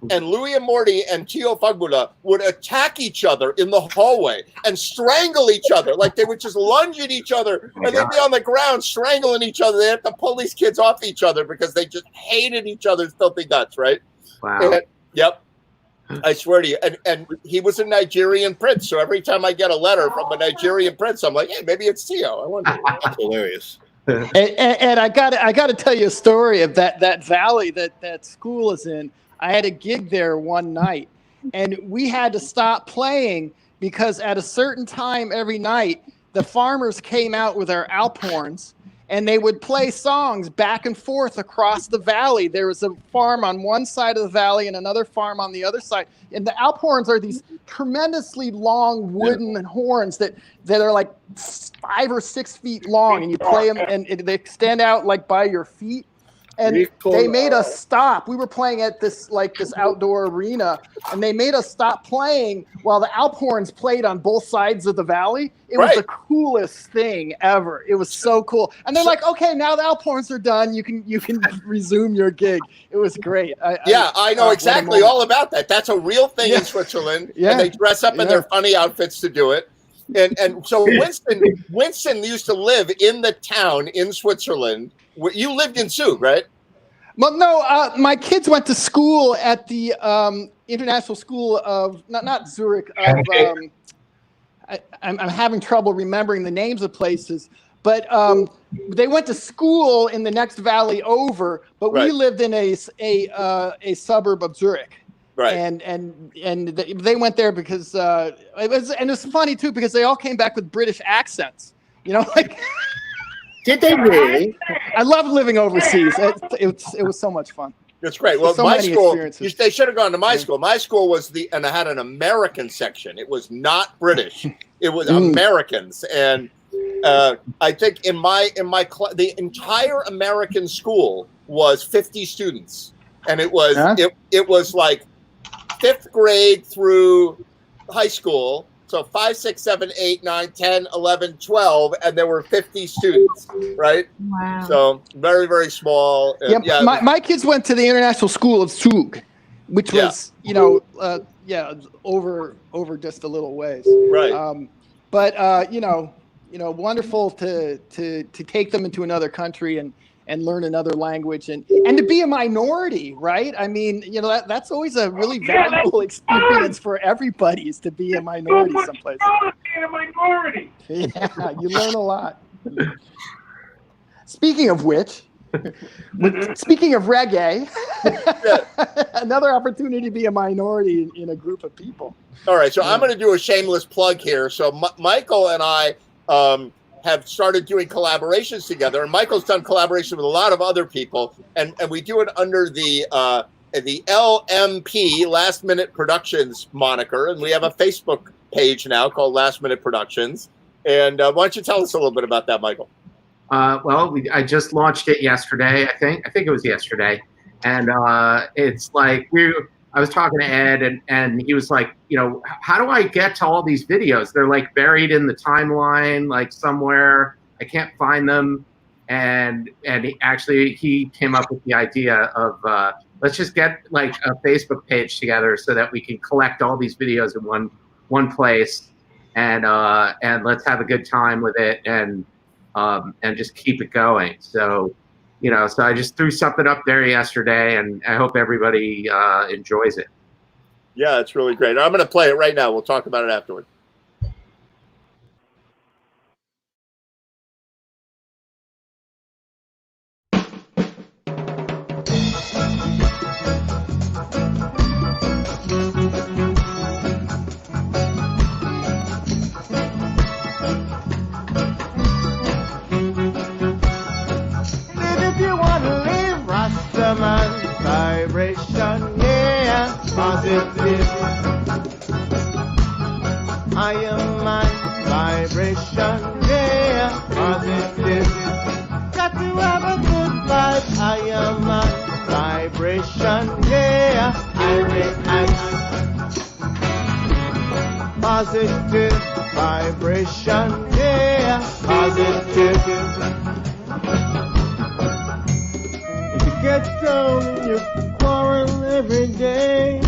And Louis Amorti and Tio Fagbula would attack each other in the hallway and strangle each other. Like they would just lunge at each other and they'd be on the ground strangling each other. They had to pull these kids off each other because they just hated each other's filthy guts, right? Wow. Yep. I swear to you. And he was a Nigerian prince. So every time I get a letter from a Nigerian prince, I'm like, hey, maybe it's Tio. I wonder. That's hilarious. And I got to tell you a story of that valley that school is in. I had a gig there one night, and we had to stop playing because at a certain time every night, the farmers came out with their Alp horns, and they would play songs back and forth across the valley. There was a farm on one side of the valley and another farm on the other side. And the Alp horns are these tremendously long wooden horns that are like 5 or 6 feet long, and you play them, and they extend out like by your feet. And they made us stop. We were playing at this outdoor arena, and they made us stop playing while the Alp horns played on both sides of the valley. It was the coolest thing ever. It was so cool. And they're like, okay, now the Alp horns are done. You can resume your gig. It was great. I know exactly all about that. That's a real thing in Switzerland. And they dress up in their funny outfits to do it. And so Winston used to live in the town in Switzerland. You lived in Zug, right? Well, no, my kids went to school at the International School of, not Zurich, I'm having trouble remembering the names of places, but they went to school in the next valley over, but we lived in a suburb of Zurich. Right. And they went there because it was funny too, because they all came back with British accents, like. Did they really? I loved living overseas. It was so much fun. It's great. Well, my school, they should have gone to my school. My school was and I had an American section. It was not British. It was Americans. And I think in my the entire American school was 50 students. And it was, it was like 5th grade through high school. So 5, 6, 7, 8, 9, 10, 11, 12, and there were 50 students, right? Wow. So very, very small. My kids went to the International School of Zug, which was, over just a little ways. Right. But wonderful to take them into another country and learn another language and to be a minority, right? I mean, that's always a really valuable experience for everybody, is to be a minority someplace. Being a minority. Yeah, you learn a lot. Speaking of which, speaking of reggae, another opportunity to be a minority in a group of people. All right, so I'm going to do a shameless plug here. So Michael and I have started doing collaborations together, and Michael's done collaboration with a lot of other people, and we do it under the LMP, Last Minute Productions moniker, and we have a Facebook page now called Last Minute Productions. And why don't you tell us a little bit about that, Michael? I just launched it yesterday. I think it was yesterday, and it's like I was talking to Ed, and he was like, how do I get to all these videos? They're like buried in the timeline, like somewhere. I can't find them. And he came up with the idea of let's just get like a Facebook page together so that we can collect all these videos in one place, and let's have a good time with it, and just keep it going. So. So I just threw something up there yesterday, and I hope everybody enjoys it. Yeah, it's really great. I'm going to play it right now. We'll talk about it afterward. Vibration, yeah, positive. I am my vibration, yeah, positive. Got to have a good vibe. I am my vibration, yeah, positive vibration, yeah, positive. Get down in your quarrel every day.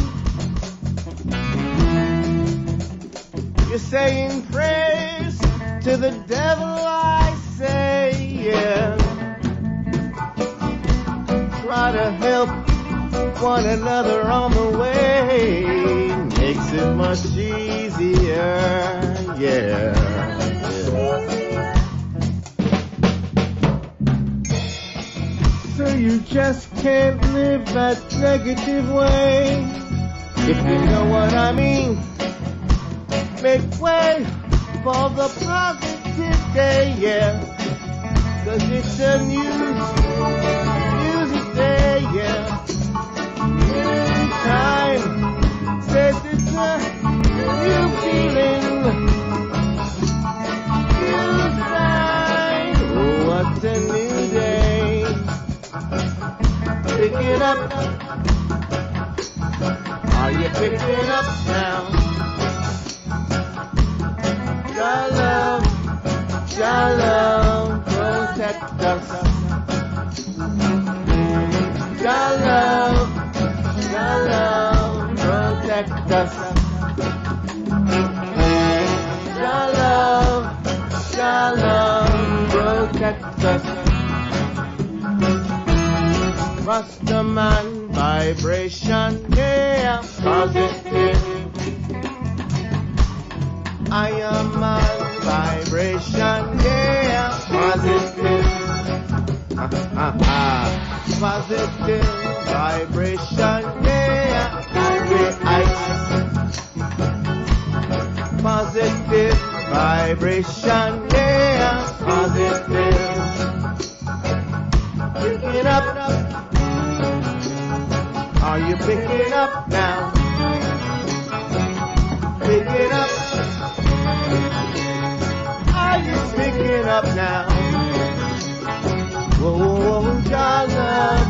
You're saying praise to the devil, I say, yeah. Try to help one another on the way. Makes it much easier, yeah. So you just can't live that negative way. If you know what I mean, make way for the positive day, yeah. 'cause it's a music day, yeah. New time says it's a new feeling. New sign, oh, what's a new day? Pick it up. Are you picking up now? Your love, protect us. Your love, protect us. Your love, protect us. Rastaman vibration, yeah, positive. I am man vibration, yeah, positive. Positive vibration, yeah, positive vibration, yeah, positive. Picking up. Are you picking up now? Picking up. Are you picking up now? Whoa, your love,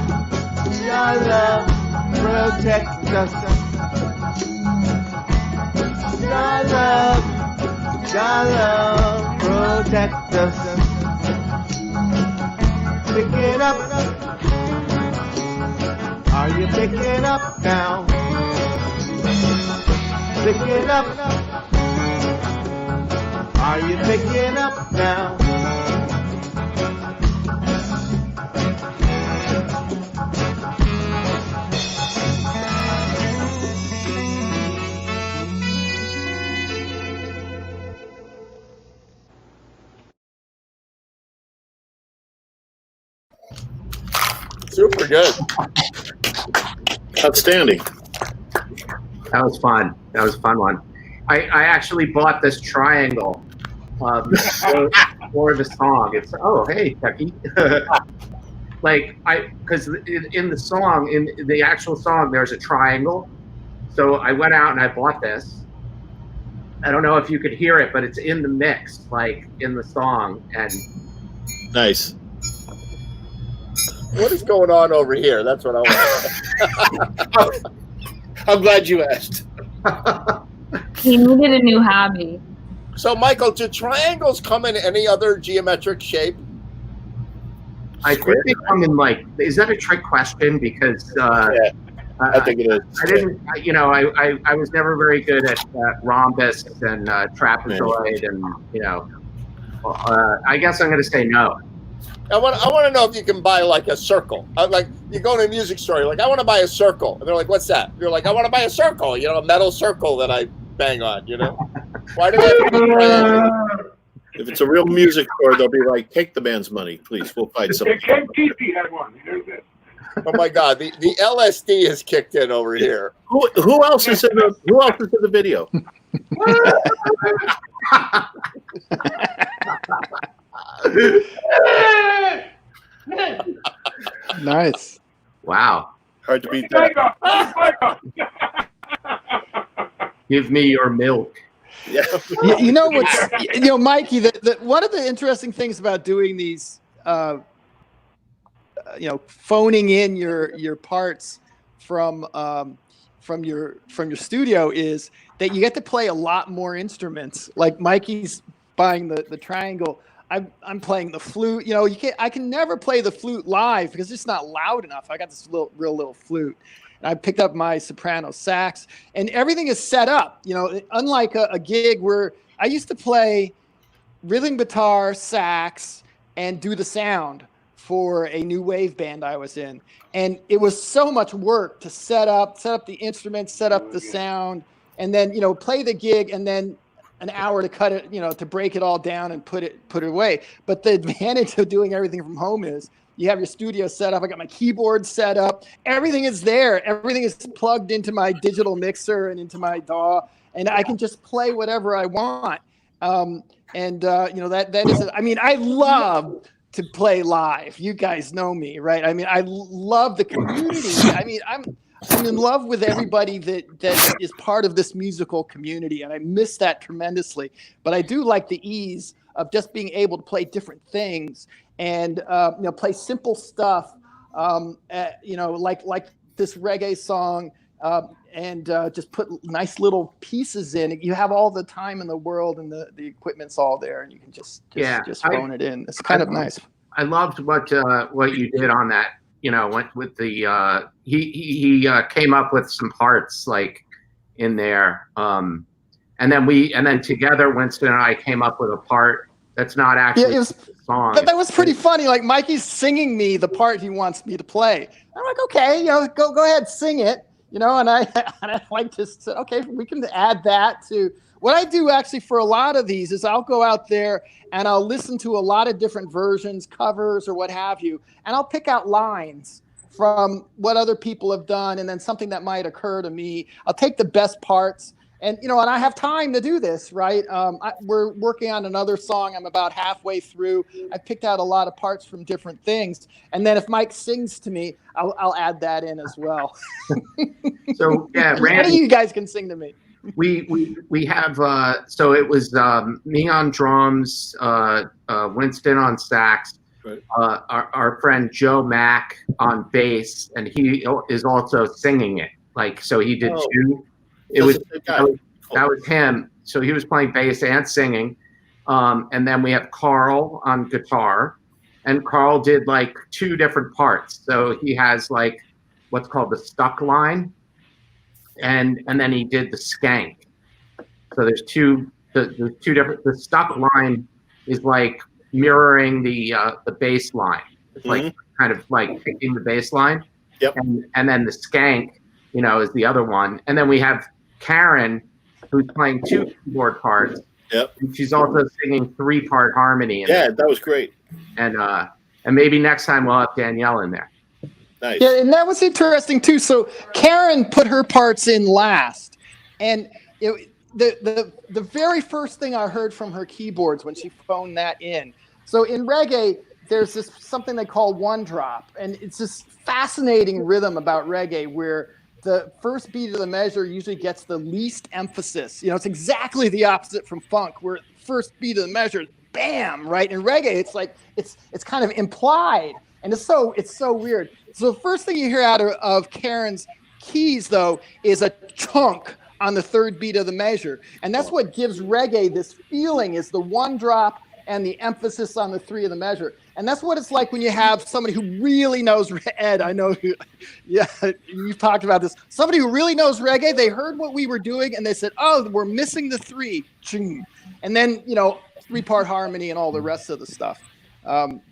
protect us. Your love, protect us. Picking up. Are you picking up now? Picking up. Are you picking up now? Super good. Outstanding. That was fun. That was a fun one. I actually bought this triangle for the song. It's hey Chucky. Because in the song, in the actual song, there's a triangle. So I went out and I bought this. I don't know if you could hear it, but it's in the mix, like in the song. And nice. What is going on over here? That's what I want. I'm glad you asked. He needed a new hobby. So, Michael, do triangles come in any other geometric shape? I think they come in is that a trick question? Because I think it is. I didn't, I was never very good at rhombus and trapezoid, and I guess I'm going to say no. I want to know if you can buy like a circle. Like you go to a music store, you're like, I want to buy a circle, and they're like, what's that? You're like, I want to buy a circle, a metal circle that I bang on. Why do they have to be triangle? If it's a real music store, they'll be like, take the band's money, please. We'll find something. Ken Kesey had one. Oh my God, the LSD has kicked in over here. Who else is in the video? Nice. Wow. Hard to beat that. Give me your milk. Yeah. You know what's, Mikey, one of the interesting things about doing these, phoning in your parts from your studio is that you get to play a lot more instruments. Like Mikey's buying the triangle. I'm playing the flute. I can never play the flute live because it's just not loud enough. I got this real little flute. And I picked up my soprano sax, and everything is set up. Unlike a gig where I used to play rhythm guitar, sax, and do the sound for a new wave band I was in. And it was so much work to set up the instruments, set up the sound, and then, play the gig, and then an hour to cut it, to break it all down and put it away. But the advantage of doing everything from home is you have your studio set up. I got my keyboard set up. Everything is there. Everything is plugged into my digital mixer and into my DAW, and I can just play whatever I want. That is it. I mean, I love to play live. You guys know me, right? I mean, I love the community. I mean, I'm in love with everybody that is part of this musical community, and I miss that tremendously. But I do like the ease of just being able to play different things and play simple stuff, like this reggae song, and just put nice little pieces in. You have all the time in the world, and the equipment's all there, and you can just phone it in. It's kind of nice. I loved what you did on that. Went with the he came up with some parts like in there, and then together Winston and I came up with a part that's not actually a song. That was pretty funny. Like Mikey's singing me the part he wants me to play. I'm like, okay, go ahead, sing it. And I like to say, okay, we can add that to what I do actually for a lot of these is I'll go out there and I'll listen to a lot of different versions, covers, or what have you, and I'll pick out lines from what other people have done and then something that might occur to me. I'll take the best parts. And, and I have time to do this, right? We're working on another song. I'm about halfway through. I picked out a lot of parts from different things. And then if Mike sings to me, I'll add that in as well. So, yeah, Randy, any of you guys can sing to me. We have, so it was me on drums, Winston on sax, right. Our friend Joe Mack on bass, and he is also singing it. So he did two. That was him. So he was playing bass and singing. And then we have Carl on guitar, and Carl did two different parts. So he has what's called the stuck line, and then he did the skank. So there's two different. The stuck line is mirroring the bass line. It's kind of picking the bass line. Yep. And then the skank, is the other one. And then we have Karen, who's playing two keyboard parts. Yep. And she's also singing 3-part harmony. That was great. And maybe next time we'll have Danielle in there. Nice. Yeah, and that was interesting too. So Karen put her parts in last, and the very first thing I heard from her keyboards when she phoned that in. So in reggae, there's something they call one drop, and it's this fascinating rhythm about reggae where the first beat of the measure usually gets the least emphasis. It's exactly the opposite from funk, where first beat of the measure, bam, right? In reggae, it's it's kind of implied, and it's so weird. So the first thing you hear out of Karen's keys, though, is a chunk on the third beat of the measure, and that's what gives reggae this feeling: is the one drop and the emphasis on the 3 of the measure. And that's what it's like when you have somebody who really knows, Ed, I know, you've talked about this. Somebody who really knows reggae, they heard what we were doing and they said, oh, we're missing the 3. And then, 3-part harmony and all the rest of the stuff.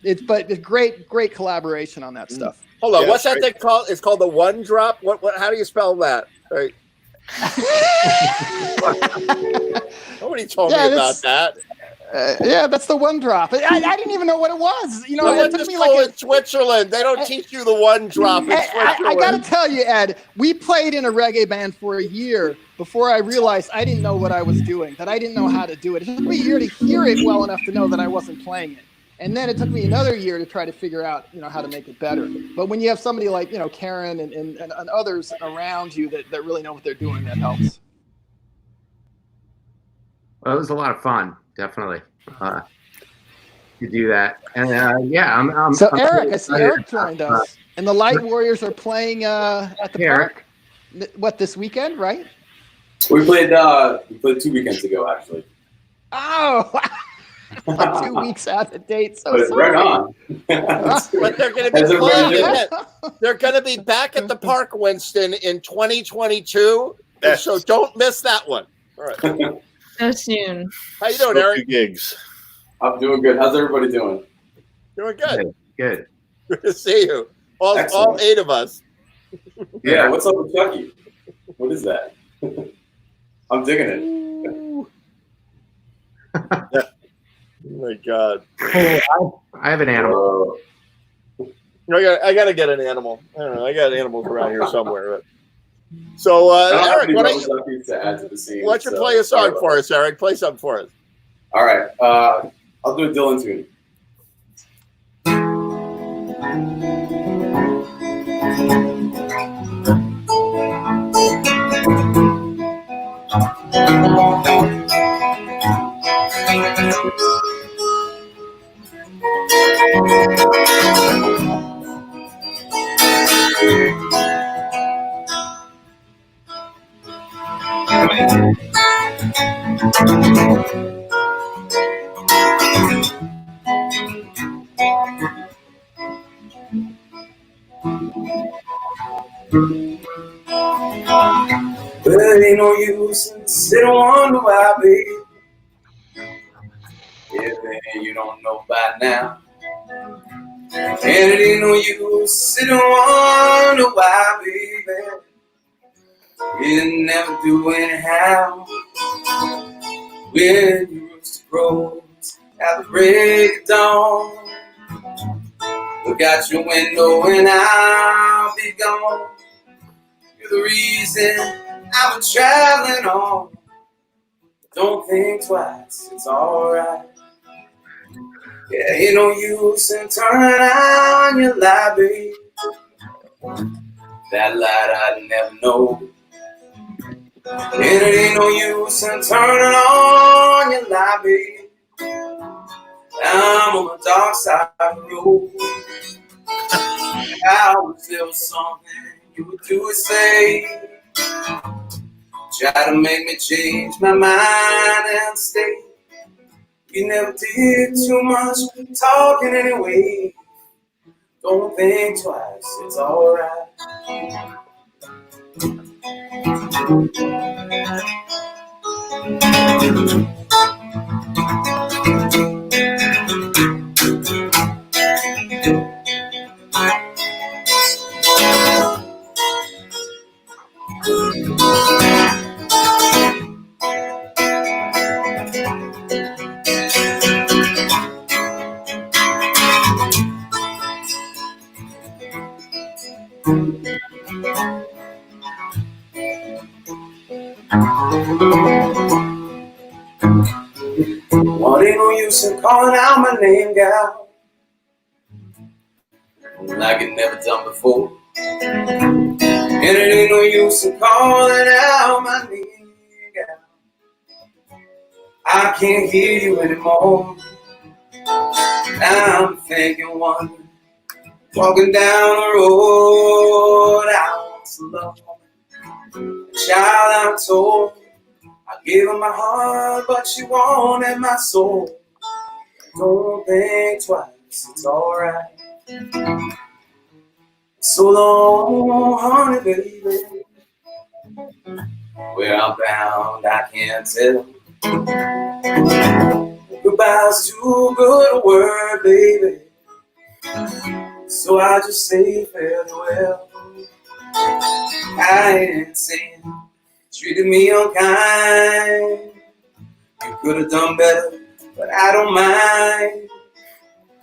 It's great collaboration on that stuff. Hold on, what's that thing called? It's called the one drop? What? How do you spell that? Right. Nobody told me about that. That's the one drop. I didn't even know what it was. It took me in Switzerland. They don't teach you the one drop in Switzerland. I got to tell you, Ed, we played in a reggae band for a year before I realized I didn't know what I was doing, that I didn't know how to do it. It took me a year to hear it well enough to know that I wasn't playing it. And then it took me another year to try to figure out, how to make it better. But when you have somebody like, Karen and others around you that really know what they're doing, that helps. Well, it was a lot of fun. Definitely, to do that, and I'm. So Eric, I see Eric joined us, and the Light Warriors are playing at the park. What, this weekend, right? We played 2 weekends ago, actually. Oh, 2 weeks out of date. So but sorry. Right on. But they're going to be playing it. They're going to be back at the park, Winston, in 2022. So don't miss that one. All right. So soon. How you doing, Eric? Gigs. I'm doing good. How's everybody doing? Doing good. Good. Good to see you. All 8 of us. Yeah. What's up with Chucky? What is that? I'm digging it. Oh my God. Hey, I have an animal. I got to get an animal. I don't know. I got animals around here somewhere. But. So, Eric, why don't you play a song for us, Eric? Play something for us. All right. I'll do a Dylan tune. But it ain't no use in sitting wonder why, baby. Everything you don't know by now. And it ain't no use sitting wonder why, baby. You never do anyhow. When you rooster crows at the break of dawn, look out your window and I'll be gone. You're the reason I've been traveling on. Don't think twice, it's alright. Yeah, ain't no use in turning on your light, babe. That light I'd never know. And it ain't no use in turning on your light, babe. I'm on the dark side of the road. I wish there was something you would do or say. Try to make me change my mind and stay. You never did too much talking anyway. Don't think twice, it's alright. What ain't no use in calling out my name, gal, like it never done before. And it ain't no use in calling out my name, gal. I can't hear you anymore. Now I'm thinking one, walking down the road out alone. Child, I'm told I gave her my heart, but she wanted my soul. Don't think twice, it's alright. So long, honey, baby. Where I'm bound, I can't tell. Goodbye's too good a word, baby. So I just say farewell. I ain't saying treated me unkind. You could have done better, but I don't mind.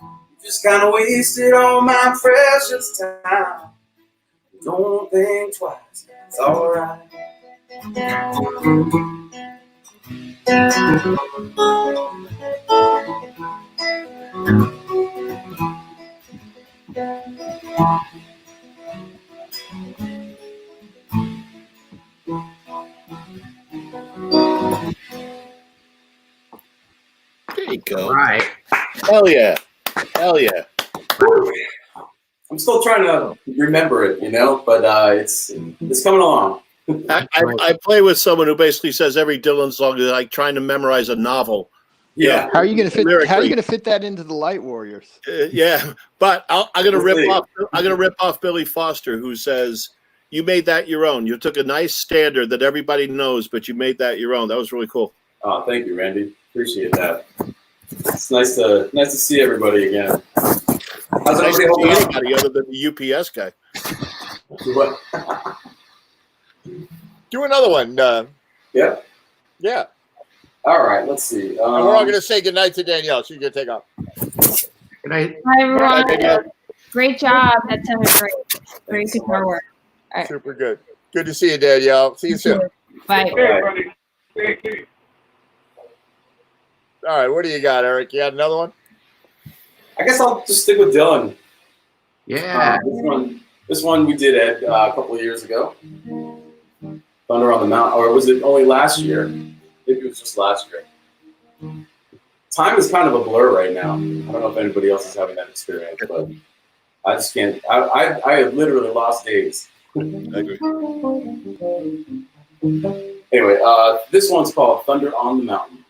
You just kind of wasted all my precious time. Don't think twice, it's alright. There you go. Right. Hell yeah. Hell yeah. I'm still trying to remember it, you know, but it's coming along. I play with someone who basically says every Dylan song is like trying to memorize a novel. Yeah. How are you going to fit? Lyrically. How are you going to fit that into the Light Warriors? Yeah, but I'm gonna rip off. I'm gonna rip off Billy Foster, who says, "You made that your own. You took a nice standard that everybody knows, but you made that your own." That was really cool. Oh, thank you, Randy. Appreciate that. It's nice to see everybody again. How's Nice everybody to see holding up? anybody other than the UPS guy. What? Do another one. Yeah. Yeah. All right. Let's see. And we're all going to say goodnight to Danielle. She's going to take off. Good night. Hi, everyone. All right, Danielle. Great job. That sounded great. Great guitar work. All right. Super good. Good to see you, Danielle. See you soon. Bye. Hey, buddy. Thank you. All right. What do you got, Eric? You got another one? I guess I'll just stick with Dylan. Yeah. This one we did a couple of years ago. Thunder on the Mountain, or was it only last year? Maybe it was just last year. Time is kind of a blur right now. I don't know if anybody else is having that experience, but I just can't. I have literally lost days. I agree. Anyway, this one's called Thunder on the Mountain.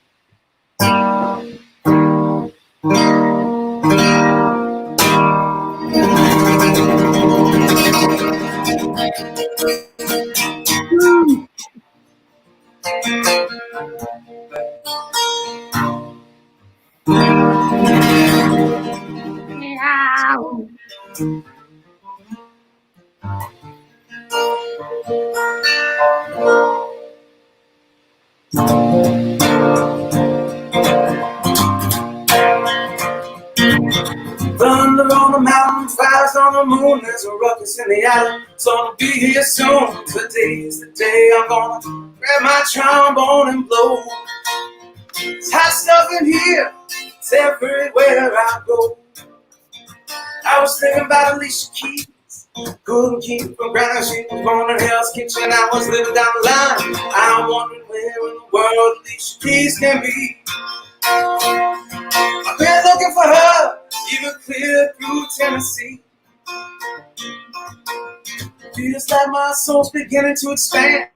Thunder on the mountain, fires on the moon, there's a ruckus in the alley. It's gonna be here soon. Today's the day I'm gonna grab my trombone and blow. It's hot stuff in here, it's everywhere I go. I was thinking about Alicia Keys, couldn't keep from crying. She was born in Hell's Kitchen, I was living down the line. I'm wondering where in the world Alicia Keys can be. I've been looking for her, even clear through Tennessee. Feels like my soul's beginning to expand.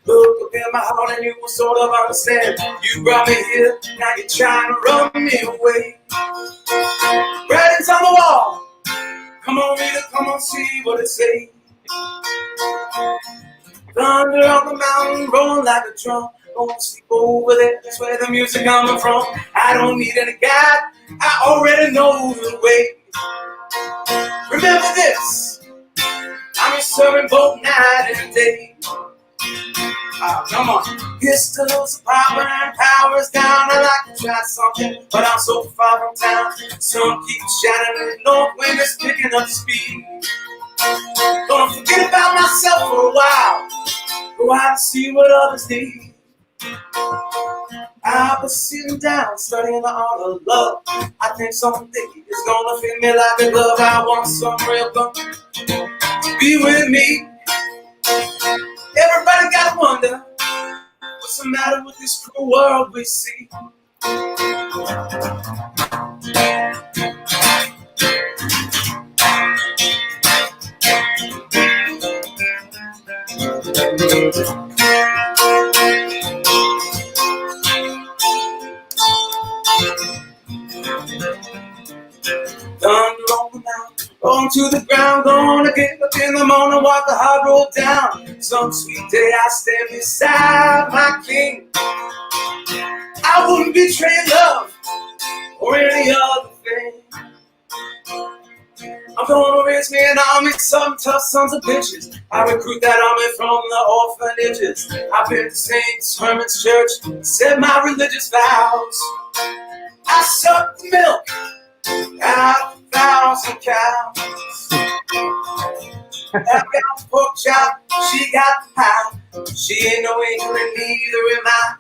Look up in my heart and you will sort of understand. You brought me here, now you're trying to run me away. Writings on the wall, come on reader, come on see what it say. Thunder on the mountain, rolling like a drum. Don't sleep over there, that's where the music coming from. I don't need any guide, I already know the way. Remember this, I'm your servant both night and day. Come on. Pistols are popping and power's down. I like to try something, but I'm so far from town. Sun keeps shining and the north wind is picking up speed. Gonna forget about myself for a while, go out and see what others need. I've been sitting down, studying the art of love. I think someday it's gonna fit me like a glove. I want some real fun to be with me. Everybody gotta wonder what's the matter with this cruel world we see. Thunder on the mountain, going to the ground, gonna get up in the morning, walk the hard road down. Some sweet day I stand beside my king. I wouldn't betray love or any other thing. I'm gonna raise me an army, some tough sons of bitches. I recruit that army from the orphanages. I've been to St. Herman's Church, said my religious vows. I sucked the milk out of 1,000 cows. That got the pork chop, she got the pie. She ain't no angel and neither am I.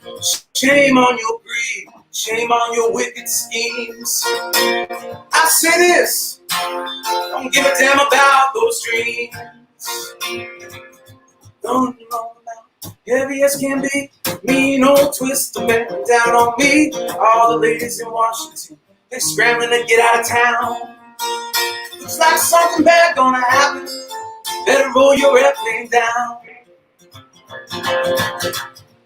Shame on your greed, shame on your wicked schemes. I say this, don't give a damn about those dreams. Don't you know about heavy as can be, mean old twist of bearing down on me. All the ladies in Washington, they're scrambling to get out of town. Looks like something bad gonna happen. Better roll your airplane down.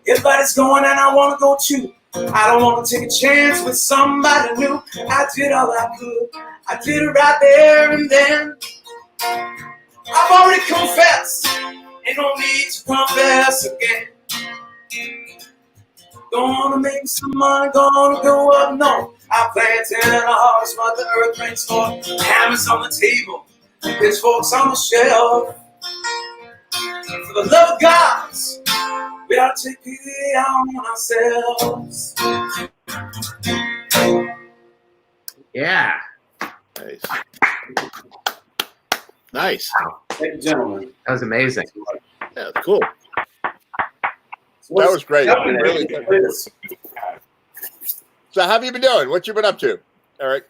Everybody's going and I wanna go too. I don't wanna take a chance with somebody new. I did all I could. I did it right there and then. I've already confessed. Ain't no need to confess again. Gonna make some money, gonna go up north. I plant in a harvest, but the earth brings forth. Hammers on the table, pitchforks on the shelf. For the love of God, we ought to take pity on ourselves. Yeah. Nice. Nice. Thank you, gentlemen. That was amazing. Yeah, cool. That was great. Really good. So how have you been doing? What you been up to, Eric?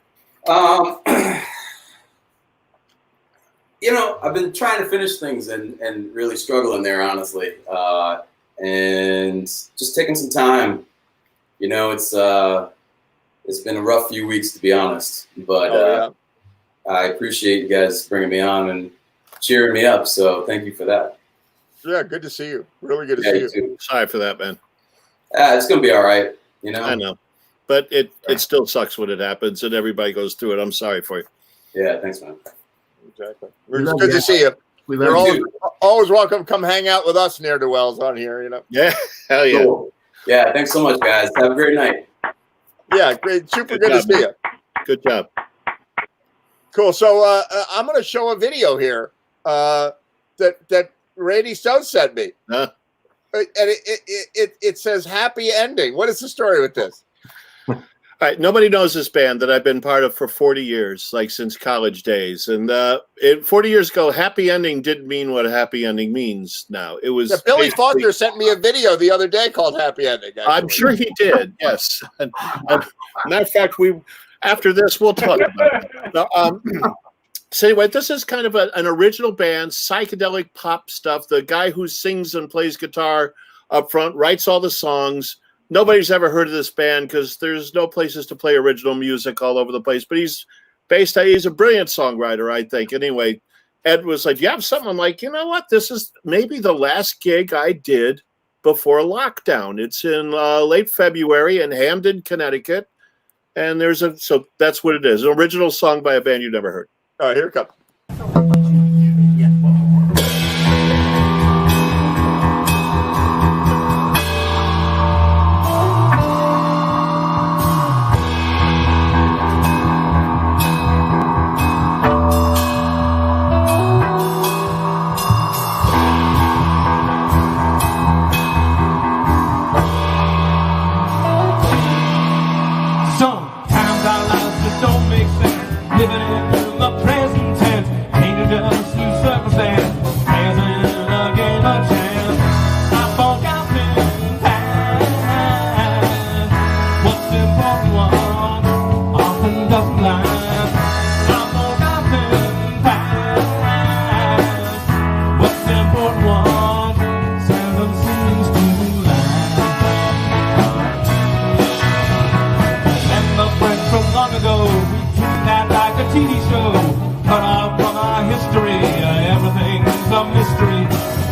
You know, I've been trying to finish things and really struggling there, honestly. And just taking some time. You know, it's been a rough few weeks, to be honest. But I appreciate you guys bringing me on and cheering me up. So thank you for that. Yeah, good to see you. Really good to Yeah, see you you. too. Sorry for that, man. It's gonna be all right. You know. I know, but it still sucks when it happens, and everybody goes through it. I'm sorry for you. Yeah, thanks, man. Exactly. We It's love good you. to see you. We You're love always welcome. Come hang out with us, near to wells on here. You know. Yeah, hell yeah. Cool. Yeah, thanks so much, guys. Have a great night. Yeah, great. Super good job, to see man. you. Good job. Cool. So I'm going to show a video here that Randy Stone sent me, Huh? and it says "happy ending." What is the story with this? All right, nobody knows this band that I've been part of for 40 years, like since college days. And 40 years ago, happy ending didn't mean what a happy ending means now. It was Billy basically- Foster sent me a video the other day called "Happy Ending." Actually. I'm sure he did. Yes. And matter of fact, after this we'll talk about it. Now, so anyway, this is kind of an original band, psychedelic pop stuff. The guy who sings and plays guitar up front writes all the songs. Nobody's ever heard of this band because there's no places to play original music all over the place. But he's a brilliant songwriter, I think. Anyway, Ed was like, "You have something?" I'm like, "You know what? This is maybe the last gig I did before lockdown. It's in late February in Hamden, Connecticut, and so that's what it is. An original song by a band you never heard. All right, here it comes. Sometimes our lives just don't make sense. Living in the present tense, ain't it just through circumstance? Hasn't a game a chance. I forgotten past. What's important one often doesn't last. I forgotten past. What's important one seldom seems to last. Remember friends from long ago, we treat that like a TV show. Cut off from our history, everything's a mystery.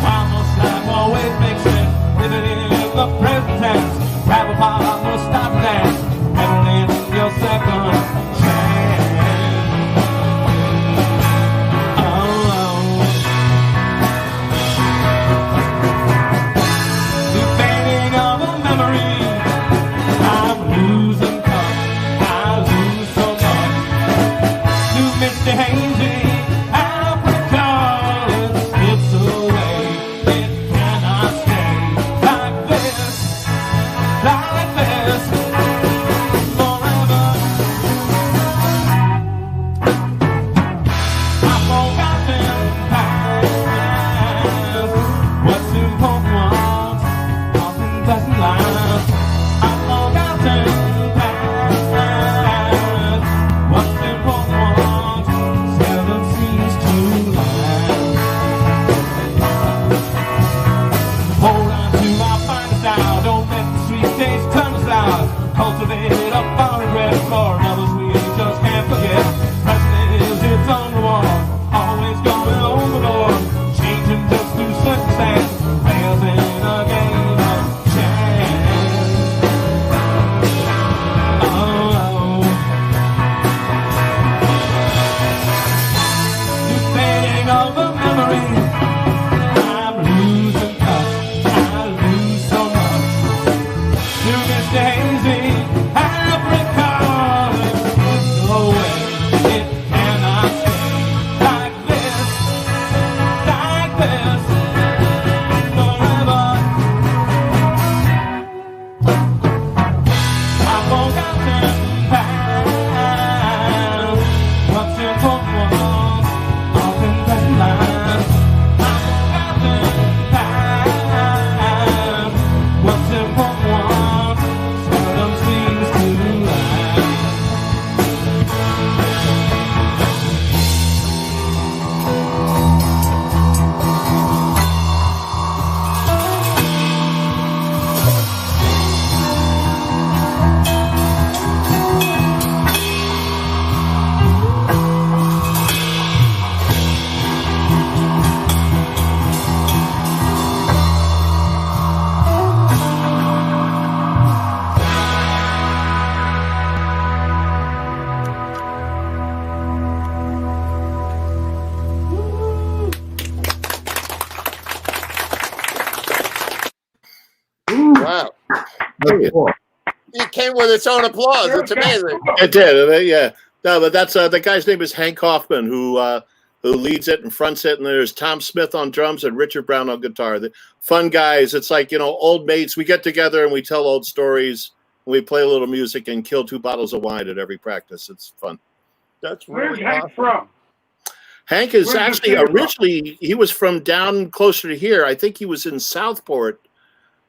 Why must life always make sense? Living in the present tense. Grab a partner, stop and dance. Never in your second chance. The fading of a memory. I'm losing touch. I lose so much. To Mr. Hazy, Africa, it slips away. It cannot stay like this, forever. I've forgotten past. What's important once often doesn't last. I've forgotten past. What's important once seldom seems to last. Hold on to our fine style. Don't let the sweet taste turn us out. Cultivate a fiery red for others we just can't forget. Present is its own reward. Always going overboard. Changing just through circumstance. Players in a game of chance. The fading of a memory. I'm losing touch. I lose so much. To Mr. Hazy, Africa, it slips away. It cannot stay like this, forever. I've forgotten past. What's important often doesn't last. I've forgotten past. What's important seldom brilliant. It came with its own applause. It's amazing. It did, yeah. No, but that's the guy's name is Hank Hoffman, who leads it and fronts it, and there's Tom Smith on drums and Richard Brown on guitar. The fun guys. It's like, old mates. We get together and we tell old stories. We play a little music and kill 2 bottles of wine at every practice. It's fun. That's Where's really Hank awesome. from? Hank is Where's the actually singer from? originally he was from down closer to here. I think he was in Southport.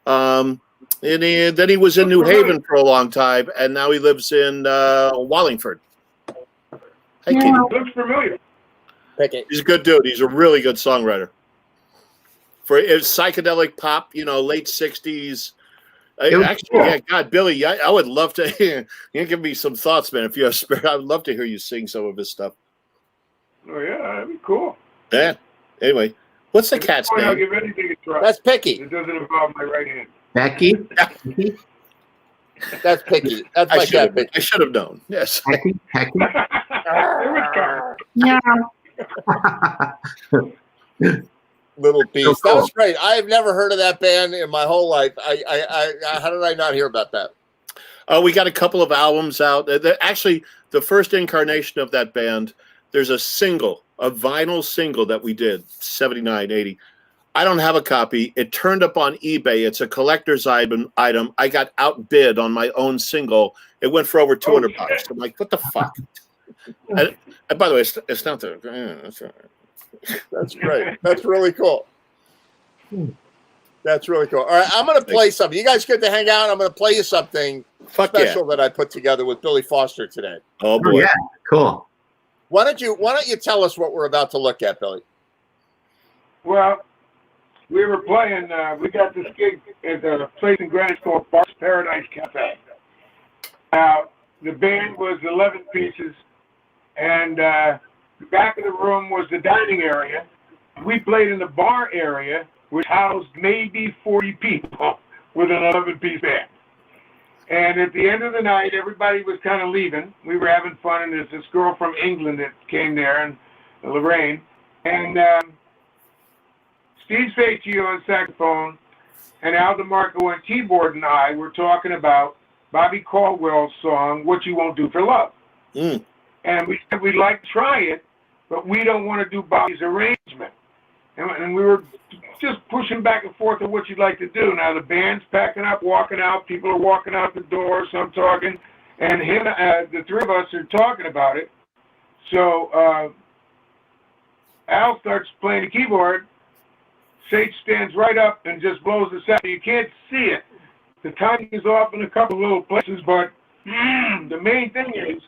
And then he was in New Haven for a long time, and now he lives in Wallingford. Hey, Yeah, Kenny. looks familiar. He's a good dude. He's a really good songwriter. For it's psychedelic pop, late 60s. Actually, yeah, God, Billy, I would love to. You give me some thoughts, man. If you have spare, I would love to hear you sing some of his stuff. Oh yeah, that'd be cool. Yeah. Anyway, what's the cat's Boy, I'll name? give anything a try. That's Picky. It doesn't involve my right hand. Becky. That's Picky. That's my cat, Picky. I should have known. Yes. Becky. There we go. Little piece. So That was cool. great. I've never heard of that band in my whole life. How did I not hear about that? We got a couple of albums out. Actually, the first incarnation of that band, there's a vinyl single that we did, 79, 80. I don't have a copy. It turned up on eBay. It's a collector's item. I got outbid on my own single. It went for over $200. I'm like, what the fuck? And by the way, it's not the. That's all right. That's great. That's really cool. That's really cool. All right, I'm going to play something. You guys get to hang out. I'm going to play you something special that I put together with Billy Foster today. Oh boy! Yeah, cool. Why don't you tell us what we're about to look at, Billy? Well, we were playing. We got this gig at a place in Greenwich called Bar's Paradise Cafe. Now, the band was 11 pieces, and the back of the room was the dining area. We played in the bar area, which housed maybe 40 people with an 11-piece band. And at the end of the night, everybody was kind of leaving. We were having fun, and there's this girl from England that came there, and Lorraine. And Steve Faccio on saxophone, and Al DeMarco on keyboard, and I were talking about Bobby Caldwell's song, What You Won't Do for Love. And we said we'd like to try it, but we don't want to do Bobby's arrangement. And we were just pushing back and forth on what you'd like to do. Now the band's packing up, walking out. People are walking out the door. Some talking, and the three of us are talking about it. So Al starts playing the keyboard. Sage stands right up and just blows the sound. You can't see it. The timing is off in a couple of little places, but the main thing is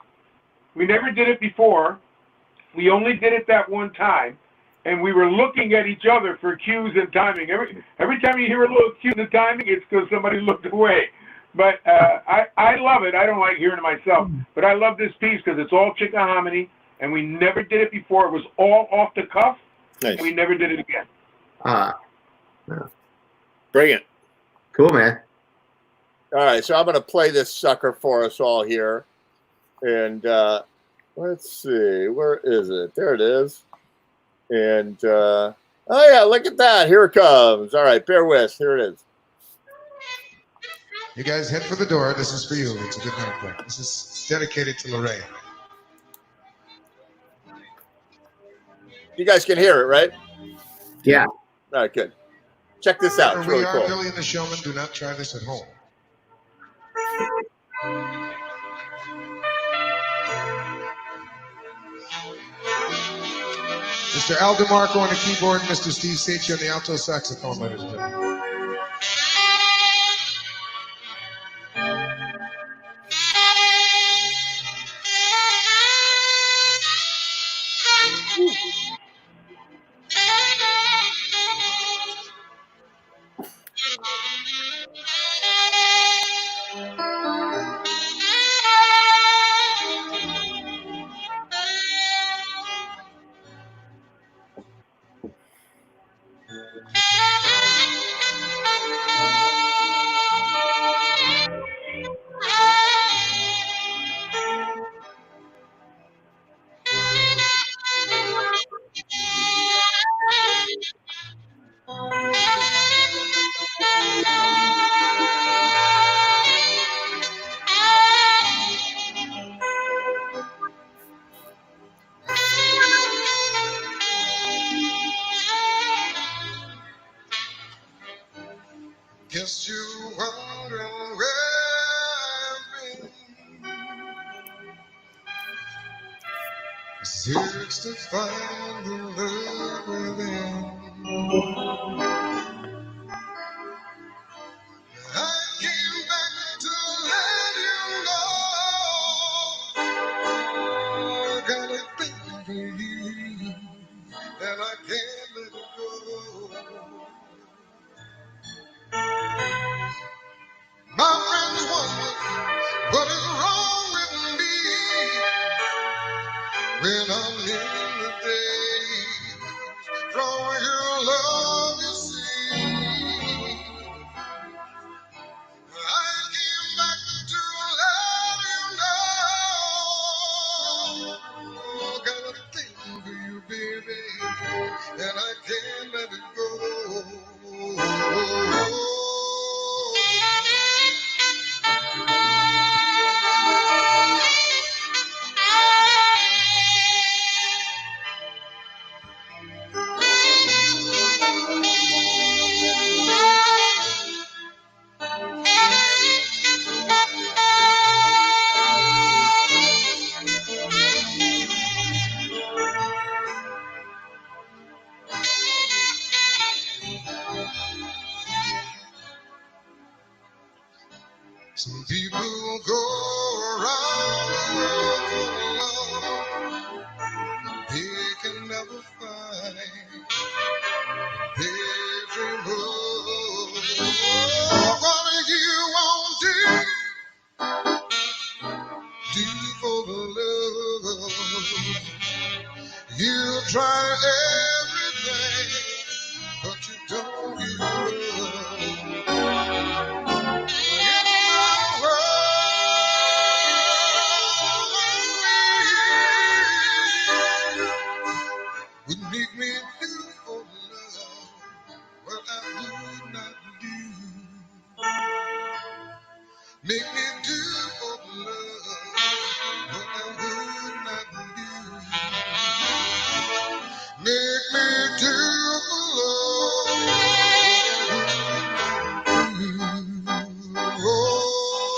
we never did it before. We only did it that one time. And we were looking at each other for cues and timing. Every time you hear a little cue in the timing, it's because somebody looked away. But I love it. I don't like hearing it myself. But I love this piece because it's all Chickahominy, and we never did it before. It was all off the cuff, Nice. and we never did it again. Bring it. Cool, man. All right, so I'm going to play this sucker for us all here. And let's see. Where is it? There it is. And, oh, yeah, look at that. Here it comes. All right, bear with. Here it is. You guys head for the door. This is for you. It's a good night play. This is dedicated to Lorraine. You guys can hear it, right? Yeah. All right, good. Check this out. It's We really are cool. Billy and the Showman. Do not try this at home. Mr. Al DeMarco on the keyboard, Mr. Steve Sacci on the alto saxophone, ladies and gentlemen. Search to find the love within. I came back to let you know. I got a thing for you, and I can't let it go. My friends wonder what is wrong with me when I'm in the days from your love, you see. I came back to let you know. Got a thing for you, baby, and I can't let it go. Some people go around love, they can never find their dream love. What you want do for the love. You try everything, but you don't give love. In my world, would make me do for love what I would not do. Make me do for love what I would not do. Make me do for love. Oh.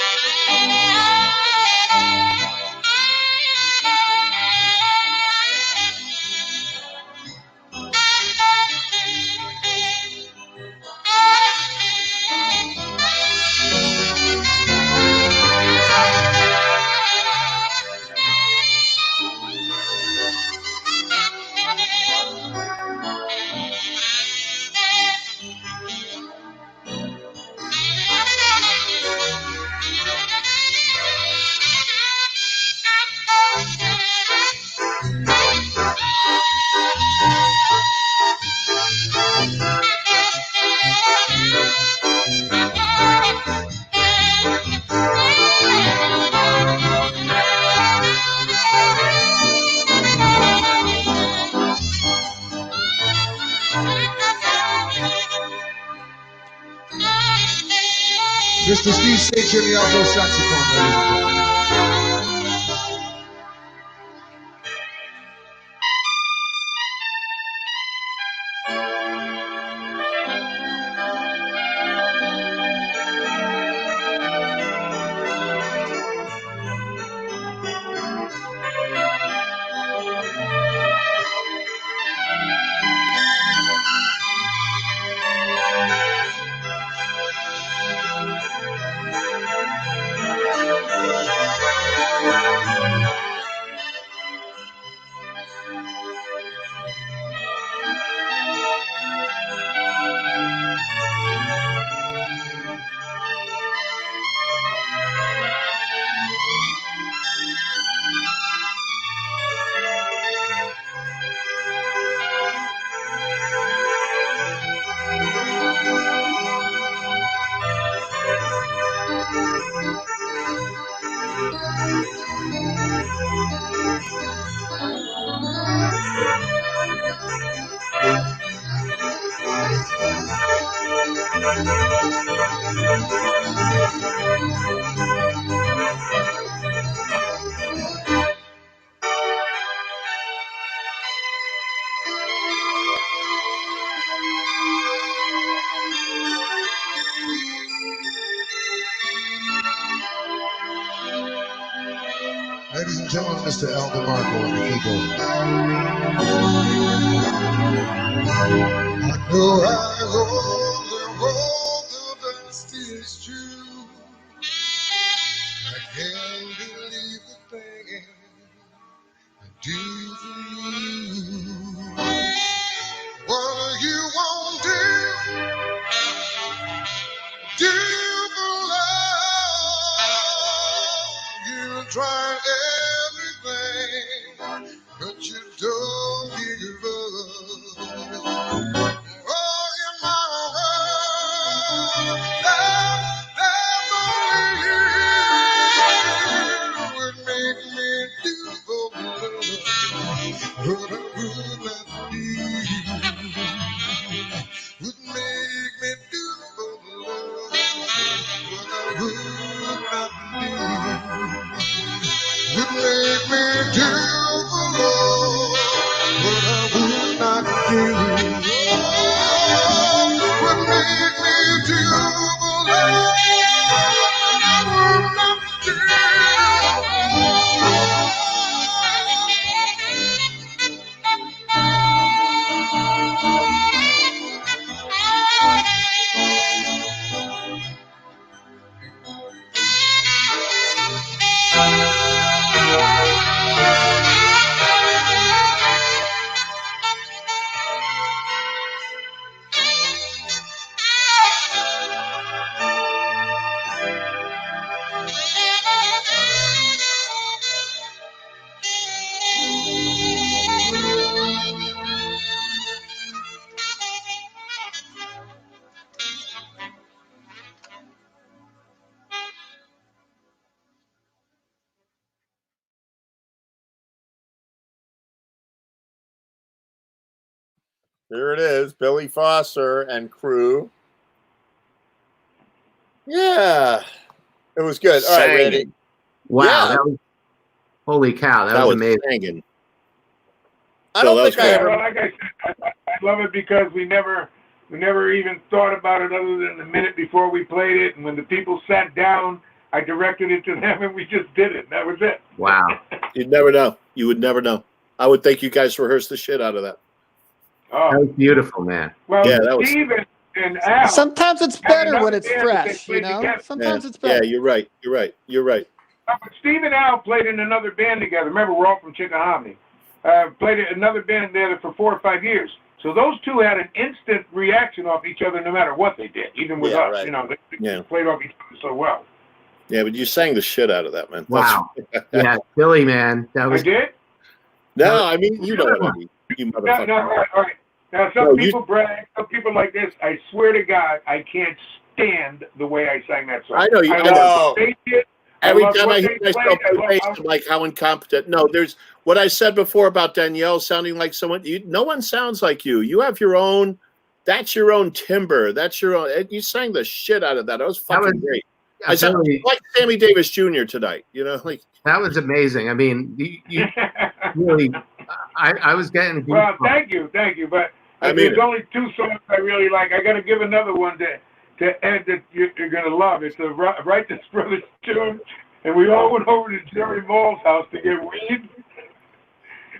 Mr. Steve Sage on the alto saxophone, ladies and gentlemen. Ladies and gentlemen, Mr. Al DeMarco on the keyboard. I know I hold the road the best is true. I can't believe the thing I do for you. What you won't do for love. You try everything, but you don't give up. Oh, in my world, that's only you would make me do for love what I would not do. Would make me do for love what I would not do. Would make me do for love what I would not do. Would make me do for love what I would not do. There it is, Billy Foster and crew. Yeah, it was good. All right, Randy. Wow, Yeah. that was, holy cow, that was amazing. I don't think I ever. Well, like I said, I love it because we never even thought about it other than the minute before we played it, and when the people sat down, I directed it to them, and we just did it. That was it. Wow. You'd never know. You would never know. I would think you guys rehearsed the shit out of that. Oh, that was beautiful, man. Well, Yeah, that was- Steven and Al. Sometimes it's had better enough when it's bands that they fresh, you played know? together. Sometimes it's Yeah, better. you're right. You're right. You're right. But Steve and Al played in another band together. Remember, we're all from Chickahominy. Played in another band together for 4 or 5 years. So those two had an instant reaction off each other no matter what they did, even with us. right. You know, they Yeah. played off each other so well. Yeah, but you sang the shit out of that, man. Wow. Yeah, Billy, man. That was I did? No, I mean, you know what I mean. You No, motherfucker. no, all right. Now, some No, you- people brag, some people like this. I swear to God, I can't stand the way I sang that song. I know you. I I love know. what they did. Every love time what I they hear myself played. I love praise, how- I'm like, how incompetent. No, there's what I said before about Danielle sounding like someone. No one sounds like you. You have your own. That's your own timbre. That's your own. You sang the shit out of that. That was fucking great. I sound like Sammy Davis Jr. tonight. You know, like that was amazing. I mean, you really, I was getting. Well, thank you. But I mean there's it. only 2 songs I really like. I got to give another one to Ed that you're going to love. It's a Righteous Brothers tune, and we all went over to Jerry Moll's house to get weed.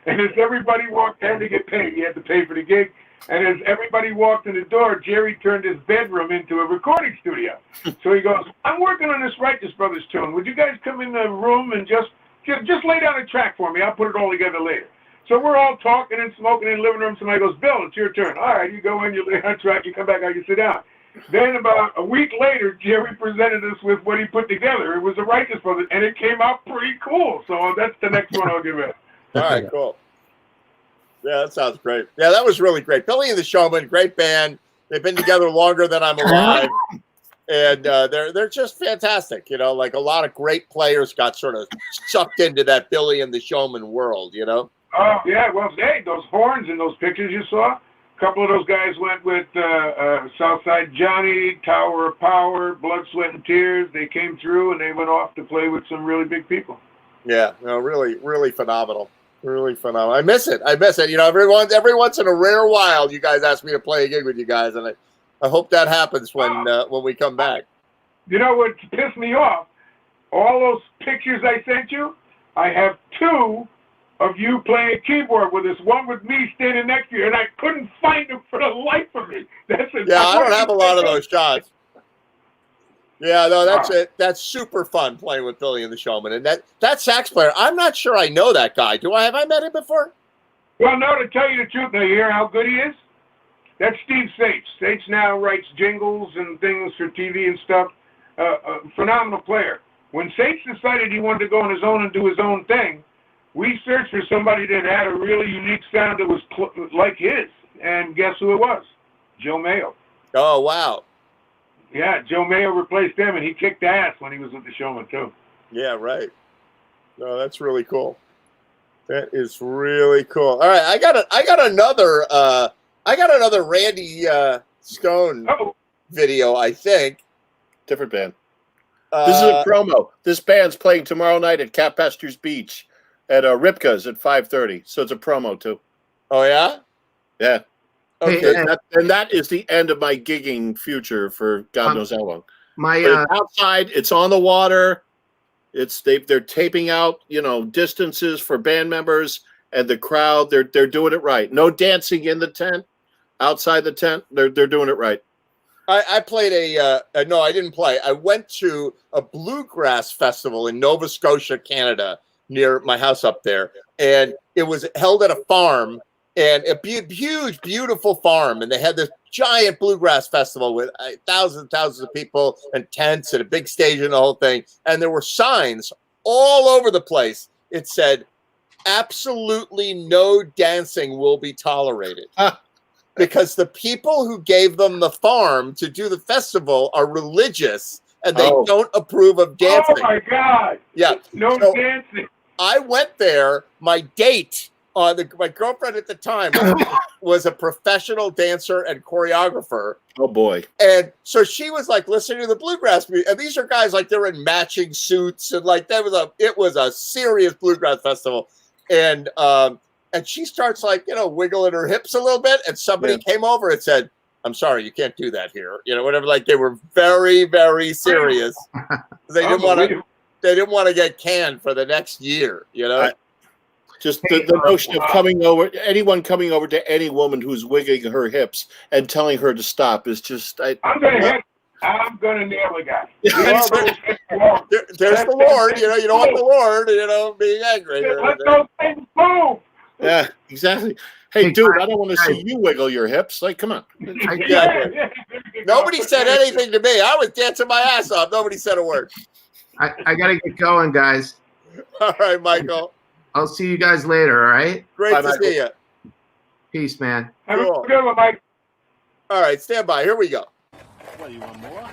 And as everybody walked in to get paid, he had to pay for the gig. And as everybody walked in the door, Jerry turned his bedroom into a recording studio. So he goes, "I'm working on this Righteous Brothers tune. Would you guys come in the room and just lay down a track for me? I'll put it all together later." So we're all talking and smoking in the living room. Somebody goes, "Bill, it's your turn." All right, you go in, you lay on a track, you come back out, you sit down. Then about a week later, Jerry presented us with what he put together. It was the Righteous Brothers, and it came out pretty cool. So that's the next one I'll give it. All right, cool. Yeah, that sounds great. Yeah, that was really great. Billy and the Showmen, great band. They've been together longer than I'm alive, and they're just fantastic. You know, like a lot of great players got sort of sucked into that Billy and the Showman world. You know. Oh, yeah, well, hey, those horns in those pictures you saw, a couple of those guys went with Southside Johnny, Tower of Power, Blood, Sweat, and Tears. They came through, and they went off to play with some really big people. Yeah, no, really, really phenomenal. Really phenomenal. I miss it. You know, every once in a rare while, you guys ask me to play a gig with you guys, and I hope that happens when we come back. You know what pissed me off? All those pictures I sent you, I have 2 of you playing keyboard with us, one with me standing next to you, and I couldn't find them for the life of me. Yeah, I don't have a lot of those shots. Yeah, no, that's it. That's super fun playing with Billy and the Showman. And that sax player, I'm not sure I know that guy. Have I met him before? Well, no, to tell you the truth, now you hear how good he is? That's Steve Sates. Sates now writes jingles and things for TV and stuff. A phenomenal player. When Sates decided he wanted to go on his own and do his own thing, we searched for somebody that had a really unique sound that was like his. And guess who it was? Joe Mayo. Oh, wow. Yeah, Joe Mayo replaced him, and he kicked ass when he was with the Showman, too. Yeah, right. No, that's really cool. That is really cool. All right, I got another Randy Stone video, I think. Different band. This is a promo. This band's playing tomorrow night at Cap Pastures Beach at Ripka's at 5:30. So it's a promo too. Oh yeah? Yeah. Hey, Okay. And that is the end of my gigging future for God knows how long. My It's outside, it's on the water. They're taping out, distances for band members and the crowd. They're doing it right. No dancing in the tent, outside the tent. They're doing it right. I played no, I didn't play. I went to a bluegrass festival in Nova Scotia, Canada, near my house up there. And it was held at a farm, and a huge, beautiful farm. And they had this giant bluegrass festival with thousands and thousands of people and tents and a big stage and the whole thing. And there were signs all over the place. It said, absolutely no dancing will be tolerated. Because the people who gave them the farm to do the festival are religious and they don't approve of dancing. Oh my God! Yeah, no dancing. I went there. My date, my girlfriend at the time, was a professional dancer and choreographer. Oh boy! And so she was like listening to the bluegrass music, and these are guys like they're in matching suits and like it was a serious bluegrass festival, and she starts like, wiggling her hips a little bit. And somebody came over and said, I'm sorry, you can't do that here. Whatever. Like they were very, very serious. They didn't want to get canned for the next year, Just the notion of anyone coming over to any woman who's wiggling her hips and telling her to stop is just. I'm gonna nail the guy. There's the Lord, you don't want the Lord, being angry. Let those things move. Yeah, exactly. Hey, dude, I don't want to see you wiggle your hips. Like, come on. Exactly. Nobody said anything to me. I was dancing my ass off. Nobody said a word. I gotta get going, guys. All right, Michael. I'll see you guys later. All right. Great to see you. Peace, man. Have a good one, Mike. All right, stand by. Here we go. What, you want more?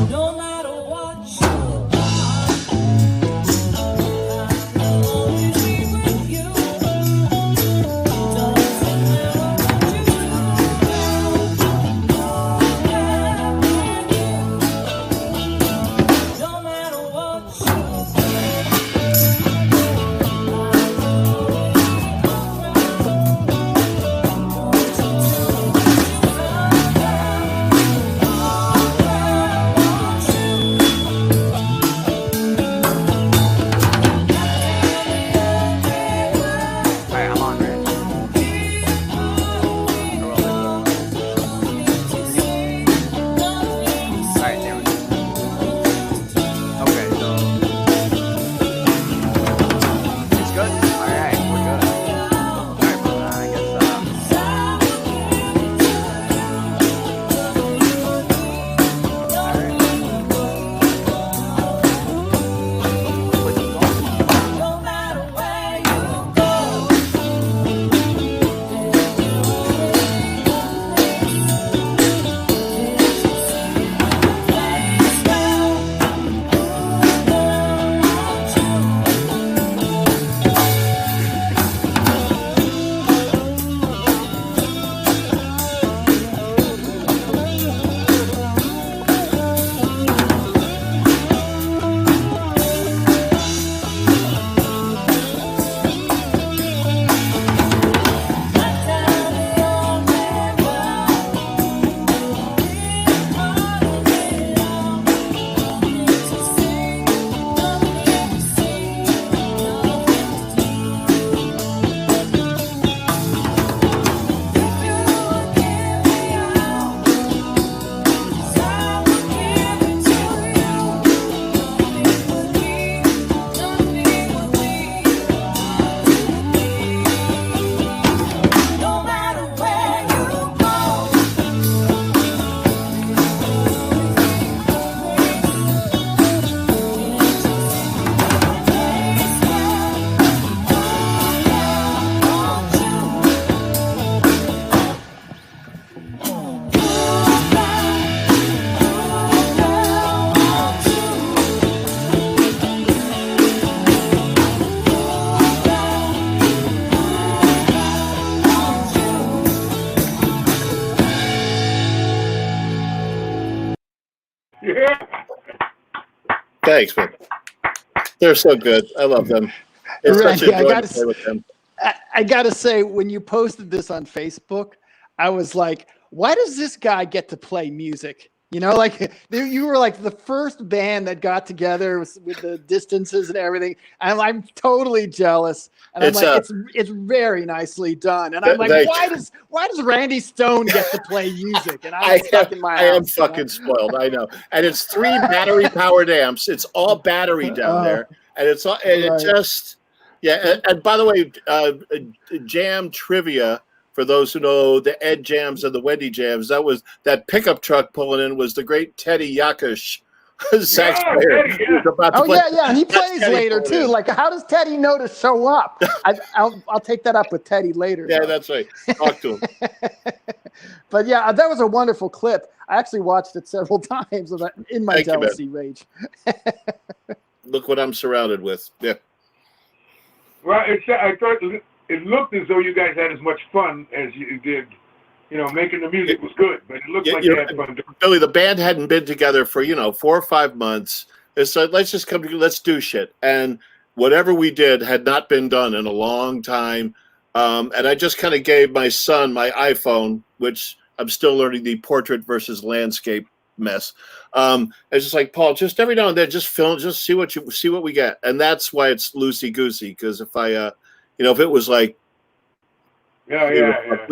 No matter what Thanks, man. They're so good. I love them. It's such a joy to play with them. I gotta say, when you posted this on Facebook, I was like, why does this guy get to play music? You know, like you were like the first band that got together with the distances and everything. And I'm totally jealous. And I'm like, it's very nicely done. And I'm like, why does Randy Stone get to play music? And I'm stuck in my house. I am fucking spoiled. I know. And it's 3 battery powered amps. It's all battery down there. And it's all, and it just, yeah. And by the way, jam trivia. For those who know the Ed Jams and the Wendy Jams, that pickup truck pulling in was the great Teddy Yakush, sax player. Yeah. He plays later too. Like, how does Teddy know to show up? I'll take that up with Teddy later. Yeah, that's right. Talk to him. But yeah, that was a wonderful clip. I actually watched it several times in my jealousy rage. Look what I'm surrounded with. Yeah. Well, I thought it looked as though you guys had as much fun as you did. You know, making the music was good, but it looked like you had fun. Billy, the band hadn't been together for 4 or 5 months. It's like, let's just come together, let's do shit. And whatever we did had not been done in a long time. And I just kind of gave my son my iPhone, which I'm still learning the portrait versus landscape mess. It's just like, Paul, just every now and then, just film, just see what we get. And that's why it's loosey goosey. Because if if it was like, we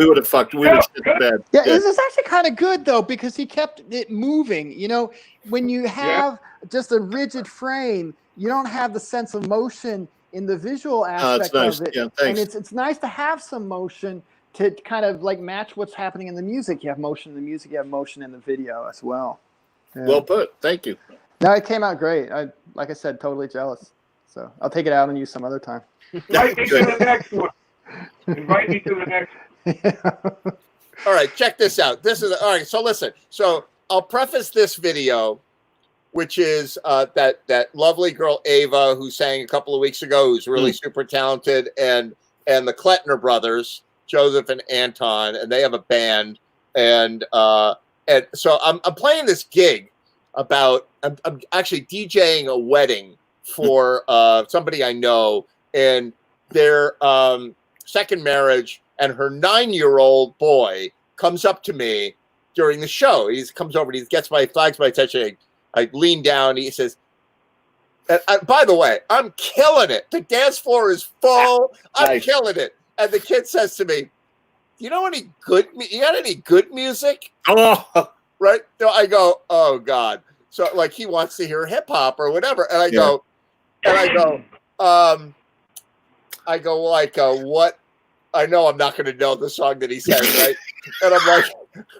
would have fucked. We would have shit the bed. Yeah, it's actually kind of good though, because he kept it moving. You know, when you have just a rigid frame, you don't have the sense of motion in the visual aspect of it. Yeah, thanks. And it's nice to have some motion to kind of like match what's happening in the music. You have motion in the music, you have motion in the video as well. Yeah. Well put. Thank you. No, it came out great. Like I said, totally jealous. So I'll take it out on you some other time. Invite me to the next one. Invite me to the next one. All right, check this out. All right. So listen. So I'll preface this video, which is that lovely girl Ava who sang a couple of weeks ago, who's really super talented, and the Klettner brothers, Joseph and Anton, and they have a band, and so I'm playing this gig about I'm actually DJing a wedding for somebody I know, and their second marriage, and her 9-year-old boy comes up to me during the show. He comes over and he flags my attention. I lean down. He says, by the way, I'm killing it. The dance floor is full. I'm killing it. And the kid says to me, you got any good music? Oh, right. So I go, oh God. So like he wants to hear hip hop or whatever. And I go, what? I know I'm not going to know the song that he says, right? And I'm like,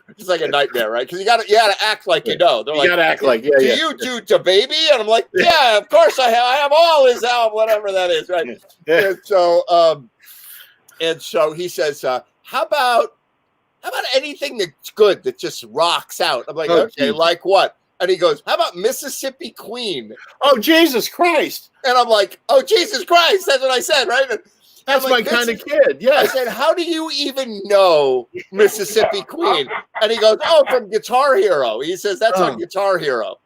it's like a nightmare, right? Because you got to act like you know. They're You like, gotta act like, do you do to baby? And I'm like, yeah, of course I have all his album, whatever that is, right? And so he says, how about anything that's good that just rocks out? I'm like, okay, like what? And he goes, how about Mississippi Queen? Oh, Jesus Christ. And I'm like, oh, Jesus Christ. That's what I said, right? And that's my kind of kid. Yeah. I said, how do you even know Mississippi Queen? And he goes, oh, from Guitar Hero. He says, that's on Guitar Hero.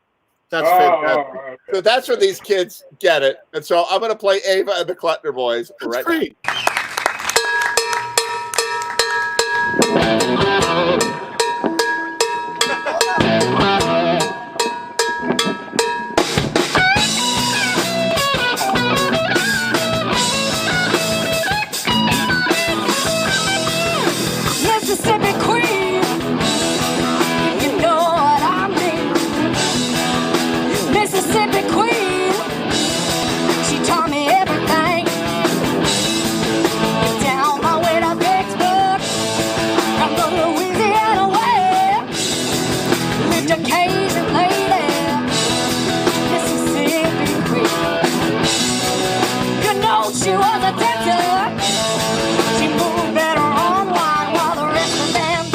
That's fantastic. So that's where these kids get it. And so I'm going to play Ava and the Klettner Boys right great. Mississippi Queen, you know what I mean. Mississippi Queen, she taught me everything. Down my way to Vicksburg, from the Louisiana way, lived a Cajun lady, Mississippi Queen. You know she was a dancer. She moved better on one while the rest of them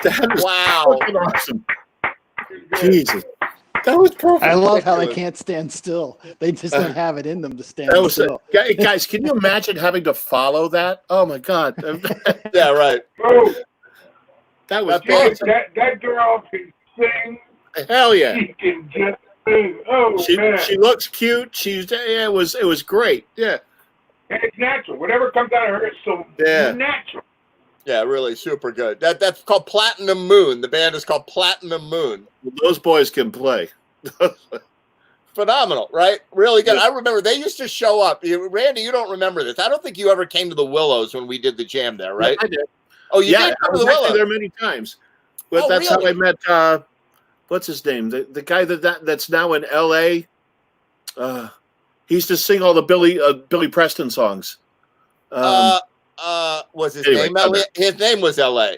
That was Wow. fucking awesome. Jesus. That was perfect. I love how they can't stand still. They just don't have it in them to stand That was still. guys, can you imagine having to follow that? Oh my God. Yeah, right. Oh, That was That's awesome. that girl can sing. Hell yeah. She can just sing. Oh, man. She looks cute. It was great. Yeah. And it's natural. Whatever comes out of her is so natural. Yeah, really super good. That's called Platinum Moon. The band is called Platinum Moon. Those boys can play. Phenomenal, right? Really good. I remember they used to show up. Randy, you don't remember this. I don't think you ever came to the Willows when we did the jam there, right? I did. Oh, you yeah, did I come to was the actually Willows. there many times. But Oh, that's really? how I met what's his name? The guy that's now in LA. He used to sing all the Billy Preston songs. Was his Anyway, name Elliot? His name was L.A.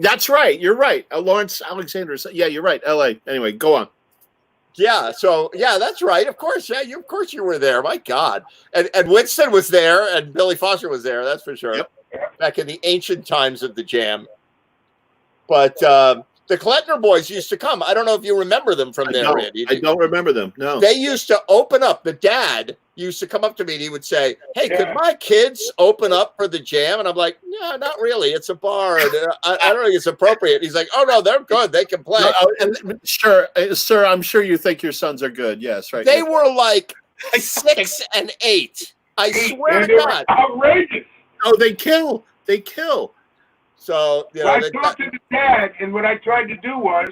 That's right. You're right. Lawrence Alexander. Yeah, you're right. L.A. Anyway, go on. Yeah. So yeah, that's right. Of course. Yeah. Of course you were there. My God. And Winston was there, and Billy Foster was there. That's for sure. Yep. Back in the ancient times of the jam. But the Klettner boys used to come. I don't know if you remember them from there, Randy. I don't remember them. No. They used to open up. The dad used to come up to me and he would say, "Hey, could my kids open up for the jam?" And I'm like, "Yeah, not really. It's a bar. And, I don't think it's appropriate." He's like, "Oh no, they're good. They can play." And sure, sir. I'm sure you think your sons are good. Yes, right. They were like 6 and 8. I swear to God. Outrageous. Oh, they kill. They kill. So you know, I talked to the dad, and what I tried to do was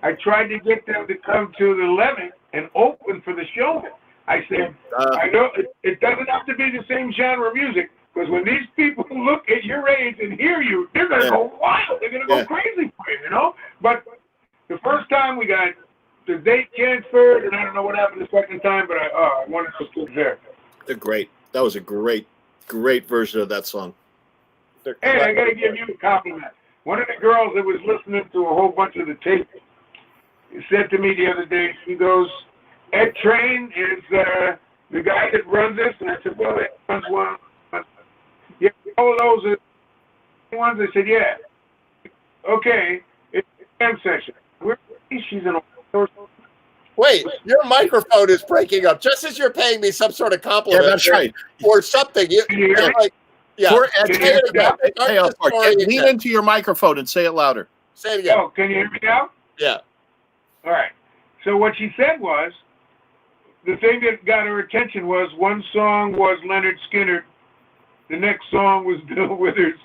I tried to get them to come to the 11th and open for the show. I said, I know it doesn't have to be the same genre of music, because when these people look at your age and hear you, they're going to go wild. They're going to go crazy for you, you know? But the first time we got the date transferred, and I don't know what happened the second time, but I wanted those kids there. They're great. That was a great version of that song. Hey, I got to give you a compliment. One of the girls that was listening to a whole bunch of the tape said to me the other day, she goes, Ed Train is the guy that runs this. And I said, well, Ed runs one. Yeah, all of those are the ones. I said, yeah. Okay, it's a jam session. She's in a... Wait, your microphone is breaking up just as you're paying me some sort of compliment. Yeah, that's right. Or something. You're like, yeah. Poor Ed, Say it again. Start the story lean again. into your microphone and say it louder. Say it again. Oh, can you hear me now? Yeah. All right. So what she said was, the thing that got her attention was one song was Leonard Skinner, the next song was Bill Withers,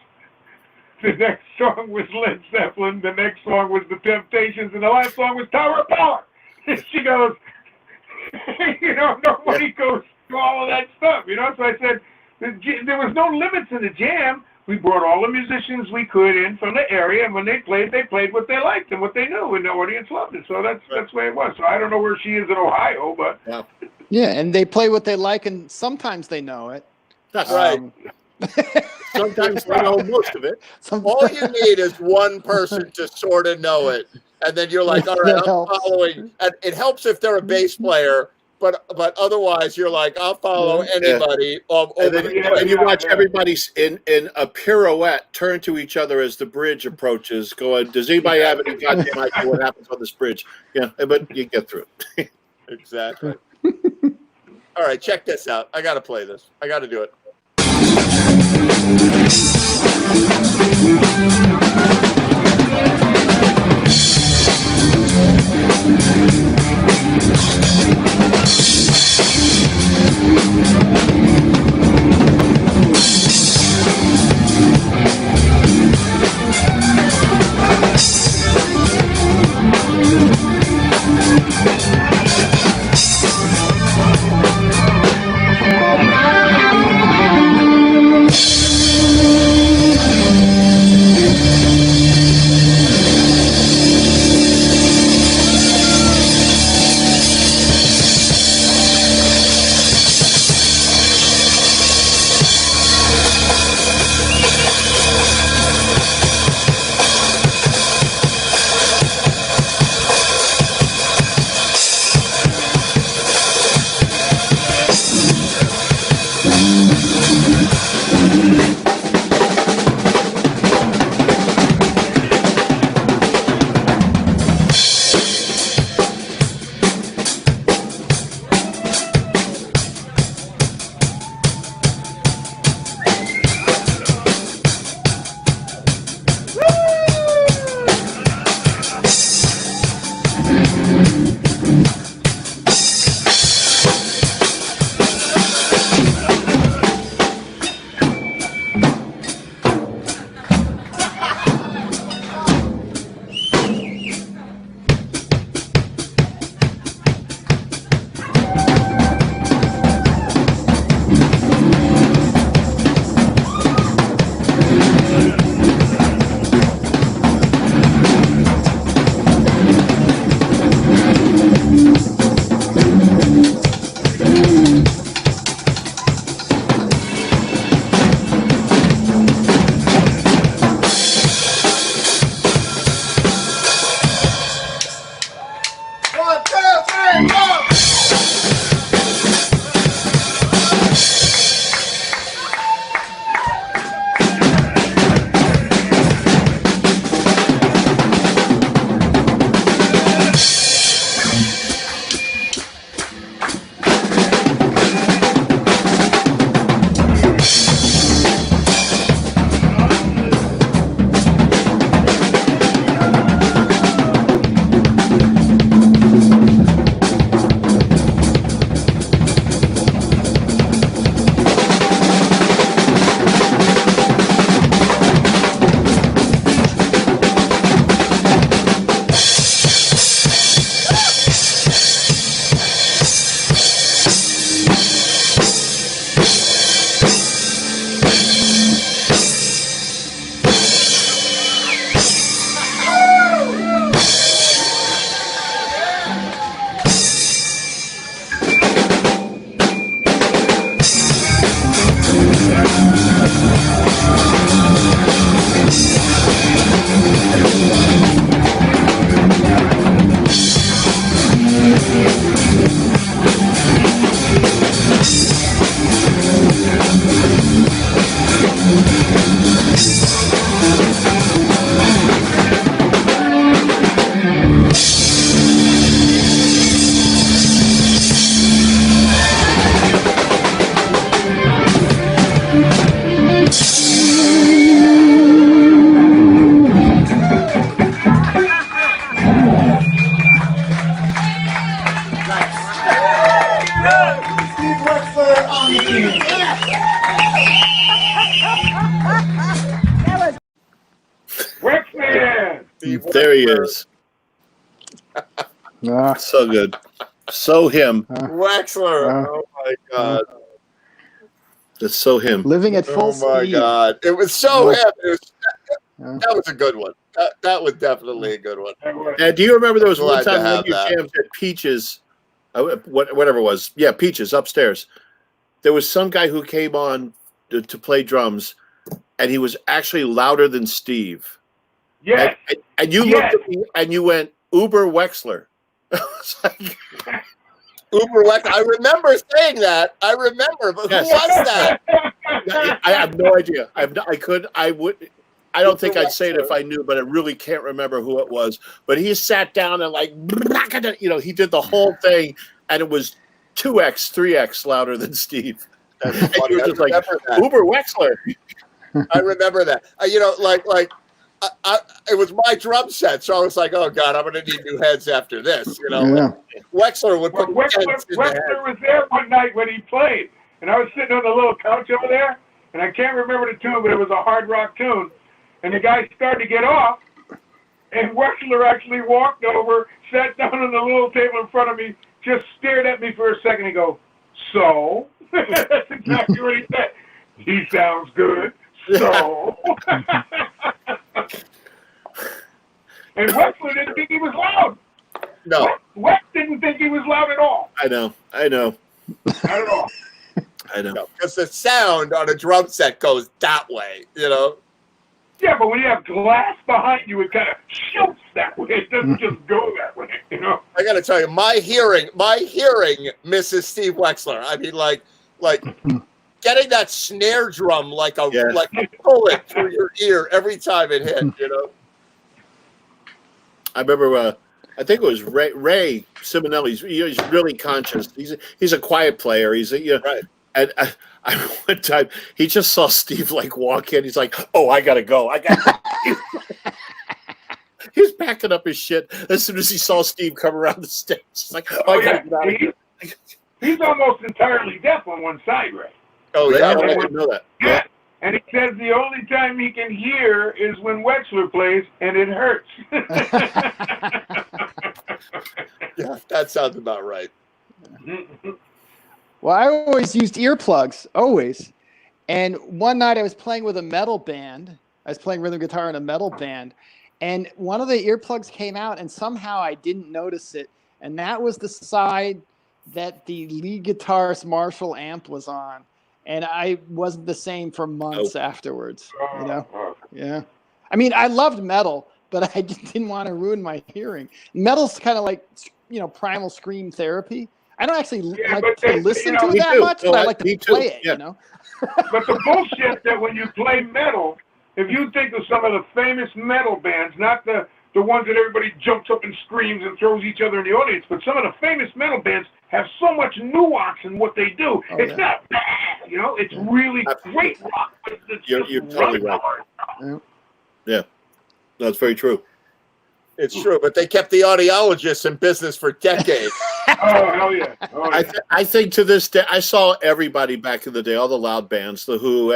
the next song was Led Zeppelin, the next song was The Temptations, and the last song was Tower of Power. She goes, you know, nobody goes through all of that stuff, you know? So I said, there was no limits in the jam. We brought all the musicians we could in from the area, and when they played what they liked and what they knew, and the audience loved it. So that's the way it was. So I don't know where she is in Ohio, but Yeah, and they play what they like, and sometimes they know it. That's right. Sometimes they know most of it. All you need is one person to sort of know it, and then you're like, all right, I'm following. And it helps if they're a bass player, but otherwise you're like, I'll follow anybody. And you watch everybody in a pirouette turn to each other as the bridge approaches, going, does anybody have any goddamn idea what happens on this bridge? Yeah, but you get through it. Exactly. All right, check this out. I got to play this. I got to do it. Steve There he Wexler. is. So good. So him. Wexler. Oh my God. That's so him. Living at full Oh my speed. God. It was so him. That was a good one. That was definitely a good one. And do you remember there was one Glad to time one have of your that. jams at Peaches, whatever it was. Yeah, Peaches upstairs. There was some guy who came on to play drums, and he was actually louder than Steve. Yes. And you Yes. looked at me and you went, Uber Wexler. Uber Wexler. I remember saying that. I remember, but Yes. who was that? I have no idea. I don't think I'd say it if I knew, but I really can't remember who it was. But he sat down and he did the whole thing, and it was 2x, 3x louder than Steve. That's And funny. you were I just like, remember that. Uber Wexler. I remember that. It was my drum set, so I was like, "Oh God, I'm going to need new heads after this." Wexler would put Wexler dents in the head. was there one night when he played, and I was sitting on the little couch over there, and I can't remember the tune, but it was a hard rock tune. And the guy started to get off, and Wexler actually walked over, sat down on the little table in front of me, just stared at me for a second, and go, "So?" That's exactly what he said. He sounds good. So? And Wexler didn't think he was loud. No. Wex didn't think he was loud at all. I know. Not at all. I know. Because the sound on a drum set goes that way, Yeah, but when you have glass behind you, it kind of shoots that way. It doesn't just go that way, I got to tell you, my hearing misses Steve Wexler. I mean, like getting that snare drum like a bullet through your ear every time it hit. I remember. I think it was Ray Simonelli. He's really conscious. He's a quiet player. Right. And I one time he just saw Steve walk in. He's like, "Oh, I gotta go. He's packing up his shit as soon as he saw Steve come around the stage. He's like, "Oh, I gotta get out of here." He's almost entirely deaf on one side, Ray. Oh yeah, I didn't know that. Yeah. And he says the only time he can hear is when Wexler plays, and it hurts. Yeah, that sounds about right. Well, I always used earplugs, always. And one night I was playing with a metal band. I was playing rhythm guitar in a metal band. And one of the earplugs came out, and somehow I didn't notice it. And that was the side that the lead guitarist Marshall amp was on. And I wasn't the same for months afterwards. Yeah. I mean, I loved metal, but I just didn't want to ruin my hearing. Metal's kind of like, primal scream therapy. I don't actually like to listen to it that much, but I like to play it, But the bullshit that when you play metal, if you think of some of the famous metal bands, not the ones that everybody jumps up and screams and throws each other in the audience, but some of the famous metal bands have so much nuance in what they do. It's not bad, it's really great rock. But it's You're totally right. Yeah, that's very true. It's true, but they kept the audiologists in business for decades. Oh, hell yeah. Oh, yeah. I think to this day, I saw everybody back in the day, all the loud bands, the Who,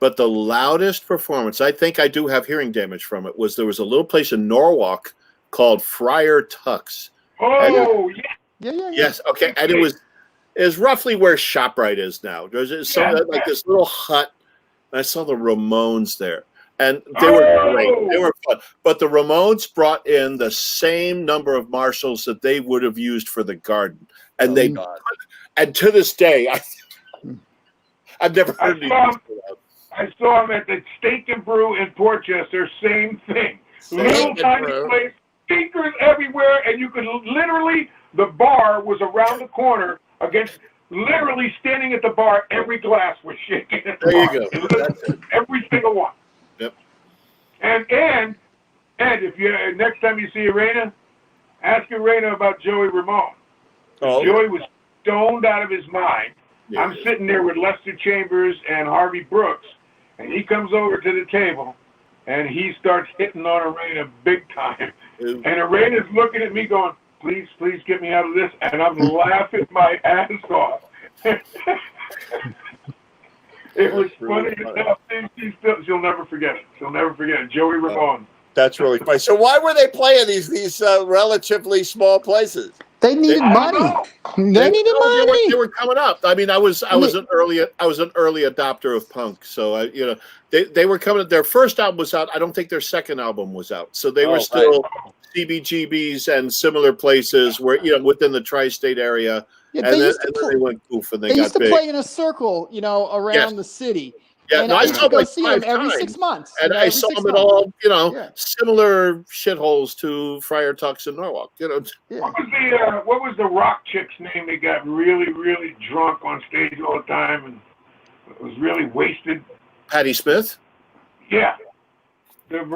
but the loudest performance, I think I do have hearing damage from it, there was a little place in Norwalk called Friar Tuck's. Oh, yeah. Yes, okay, and it was roughly where ShopRite is now. There's this little hut, and I saw the Ramones there. And they were great. They were fun. But the Ramones brought in the same number of Marshalls that they would have used for the Garden. And and to this day, I've never heard anything. I saw him at the Steak and Brew in Portchester, same thing. Little tiny place, speakers everywhere, and you could literally, the bar was around the corner against, literally standing at the bar, every glass was shaking. There you go. That's it. Every single one. Yep. And if you next time you see Arena, ask Arena about Joey Ramone. Joey was stoned out of his mind. Yeah, I'm sitting there with Lester Chambers and Harvey Brooks, and he comes over to the table, and he starts hitting on Arena big time. And Arena's looking at me going, please get me out of this. And I'm laughing my ass off. It was funny enough. She'll never forget it. She'll never forget it. Joey Ramone. That's really funny. So why were they playing these relatively small places? They needed money. They needed money. They were coming up. I mean, I was an early adopter of punk. So they were coming. Their first album was out. I don't think their second album was out. So they were still CBGBs and similar places where within the tri-state area. Yeah, and then they went poof and they got used to big. play in a circle, around the city. Yeah, and no, I saw them like see them 5 every times. 6 months. And I saw them at all, similar shitholes to Friar Tuck's in Norwalk. What was the rock chick's name? They got really, really drunk on stage all the time and was really wasted. Patti Smith. Yeah. I'm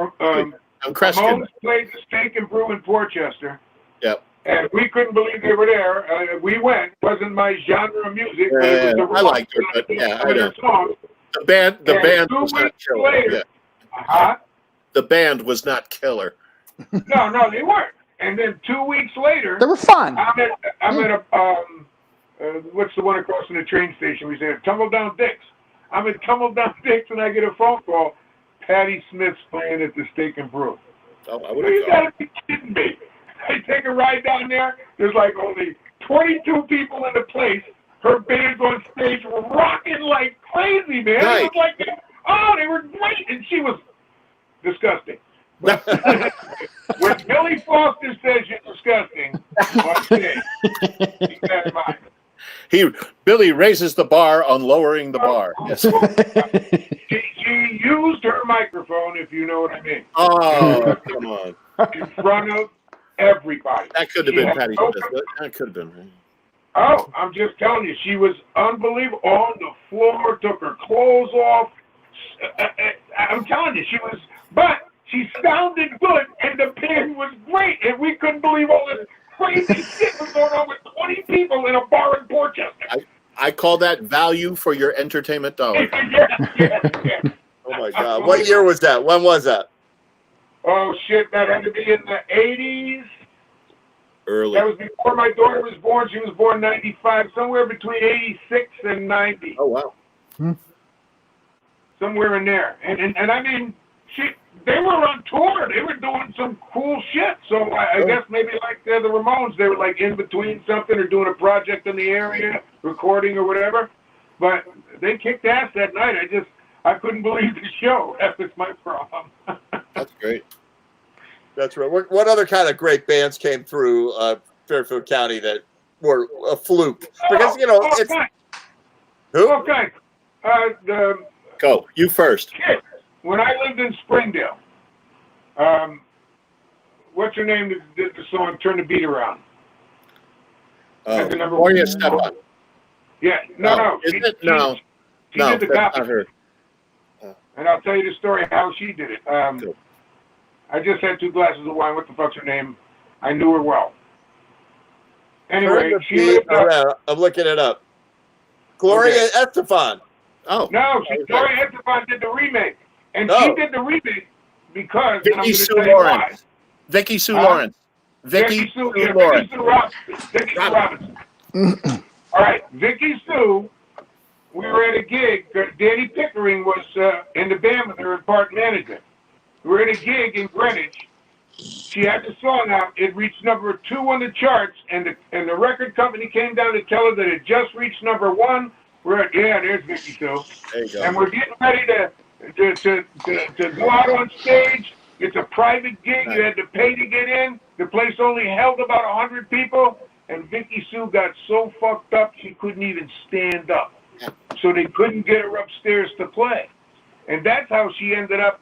Kreskin. Ramones played the Steak and Brew in Portchester. Yep. And we couldn't believe they were there. We went. Wasn't my genre of music. But it was the I liked her, but I know. Songs. The band was not killer. Later, The band was not killer. No, they weren't. And then 2 weeks later, they were fun. I'm at a what's the one across from the train station? We say Tumbledown Dicks. I'm at Tumbledown Dicks, and I get a phone call. Patti Smith's playing at the Steak and Brew. Oh, I You gotta be kidding me! I take a ride down there. There's like only 22 people in the place. Her band's on stage rocking like crazy, man. Right. It was like, they were great, and she was disgusting. But when Billy Foster says you're disgusting, on stage, keep that in mind. Billy raises the bar on lowering the bar. Yes. She used her microphone, if you know what I mean. Oh, come on. In front of everybody. That could have been Patti Smith. That could have been. Oh, I'm just telling you, she was unbelievable. On the floor, took her clothes off. I'm telling you, but she sounded good, and the band was great, and we couldn't believe all this crazy shit was going on with 20 people in a bar in Portchester. I call that value for your entertainment dollar. Yeah. Oh my God! What year was that? When was that? Oh shit! That had to be in the 80s. Early. That was before my daughter was born. She was born 95, somewhere between 86 and 90. Oh, wow. Somewhere in there. And I mean, they were on tour. They were doing some cool shit. So I guess maybe like the Ramones, they were like in between something or doing a project in the area, recording or whatever. But they kicked ass that night. I couldn't believe the show. That was my problem. That's great. That's right. What other kind of great bands came through Fairfield County that were a fluke? Because it's who? Okay. Go. You first. Kids. When I lived in Springdale, what's her name that did the song "Turn the Beat Around"? Gloria Estefan. Yeah. No. Is it? No. She did the that's copy. not her. And I'll tell you the story how she did it. Cool. I just had 2 glasses of wine. What the fuck's her name? I knew her well. Anyway, she lived up. I'm looking it up. Gloria Estefan. Oh. No, Gloria Estefan did the remake. And she did the remake because Vicky Sue Lawrence. Vicky Sue Lawrence. Vicky Sue Lawrence. Vicky Sue Robinson. All right, Vicky Sue. We were at a gig. Danny Pickering was in the band with her in part management. We were at a gig in Greenwich. She had the song out. It reached number 2 on the charts, and the record company came down to tell her that it just reached number 1. There's Vicky Sue. There you go. And we're getting ready to go out on stage. It's a private gig. You had to pay to get in. The place only held about 100 people, and Vicky Sue got so fucked up she couldn't even stand up. So they couldn't get her upstairs to play. And that's how she ended up.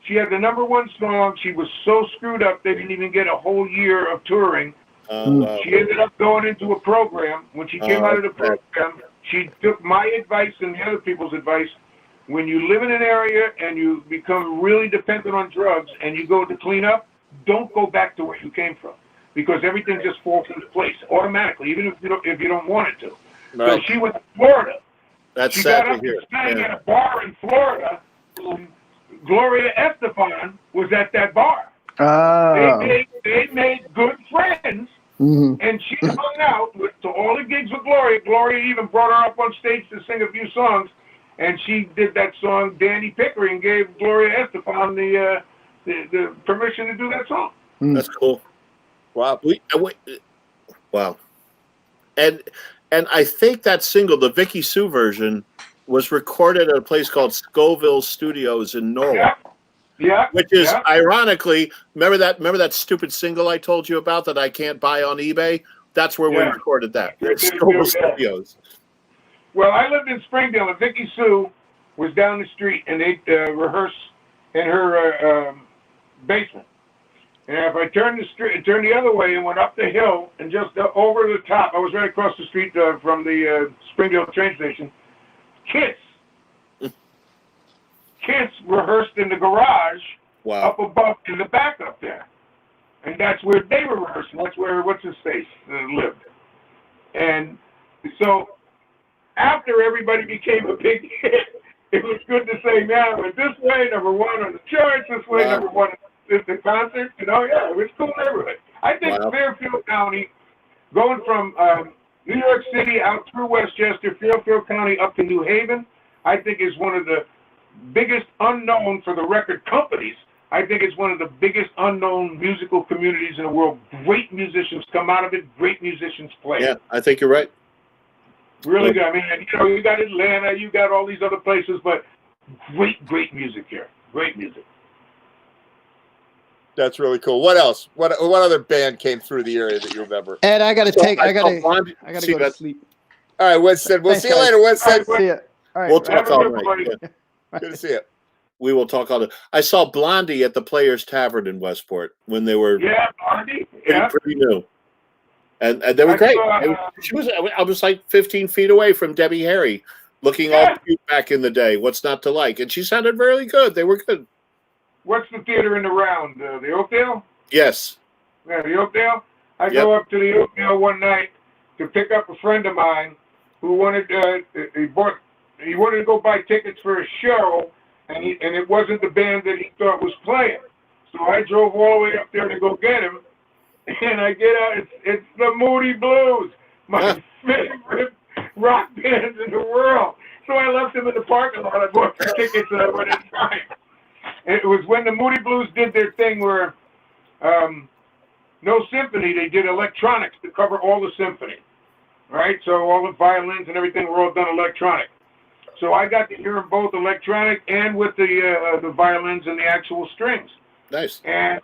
She had the number 1 song. She was so screwed up they didn't even get a whole year of touring. Wow. She ended up going into a program. When she came out of the program, she took my advice and the other people's advice. When you live in an area and you become really dependent on drugs and you go to clean up, don't go back to where you came from, because everything just falls into place automatically, even if you don't want it to. Right. So she went to Florida. That's she sad got to up hear. and sang at a bar in Florida. Gloria Estefan was at that bar. They made good friends, and she hung out to all the gigs with Gloria. Gloria even brought her up on stage to sing a few songs, and she did that song. Danny Pickering gave Gloria Estefan the permission to do that song. That's cool. Wow. Wow. And I think that single, the Vicky Sue version, was recorded at a place called Scoville Studios in Norway. Yeah. Which is ironically, remember that stupid single I told you about that I can't buy on eBay? That's where we recorded that. Scoville Studios. Well, I lived in Springdale, and Vicky Sue was down the street, and they rehearsed in her basement. And if I turned the other way and went up the hill and just over the top, I was right across the street from the Springdale train station. Kids rehearsed in the garage up above in the back up there. And that's where they were rehearsing. That's where what's-his-face lived. And so after everybody became a big hit, it was good to say, now it this way, number one on the charts, this way, number one at the concert. You know, yeah, it was a cool neighborhood. I think Fairfield County, going from New York City out through Westchester, Fairfield County up to New Haven, I think is one of the biggest unknown for the record companies. I think it's one of the biggest unknown musical communities in the world. Great musicians come out of it. Great musicians play. Yeah, I think you're right. Really good. I mean, you know, you got Atlanta, you got all these other places, but great music here. Great music. That's really cool. What else? What other band came through the area that you remember? Ed, I gotta go to sleep. All right, Winston. We'll see you later, Winston. See ya. All right. We'll talk all night. Yeah. Good to see you. We will talk all the. I saw Blondie at the Players Tavern in Westport when they were Blondie. pretty new, and they were great. I was like 15 feet away from Debbie Harry, looking all cute back in the day. What's not to like? And she sounded really good. They were good. What's the theater in the round? The Oakdale? Yes. Yeah, the Oakdale. I go up to the Oakdale one night to pick up a friend of mine who wanted he wanted to go buy tickets for a show, and it wasn't the band that he thought was playing. So I drove all the way up there to go get him, and I get out. It's the Moody Blues, my favorite rock band in the world. So I left him in the parking lot. I bought the tickets and I went inside. And it was when the Moody Blues did their thing where no symphony, they did electronics to cover all the symphony, right? So all the violins and everything were all done electronic. So I got to hear them both electronic and with the violins and the actual strings. Nice. And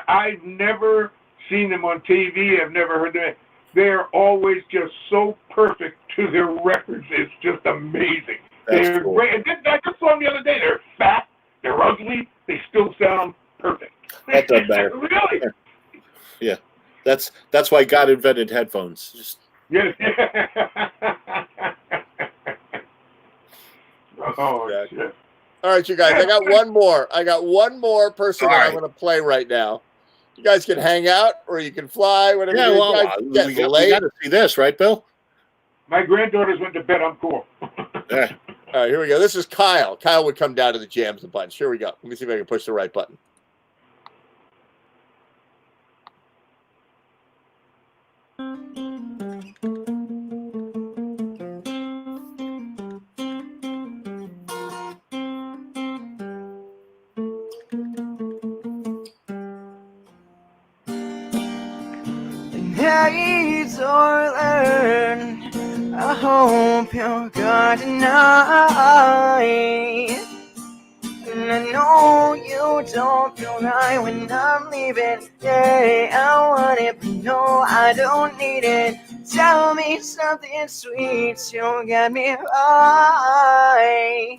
I've never seen them on TV. I've never heard them. They're always just so perfect to their records. It's just amazing. They're cool. great. And I just saw them the other day. They're fat. They're ugly. They still sound perfect. That doesn't matter. Really? Yeah. That's why God invented headphones. Just Yes. Oh, shit. All right, you guys. I got one more. I got one more person that I'm going to play right now. You guys can hang out or you can fly. Whatever. Yeah, well, we got to see this, right, Bill? My granddaughters went to bed. I'm cool. Yeah. All right, here we go. This is Kyle. Kyle would come down to the jams a bunch. Here we go. Let me see if I can push the right button. Hey, darling, I hope you're good tonight. And I know you don't feel right when I'm leaving. Yeah, I want it, but no, I don't need it. Tell me something sweet, you'll get me right.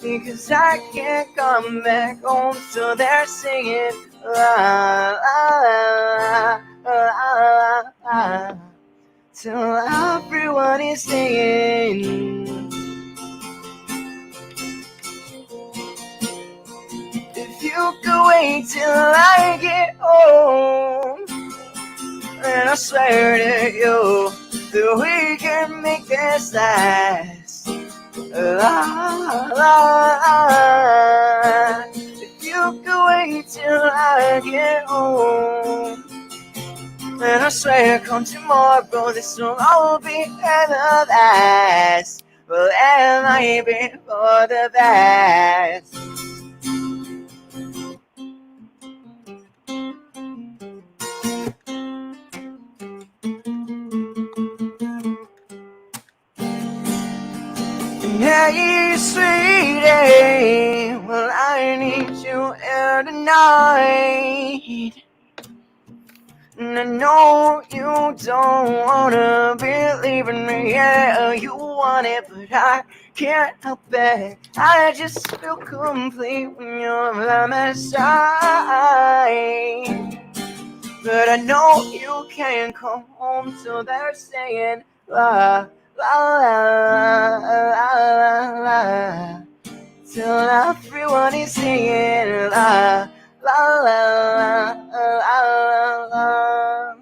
Because I can't come back home, so they're singing la la la la, till everyone is singing. If you could wait till I get home, and I swear to you that we can make this last. La, la, la. If you could wait till I get home, and I swear come tomorrow this will all be paradise. Well, it might be for the best. Hey, sweetie, well, I need you here tonight. And I know you don't wanna be leaving me. Yeah, you want it, but I can't help it. I just feel complete when you're by my side. But I know you can't come home, so they're saying la la la la la la. Till everyone is singing la la la la la la.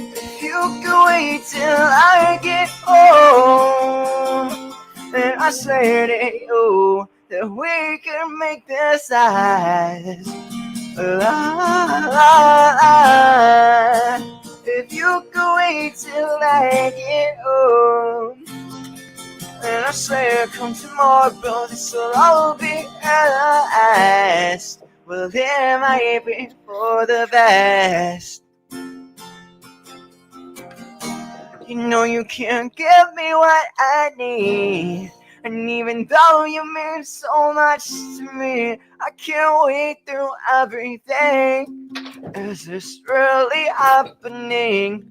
If you can wait till I get home, then I swear to you that we can make this last. La la la. If you can wait till I get home, and I swear come tomorrow this will all be last. Well, it might be for the best. You know you can't give me what I need. And even though you mean so much to me, I can't wait through everything. Is this really happening?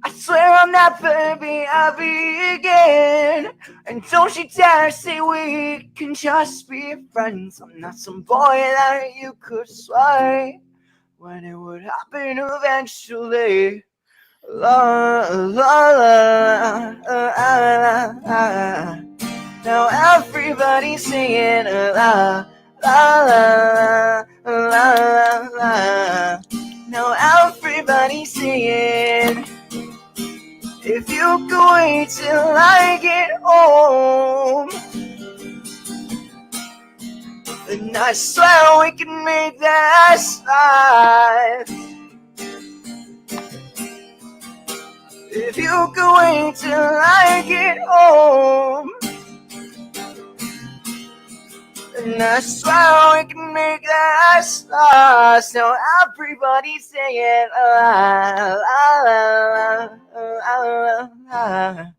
I swear I'll never be happy again. And don't you dare say we can just be friends. I'm not some boy that you could sway when it would happen eventually. La la la la la la. Now everybody's singing la la la la la la. Now everybody's singing. If you can wait till I get home, then I swear we can make this life. If you can wait till I get home, and I swear we can make this last. So everybody singing la la la la la la.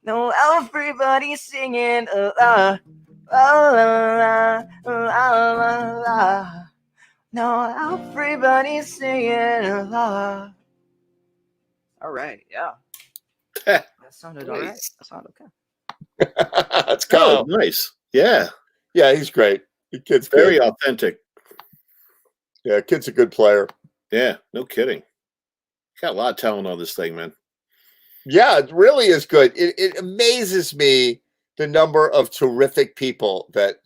No, everybody singing la la la la la la. No, everybody singing la. All right, yeah. That sounded all right. Nice. That sounded okay. That's cool. Oh, nice. Yeah. Yeah, he's great. The kid's Very good. authentic. Yeah, kid's a good player. Yeah, no kidding. Got a lot of talent on this thing, man. Yeah, it really is good. It amazes me the number of terrific people that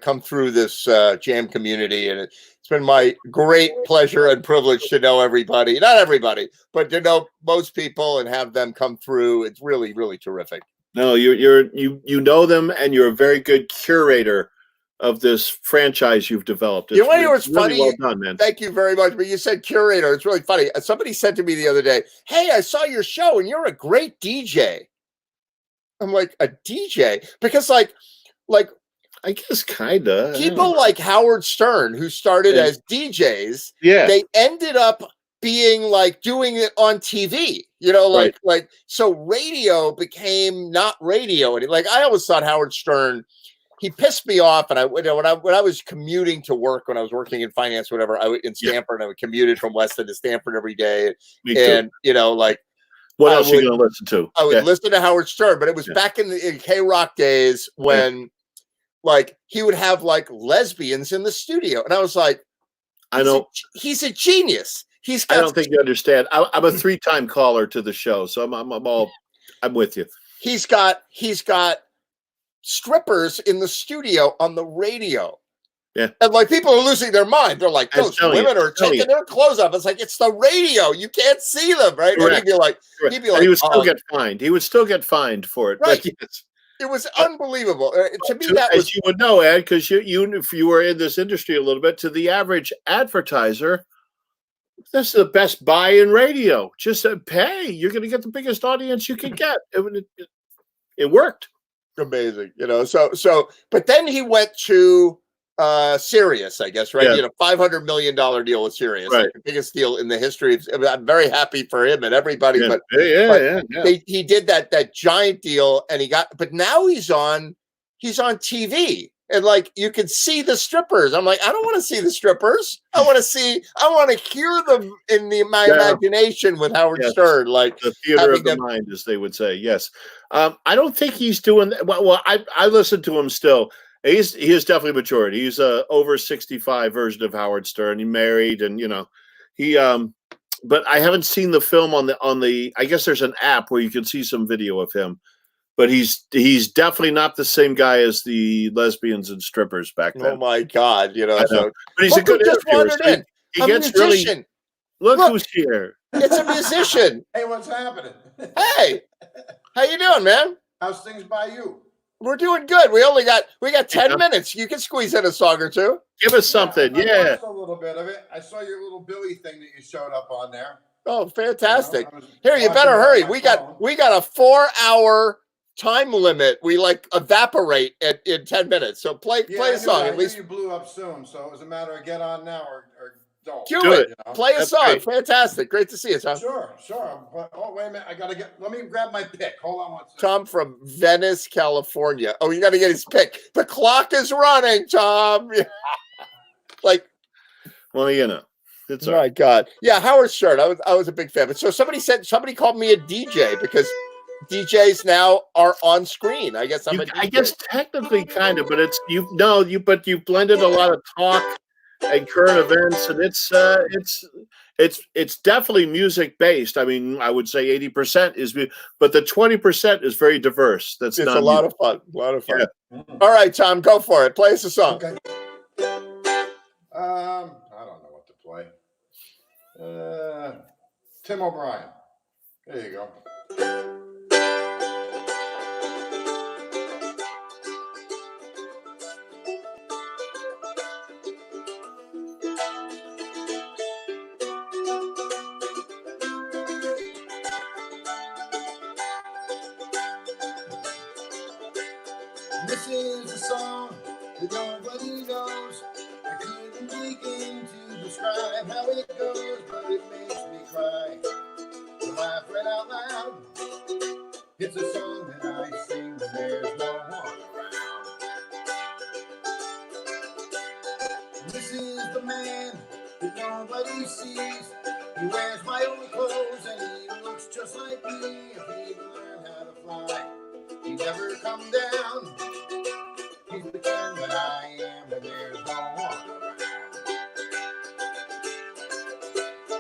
come through this jam community, and it's been my great pleasure and privilege to know everybody. Not everybody, but to know most people and have them come through. It's really, really terrific. No, you know them, and you're a very good curator of this franchise you've developed. You know what? It's really funny. Well done, man. Thank you very much. But you said curator. It's really funny. Somebody said to me the other day, "Hey, I saw your show, and you're a great DJ." I'm like, a DJ? Because like I guess kinda. People like Howard Stern, who started as DJs, they ended up being like doing it on TV. You know, like so radio became not radio. And like I always thought Howard Stern, he pissed me off. And when I was commuting to work, when I was working in finance, whatever, in Stanford, I would commuted from Weston to Stanford every day. Me too. And you know, like what else are you going to listen to? I would listen to Howard Stern, but it was back in K-Rock days when like he would have like lesbians in the studio. And I was like, I know he's a genius. I don't think you understand. I'm a 3-time caller to the show, so I'm with you. He's got strippers in the studio on the radio. Yeah. And like people are losing their mind. They're like, those women are taking their clothes off. It's like, it's the radio. You can't see them, right? And he'd be like, and he would still get fined. He would still get fined for it. Right. But yes. It was unbelievable. To me, that as was, you would know, Ed, because if you were in this industry a little bit, to the average advertiser, this is the best buy in radio. Just pay. You're going to get the biggest audience you can get. It worked. Amazing, you know. So, but then he went to Sirius, I guess, right? Yeah. He had a $500 million deal with Sirius, Right. like the biggest deal in the history. I'm very happy for him and everybody, Yeah. but Yeah. he did that giant deal, and but now he's on TV. And like you can see the strippers. I'm like, I don't want to see the strippers. I want to hear them in my imagination with Howard Stern, like the theater of the mind, as they would say. Yes, I don't think he's doing that. Well, I listen to him still. He is definitely matured. He's a over 65 version of Howard Stern. He married, and he. But I haven't seen the film on the. I guess there's an app where you can see some video of him. But he's definitely not the same guy as the lesbians and strippers back then. Oh my God, So, but he's a good interviewer. So he gets really. Look who's here. It's a musician. Hey, what's happening? Hey, how you doing, man? How's things by you? We're doing good. We got 10 minutes. You can squeeze in a song or two. Give us something. I watched a little bit of it. I saw your little Billy thing that you showed up on there. Oh, fantastic! Here, you better hurry. We got a 4-hour time limit. We like evaporate in 10 minutes. So play a song. I At least you blew up soon, so it was a matter of get on now or don't. Do it. Play a song. Great. Fantastic. Great to see you, Tom. Sure. But, wait a minute. Let me grab my pick. Hold on one second. Tom from Venice, California. Oh, you got to get his pick. The clock is running, Tom. Like, well, it's my right. God. Yeah, Howard Stern. I was a big fan. But so somebody called me a DJ because DJs now are on screen. I guess I'm a DJ. I guess technically kind of, but you've blended a lot of talk and current events, and it's definitely music based. I mean, I would say 80% is, but the 20% is very diverse. It's a lot of fun. Yeah. All right, Tom, go for it. Play us a song. Okay. I don't know what to play. Tim O'Brien. There you go. This is a song that nobody knows. I couldn't begin to describe how it goes, but it makes me cry. To laugh right out loud. It's a song that I sing when there's no one around. This is the man that nobody sees. He wears my own clothes and he looks just like me. If he'd learn how to fly, he'd never come down. He's the kind that I am when there's no one around.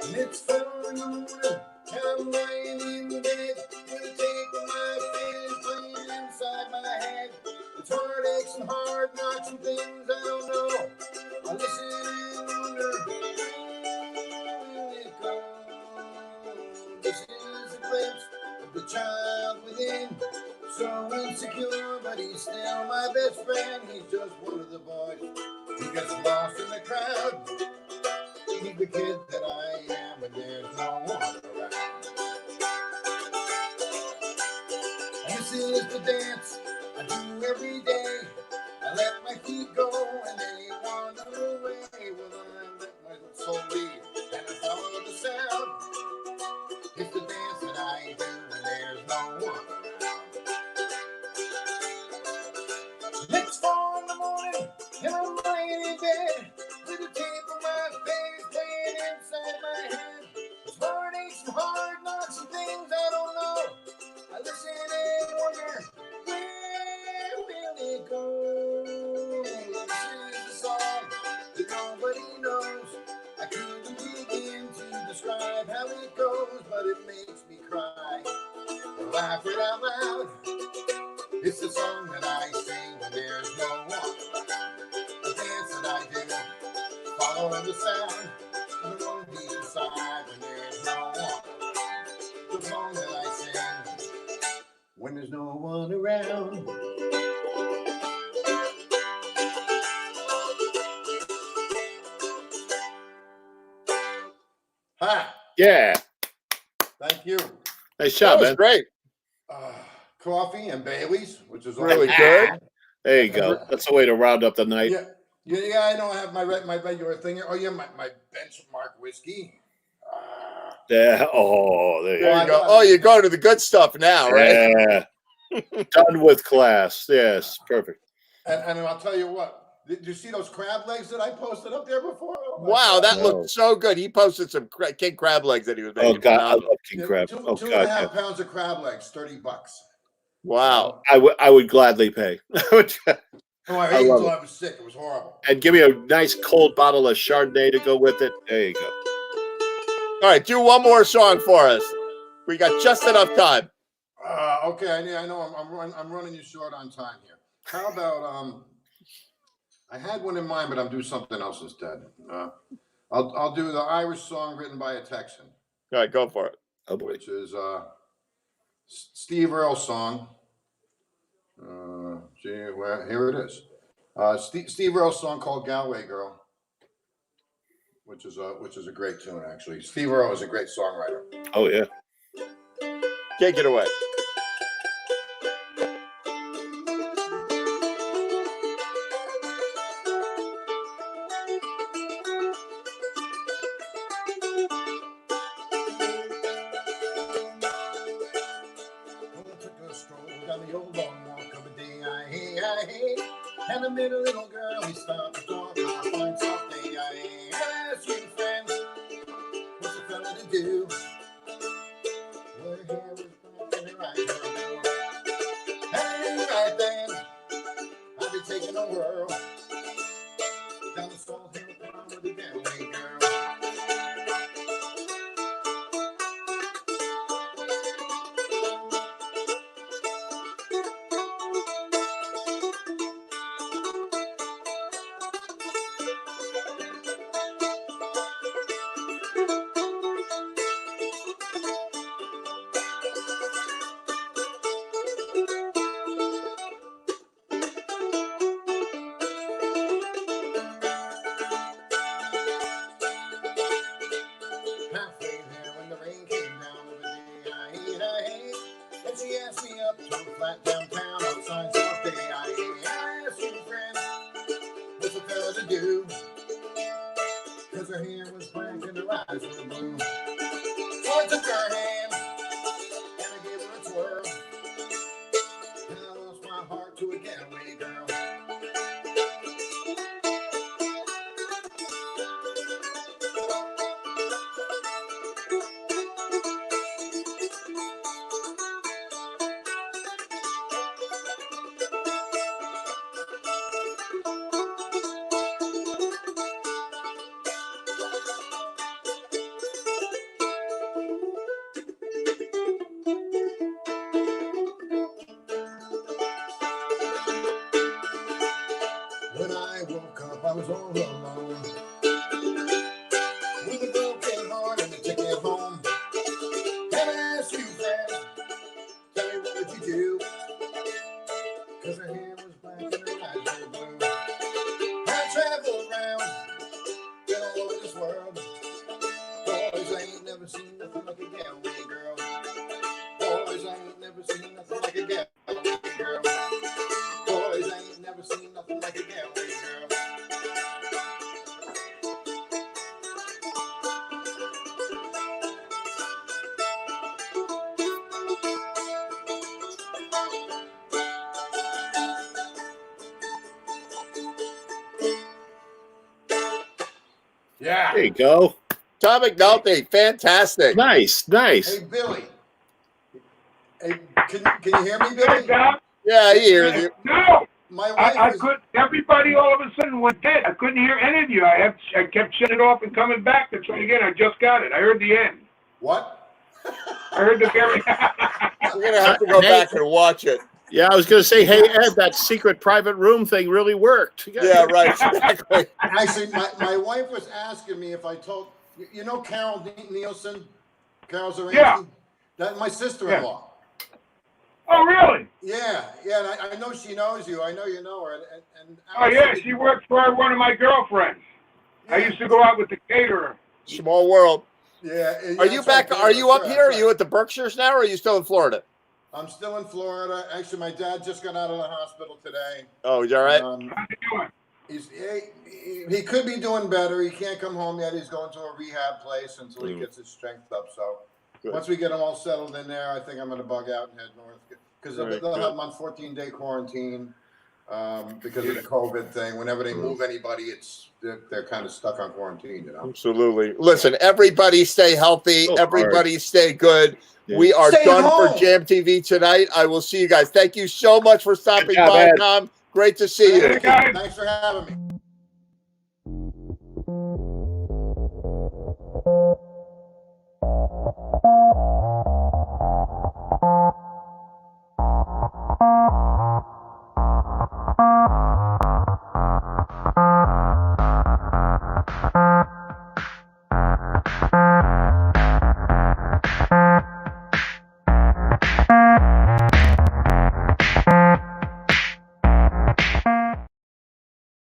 And it's 4 in the morning, and I'm lying in bed with a tape of my fingers playing inside my head. It's heartaches and hard knocks and things I don't know. I listen and wonder, where will it go? This is a glimpse of the child within. So insecure, but he's still my best friend. He's just one of the boys who gets lost in the crowd. He's the kid that I am when there's no one around. This is the dance I do every day. I let my feet go and they wander away. Well, I let my soul lead and I follow the sound. It's the dance that I do when there's no one around. It's 4 in the morning, and I'm lying in bed with a tape on my face playing inside my head. It's heartaches and hard knocks and things I don't know. I listen and wonder, where will it go? This is a song that nobody knows. I couldn't begin to describe how it goes, but it makes me cry. I laugh it out loud. It's the song that I sing when there's no one around. The dance that I do, following the sound, the one beat inside when there's no one around. The song that I sing when there's no one around. Hi. Yeah. Thank you. Nice job, man. Great. Coffee and Bailey's, which is really good. There you go. That's the way to round up the night. Yeah, I know. I have my regular thing. Oh, yeah, my benchmark whiskey. Yeah. Oh, there There you go. Oh, you go to the good stuff now, right? Yeah. Done with class. Yes, perfect. And I'll tell you what. Did you see those crab legs that I posted up there before? Oh, my Wow, God. that looked so good. He posted some king crab legs that he was making. Oh God, I Phenomenal. love king crab. Two, Oh two God, and a half yeah. pounds of crab legs, $30. Wow. I would gladly pay. Oh, I I ate love until it. I was sick. It was horrible. And give me a nice cold bottle of Chardonnay to go with it. There you go. All right, do one more song for us. We got just enough time. Okay, I know I'm running you short on time here. How about I had one in mind, but I'm doing something else instead. I'll do the Irish song written by a Texan. All right, go for it. Oh boy. Which is Steve Earle's song. Here it is. Steve Earle's song called Galway Girl, which is a great tune actually. Steve Earle is a great songwriter. Oh yeah. Take it away. Down the old long walk of a day, I hate. And I met a little girl, we stopped to talk. I find something I asked you friends, what's a fella to do? Her hair was black and her eyes were blue. And right then, I'll be taking a whirl down the Salt Hill Pond with a Galway girl. Halfway there when the rain came down over the I and she asked me up to a flat downtown outside South Bay. I asked you, friend, what's a fella to do? Cause her hair was black and her eyes were blue. So I took her hand and I gave her a twirl, and I lost my heart to a getaway girl. When I woke up, I was all alone, with a broken heart and a ticket home. And I asked you, friend, tell me what would you do? Cause her hair was black and her eyes were blue. I traveled around, been all over this world. Boys, I ain't never seen nothing like a Galway girl. Boys, I ain't never seen nothing like a Galway girl. Boys, I ain't never seen nothing like a Galway girl. Yeah. There you go. Tom McNulty, fantastic. Nice, nice. Hey, Billy. Hey, can you hear me, Billy? Yeah, he hears you. No, My wife I is, couldn't. Everybody all of a sudden went dead. I couldn't hear any of you. I kept shutting it off and coming back to try again. I just got it. I heard the end. What? I heard the very. We're gonna have to go back and watch it. Yeah, I was going to say, hey Ed, that secret private room thing really worked. Yeah, right. Exactly. Actually, my wife was asking me if I told, you know Carol Nielsen? Carol Zaransky? Yeah. That's my sister-in-law. Oh, really? Yeah, and I know she knows you. I know you know her. And Oh, yeah. She worked for one of my girlfriends. I used to go out with the caterer. Small world. Yeah. Are you back? Are you up here? Are you at the Berkshires now, or are you still in Florida? I'm still in Florida. Actually, my dad just got out of the hospital today. Oh, is that right? How you doing? he could be doing better. He can't come home yet. He's going to a rehab place until he gets his strength up. So Good. once we get him all settled in there, I think I'm going to bug out and head north because Very they'll good. have him on 14-day quarantine because of the COVID thing. Whenever they move anybody, they're kind of stuck on quarantine. You know. Absolutely. Listen, everybody stay healthy. Everybody stay good. We are Stay done home. for Jam TV tonight. I will see you guys. Thank you so much for stopping job, by, Ed. Tom. Great to see you. Thanks for having me.